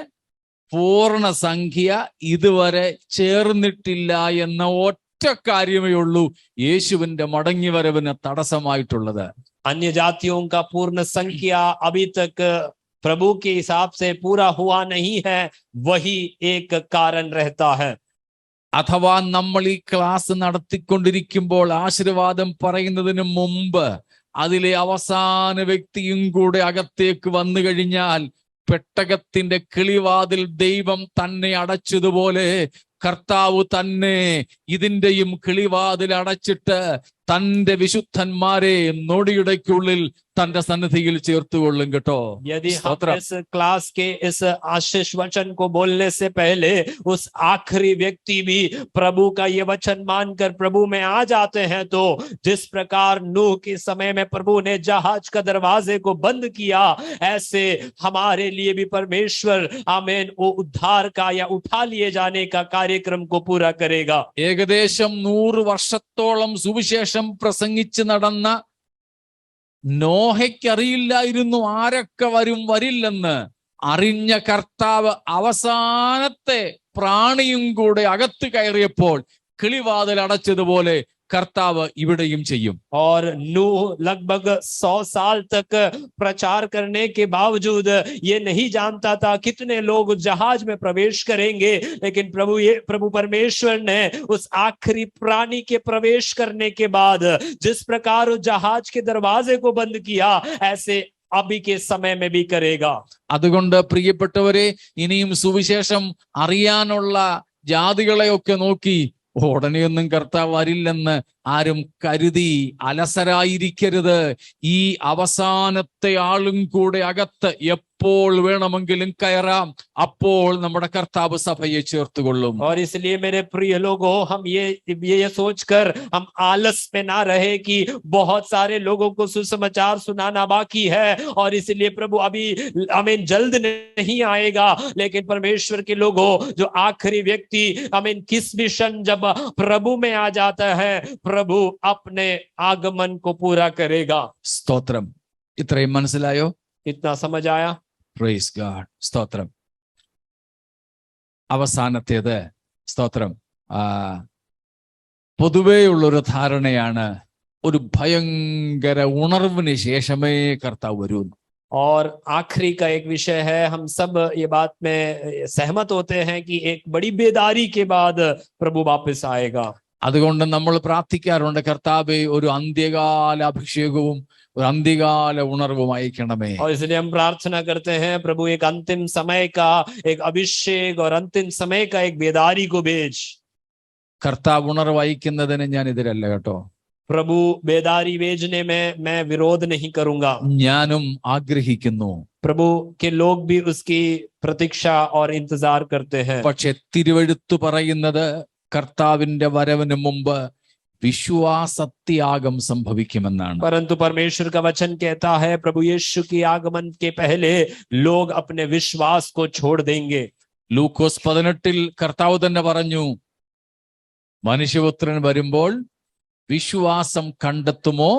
പൂർണ്ണ സംഖ്യ ഇതുവരെ ചേർന്നിട്ടില്ല എന്ന ഒറ്റ കാര്യമേ ഉള്ളൂ യേശുവിന്റെ മടങ്ങിവരവിന് തടസ്സമായിട്ടുള്ളത്. अन्य जातियों का पूर्ण संख्या अभी तक प्रभु के हिसाब से पूरा हुआ नहीं है, वही एक कारण रहता है। അഥവാ നമ്മൾ ഈ ക്ലാസ് നടത്തിക്കൊണ്ടിരിക്കുമ്പോൾ ആശീർവാദം പറയുന്നതിന് മുമ്പ് അതിലെ അവസാന വ്യക്തിയും കൂടെ അകത്തേക്ക് വന്നു കഴിഞ്ഞാൽ പെട്ടകത്തിന്റെ കിളിവാതിൽ ദൈവം തന്നെ അടച്ചതുപോലെ കർത്താവ് തന്നെ ഇതിന്റെയും കിളിവാതിൽ അടച്ചിട്ട് തന്റെ വിശുദ്ധന്മാരെ നൊടിയുടയ്ക്കുള്ളിൽ തന്റെ സന്നിധിയിൽ ചേർത്തുകൊള്ളും കേട്ടോ. यदि हम इस क्लास के इस आशीष वचन को बोलने से पहले उस आखिरी व्यक्ति भी प्रभु का ये वचन मानकर प्रभु में आ जाते हैं, तो जिस प्रकार नूह के समय में प्रभु ने जहाज का दरवाजे को बंद किया, ऐसे हमारे लिए भी परमेश्वर आमीन वो उद्धार का या उठा लिए जाने का कार्यक्रम को पूरा करेगा। ഏകദേശം 100 വർഷത്തോളം സുവിശേഷം പ്രസംഗിച്ച് നടന്ന നോഹയ്ക്കറിയില്ലായിരുന്നു ആരൊക്കെ വരും വരില്ലെന്ന്. അറിഞ്ഞ കർത്താവ് അവസാനത്തെ പ്രാണിയും കൂടെ അകത്ത് കയറിയപ്പോൾ കിളിവാതിൽ അടച്ചതുപോലെ कर्ताव इविडेയും ചെയ്യും. और नूह लगभग 100 साल तक प्रचार करने के बावजूद ये नहीं जानता था कितने लोग जहाज में प्रवेश करेंगे, लेकिन प्रभु परमेश्वर ने उस आखिरी प्राणी के प्रवेश करने के बाद जिस प्रकार उस जहाज के दरवाजे को बंद किया, ऐसे अभी के समय में भी करेगा. അതുകൊണ്ട് പ്രിയപ്പെട്ടവരെ, ഇനിയും സുവിശേഷം അറിയാനുള്ള ജാതികളെയൊക്കെ നോക്കി ഉടനെയൊന്നും കർത്താവ് വരില്ലെന്ന് ആരും കരുതി അലസരായിരിക്കരുത്. ഈ അവസാനത്തെ ആളും കൂടെ അകത്ത് എപ്പോൾ വേണമെങ്കിലും കയറാം. അപ്പോൾ നമ്മുടെ കർത്താവ് സഭയെ ചേർത്തുകൊള്ളും. और इसलिए मेरे प्रिय लोगों, हम ये सोचकर हम आलस में ना रहे कि बहुत सारे लोगों को सुसमाचार सुनाना बाकी है और इसलिए प्रभु अभी आमीन जल्द नहीं आएगा, लेकिन परमेश्वर के लोगों, जो आखिरी व्यक्ति आमीन किस भी क्षण जब प्रभु में आ जाता है, प्रभु अपने आगमन को पूरा करेगा. സ്തോത്രം. ഇത്രയും മനസ്സിലായോ? इतना समझ आया? Praise God. സ്തോത്രം. അവസാനത്തേത് സ്തോത്രം, പൊതുവെയുള്ളൊരു ധാരണയാണ് ഒരു ഭയങ്കര ഉണർവിന് ശേഷമേ കർത്താവ് വരൂ. और आखिरी का एक विषय है, हम सब ये बात में सहमत होते हैं कि एक बड़ी बेदारी के बाद प्रभु वापस आएगा. അതുകൊണ്ട് നമ്മൾ പ്രാർത്ഥിക്കാറുണ്ട്, കർത്താവേ ഒരു അന്ത്യകാല അഭിഷേകവും ഒരു അന്ത്യകാല ഉണർവും അയക്കണമേ. और इसलिए हम प्रार्थना करते हैं, प्रभु एक अंतिम समय का एक अभिषेक और अंतिम समय का एक बेदारी को भेज. കർത്താവ് ഉണർവ് അയക്കുന്നതിന് ഞാൻ എതിരല്ല കേട്ടോ. प्रभु बेदारी भेजने में मैं विरोध नहीं करूंगा. ഞാനും ആഗ്രഹിക്കുന്നു. प्रभु के लोग भी उसकी प्रतीक्षा और इंतजार करते हैं. പക്ഷെ തിരുവെഴുത്ത് പറയുന്നത് കർത്താവിന്റെ വരവിന് മുമ്പ് വിശ്വാസത്യാഗം സംഭവിക്കുമെന്നാണ്. परंतु परमेश्वर का वचन कहता है, प्रभु यीशु के आगमन के पहले लोग अपने विश्वास को छोड़ देंगे. ലൂക്കോസ് 18 കർത്താവ് തന്നെ പറഞ്ഞു, മനുഷ്യപുത്രൻ വരുമ്പോൾ വിശ്വാസം കണ്ടെത്തുമോ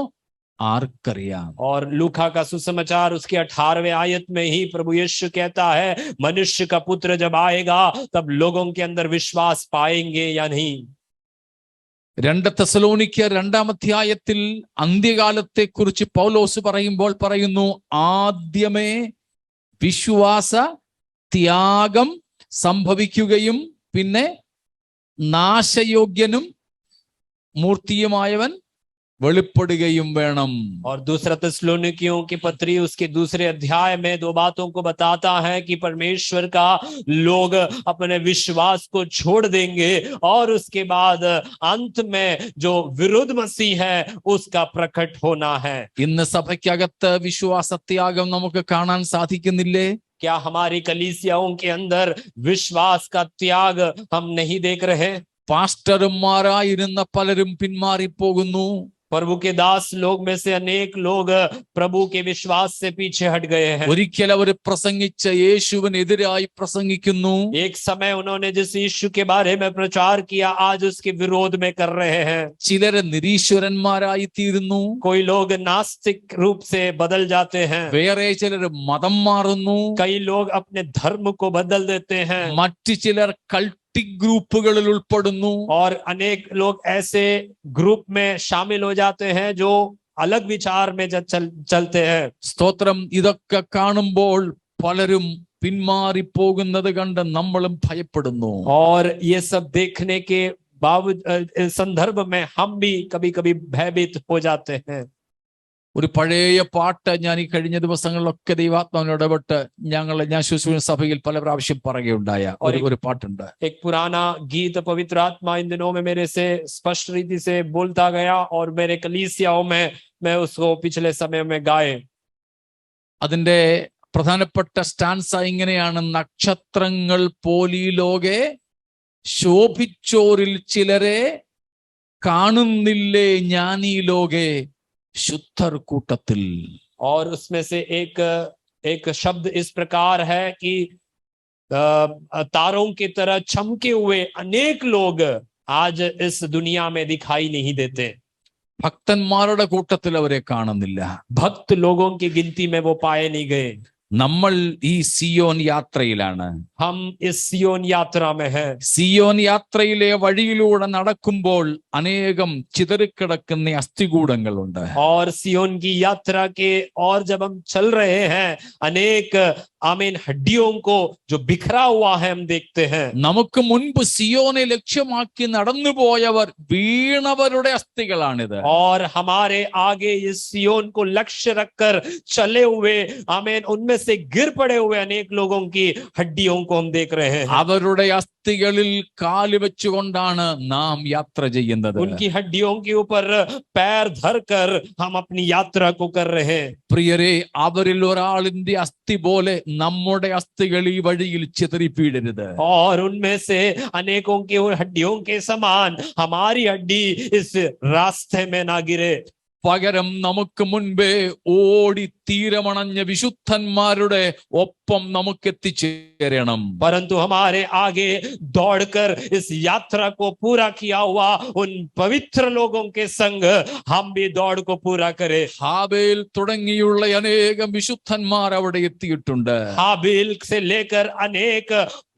ആർക്കറിയാം. और लूका का सुसमाचार उसके 18वें आयत में ही प्रभु यीशु कहता है, मनुष्य का पुत्र जब आएगा तब लोगों के अंदर विश्वास पाएंगे या नहीं. 2 തെസ്സലോനിക്കർ 2-ാം അധ്യായത്തിൽ അന്ത്യകാലത്തെ കുറിച്ച് പൗലോസ് പറയുമ്പോൾ പറയുന്നു, ആദ്യമേ വിശ്വാസ ത്യാഗം സംഭവിക്കുകയും പിന്നെ നാശയോഗ്യനും മൂർത്തിയുമായവൻ വെളിപ്പെടുകയും വേണം. और दूसरा थिस्सलुनीकियों की पत्री उसके दूसरे अध्याय में 2 बातों को बताता है कि परमेश्वर का लोग अपने विश्वास को छोड़ देंगे और उसके बाद अंत में जो विरुद्ध मसीह है उसका प्रकट होना है. ഇന്ന് സഭയ്ക്കകത്ത് വിശ്വാസത്യാഗം നമുക്ക് കാണാൻ സാധിക്കുന്നില്ലേ? क्या हमारी कलीसियाओं के अंदर विश्वास का त्याग हम नहीं देख रहे? പാസ്റ്റർമാരായിരുന്ന പലരും പിന്മാറിപ്പോകുന്നു. प्रभु के दास लोग में से अनेक लोग प्रभु के विश्वास से पीछे हट गए हैं। ഒരിക്കൽ അവർ പ്രസംഗിച്ച യേശുവിനെതിരായി പ്രസംഗിക്കുന്നു. एक समय उन्होंने जिस यीशु के बारे में प्रचार किया आज उसके विरोध में कर रहे हैं। ചിലര് നിരീശ്വരന്മാരായി തീരുന്നു. कोई लोग नास्तिक रूप से बदल जाते हैं। വേറെ ചിലര് മതം മാറുന്നു. कई लोग अपने धर्म को बदल देते हैं। മറ്റു ചിലർ ഗ്രൂപ്പുകളിൽ ഉൾപ്പെടുന്നു. और अनेक लोग ऐसे ग्रुप में शामिल हो जाते हैं जो अलग विचार में चलते हैं। സ്തോത്രം. ഇതൊക്കെ കാണുമ്പോൾ പലരും പിന്മാറിപ്പോകുന്നത് കണ്ട് നമ്മളും ഭയപ്പെടുന്നു. और ये सब देखने के बावजूद संदर्भ में हम भी कभी कभी भयभीत हो जाते हैं। ഒരു പഴയ പാട്ട് ഞാൻ ഈ കഴിഞ്ഞ ദിവസങ്ങളിലൊക്കെ ദൈവാത്മാവിനോട് ഇടപെട്ട് ഞാൻ ശുശ്രൂഷ സഭയിൽ പല പ്രാവശ്യം പറയുകയുണ്ടായ ഒരു പാട്ടുണ്ട്. एक पुराना गीत पवित्र आत्मा इन दिनों में मेरे से स्पष्ट रीति से बोलता गया और मेरे कलीसियाओं में मैं उसको पिछले समय में गाए. അതിന്റെ പ്രധാനപ്പെട്ട സ്റ്റാൻസ ഇങ്ങനെയാണ്: നക്ഷത്രങ്ങൾ പോലീ ലോകെ ശോഭിച്ചോരിൽ ചിലരെ കാണുന്നില്ലേ ജ്ഞാനീ ലോകെ शुद्धर कूटത്തിൽ. और उसमें से एक शब्द इस प्रकार है कि तारों की तरह चमके हुए अनेक लोग आज इस दुनिया में दिखाई नहीं देते. ഭക്തന്മാരുടെ കൂട്ടത്തിൽ അവരെ കാണുന്നില്ല. भक्त लोगों की गिनती में वो पाए नहीं गए. നമ്മൾ ഈ സിയോൻ യാത്രയിലാണ്. हम इस सियोन यात्रा में हैं. സിയോൻ യാത്രയിലെ വഴിയിലൂടെ നടക്കുമ്പോൾ അനേകം ചിതറിക്കിടക്കുന്ന അസ്ഥികൂടങ്ങളുണ്ട്. और सियोन की यात्रा के और जब हम चल रहे हैं अनेक आमीन हड्डियों को जो बिखरा हुआ है हम देखते हैं. നമുക്ക് മുൻപ് സിയോനെ ലക്ഷ്യമാക്കി നടന്നുപോയവർ വീണവരുടെ അസ്ഥികളാണിത്. और हमारे आगे इस सियोन को लक्ष्य रखकर चले हुए आमीन उनमें से गिर पड़े हुए अनेक लोगों की हड्डियों को हम देख रहे हैं. അവരുടെ അസ്ഥികളിൽ കാല് വെച്ചുകൊണ്ടാണ് നാം യാത്ര ചെയ്യുന്നത്. उनकी हड्डियों के ऊपर पैर धरकर हम अपनी यात्रा को कर रहे हैं. പ്രിയരെ, അവരിൽ ഒരാളിന്റെ അസ്ഥി പോലെ നമ്മുടെ അസ്ഥികൾ ഈ വഴിയിൽ ചിതറിപ്പീടരുത്. और उनमें से अनेकों की हड्डियों के समान हमारी हड्डी इस रास्ते में ना गिरे. പകരം നമുക്ക് മുൻപേ ഓടി തീരമണഞ്ഞ വിശുദ്ധന്മാരുടെ ഒപ്പം നമുക്ക് എത്തിച്ചേരണം. परंतु हमारे आगे दौड़कर इस यात्रा को पूरा किया हुआ उन पवित्र लोगों के संग हम भी दौड़ को पूरा करें. ഹാബേൽ തുടങ്ങിയുള്ള അനേകം വിശുദ്ധന്മാർ അവിടെ എത്തിയിട്ടുണ്ട്. हाबिल से लेकर अनेक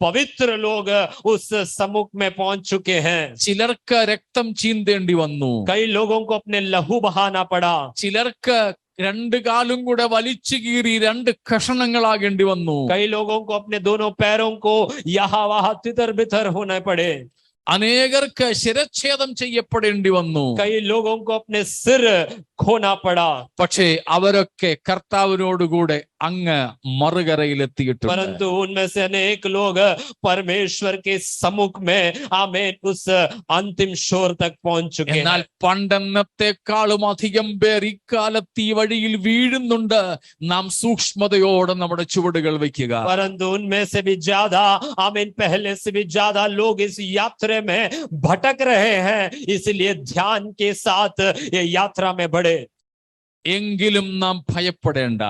पवित्र लोग उस सम्मुख में पहुंच चुके हैं. ചിലർക്ക് രക്തം ചീന്തേണ്ടി വന്നു. कई लोगों को अपने लहू बहाना पड़ा. ചിലർക്ക് രണ്ട് കാലും കൂടെ വലിച്ചു കീറി രണ്ട് കഷണങ്ങളാകേണ്ടി വന്നു. कई लोगों को अपने दोनों पैरों को यहाँ वहां तितर बितर होने पड़े. അനേകർക്ക് ശിരച്ഛേദം ചെയ്യപ്പെടേണ്ടി വന്നു. कई लोगों को अपने सिर खोना पड़ा. പക്ഷേ അവരൊക്കെ കർത്താവിനോടുകൂടെ അങ്ങ് മറുകരയിലെത്തിയിട്ടുണ്ട്. परंतु उनमें से अनेक लोग परमेश्वर के सम्मुख में आमीन उस अंतिम शोर तक पहुंच चुके हैं. എന്നാൽ പണ്ടെന്നത്തെക്കാളും അധികം പേർ ഇക്കാലത്ത് ഈ വഴിയിൽ വീഴുന്നുണ്ട്. നാം സൂക്ഷ്മതയോടെ നമ്മുടെ ചുവടുകൾ വയ്ക്കുക. परंतु उनमें से भी ज्यादा आमीन पहले से भी ज्यादा लोग इस यात्रा में भटक रहे हैं. इसलिए ध्यान के साथ ये यात्रा में बढ़े. എങ്കിലും നാം ഭയപ്പെടേണ്ട.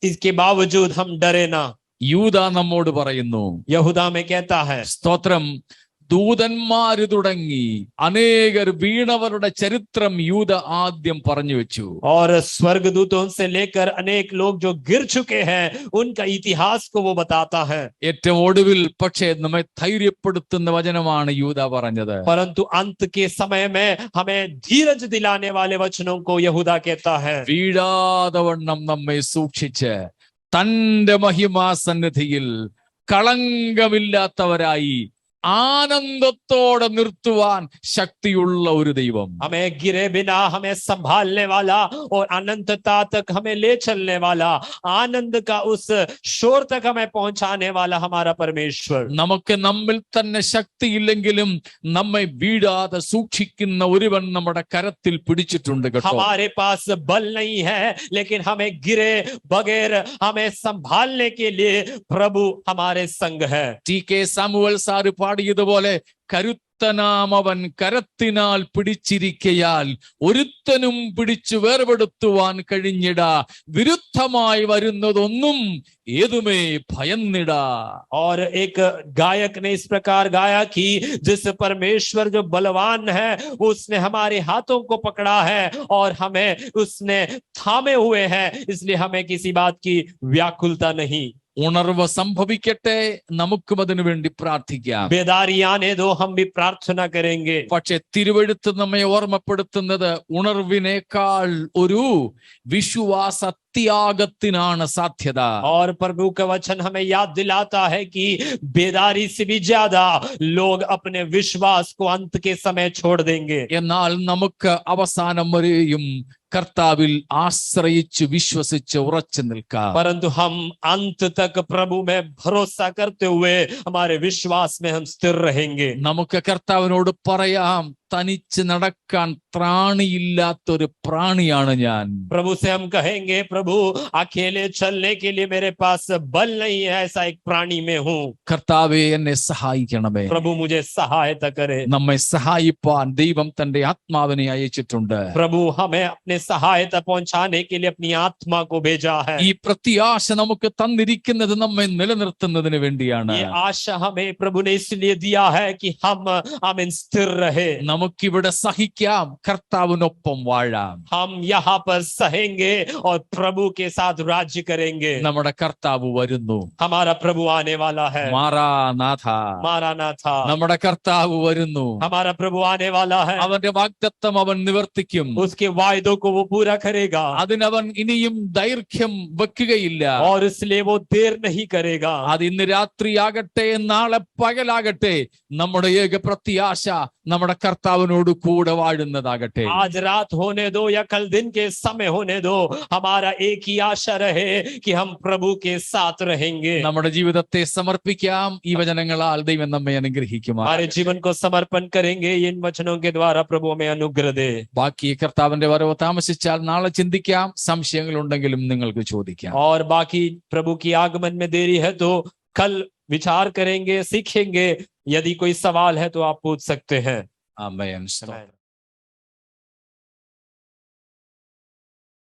इसके बावजूद हम डरे ना. യൂദാ നമ്മോട് പറയുന്നു, यहूदा में कहता है സ്തോത്രം, ദൂതന്മാര് തുടങ്ങി അനേകർ വീണവരുടെ ചരിത്രം യൂദ ആദ്യം പറഞ്ഞു വെച്ചു. और स्वर्गदूतों से लेकर अनेक लोग जो गिर चुके हैं उनका इतिहास को वो बताता है. ഏറ്റവും ഒടുവിൽ പക്ഷേ നമ്മെ ധൈര്യപ്പെടുത്തുന്ന വചനമാണ് യൂദ പറഞ്ഞത്. परंतु अंत के समय में हमें धीरज दिलाने वाले वचनों को यहूदा कहता है. വീഴാതെ വണ്ണം നമ്മെ സൂക്ഷിച്ച് തന്റെ മഹിമാസന്നിധിയിൽ കളങ്കമില്ലാത്തവരായി ആനന്ദത്തോടെ നിർത്തുവാൻ ശക്തിയുള്ള ഒരു ദൈവം. हमें गिरे बिना हमें संभालने वाला और अनंतता तक हमें ले चलने वाला, आनंद का उस शोर तक हमें पहुंचाने वाला हमारा परमेश्वर. നമുക്ക് നമ്മിൽ തന്നെ ശക്തിയില്ലെങ്കിലും നമ്മെ വീഴാതെ സൂക്ഷിക്കുന്ന ഒരുവൻ നമ്മുടെ കരത്തിൽ പിടിച്ചിട്ടുണ്ട് കേട്ടോ. हमारे पास बल नहीं है लेकिन हमें गिरे बगैर हमें संभालने के लिए प्रभु हमारे संग है. ടി കെ സാമുവൽ സാറ് പാടിയതുപോലെ കരുത്തനാം അവൻ കരത്തിനാൽ പിടിച്ചിരിക്കയാൽ ഒരുത്തനും പിടിച്ചു വേർപെടുത്തുവാൻ കഴിഞ്ഞിട. വിരുദ്ധമായി വരുന്നതൊന്നും ഏതുമേ ഭയന്നിട. और एक गायक ने इस प्रकार गाया कि जिस परमेश्वर जो बलवान है उसने हमारे हाथों को पकड़ा है और हमें उसने थामे हुए हैं, इसलिए हमें किसी बात की व्याकुलता नहीं. ഉണർവ് സംഭവിക്കട്ടെ, നമുക്കും അതിനു വേണ്ടി പ്രാർത്ഥിക്കാം. बेदारी आने दो, हम भी प्रार्थना करेंगे. പക്ഷെ തിരുവെഴുത്ത് നമ്മെ ഓർമ്മപ്പെടുത്തുന്നത് ഉണർവിനേക്കാൾ ഒരു വിശ്വാസ त्यागത്തിനാണ് സാധ്യത. और प्रभु का वचन हमें याद दिलाता है कि बेदारी से भी ज्यादा लोग अपने विश्वास को अंत के समय छोड़ देंगे. എന്നാൽ നമുക്ക് അവസാനം വരെയും കർത്താവിൽ ആശ്രയിച്ച് വിശ്വസിച്ച് ഉറച്ചു നിൽക്കാം. परंतु हम अंत तक प्रभु में भरोसा करते हुए हमारे विश्वास में हम स्थिर रहेंगे. നമുക്ക് കർത്താവിനോട് പറയാം, തനിച്ച് നടക്കാൻ ത്രാണിയില്ലാത്തൊരു പ്രാണിയാണ് ഞാൻ. प्रभु से हम कहेंगे, प्रभु अकेले चलने के लिए मेरे पास बल नहीं है, ऐसा एक प्राणी में हूँ. കർത്താവേ എന്നെ സഹായിക്കണമേ. प्रभु मुझे सहायता करे. നമ്മെ സഹായിപ്പാൻ ദൈവം തന്റെ ആത്മാവിനെ അയച്ചിട്ടുണ്ട്. प्रभु हमें अपने सहायता पहुंचाने के लिए अपनी आत्मा को भेजा है. ഈ പ്രത്യാശ നമുക്ക് തന്നിരിക്കുന്നത് നമ്മെ നിലനിർത്തുന്നതിന് വേണ്ടിയാണ്. ये आशा हमें प्रभु ने इसलिए दिया है कि हम स्थिर रहे. നമുക്കിവിടെ സഹിക്കാം, കർത്താവിനൊപ്പം വാഴാം. हम यहाँ पर सहेंगे और प्रभु के साथ राज्य करेंगे. നമ്മുടെ കർത്താവ് വരുന്നു. हमारा प्रभु आने वाला है. മാറാനാഥ. मारानाथा. നമ്മുടെ കർത്താവ് വരുന്നു. हमारा प्रभु आने वाला है. അവന്റെ വാഗ്ദത്തം അവൻ നിവർത്തിക്കും. उसके वायदों को वो पूरा करेगा അതിനവൻ ഇനിയും ദൈർഘ്യം വെക്കുകയില്ല. और इसलिए वो देर नहीं करेगा. അത് ഇന്ന് രാത്രിയാകട്ടെ, നാളെ പകലാകട്ടെ, നമ്മുടെ ഏക പ്രത്യാശ നമ്മുടെ കർത്താവിനോട് കൂടെ വാഴുന്നതാകട്ടെ. आज रात होने दो या कल दिन के समय होने दो, हमारा एक ही आशा रहे कि हम प्रभु के साथ रहेंगे. നമ്മുടെ ജീവിതത്തെ സമർപ്പിക്കാം. ഈ വചനങ്ങളാൽ ദൈവം നമ്മെ അനുഗ്രഹിക്കുമാറാകട്ടെ. हमारे जीवन को समर्पण करेंगे. इन वचनों के द्वारा प्रभु हमें अनुग्रह दे. ബാക്കി കർത്താവിന്റെ വരവ് താമസിച്ചാൽ നാളെ ചിന്തിക്കാം. സംശയങ്ങൾ ഉണ്ടെങ്കിലും നിങ്ങൾക്ക് ചോദിക്കാം. और बाकी प्रभु की आगमन में देरी है तो कल विचार करेंगे, सीखेंगे. यदि कोई सवाल है तो आप पूछ सकते हैं. ആമേൻ. आमीन.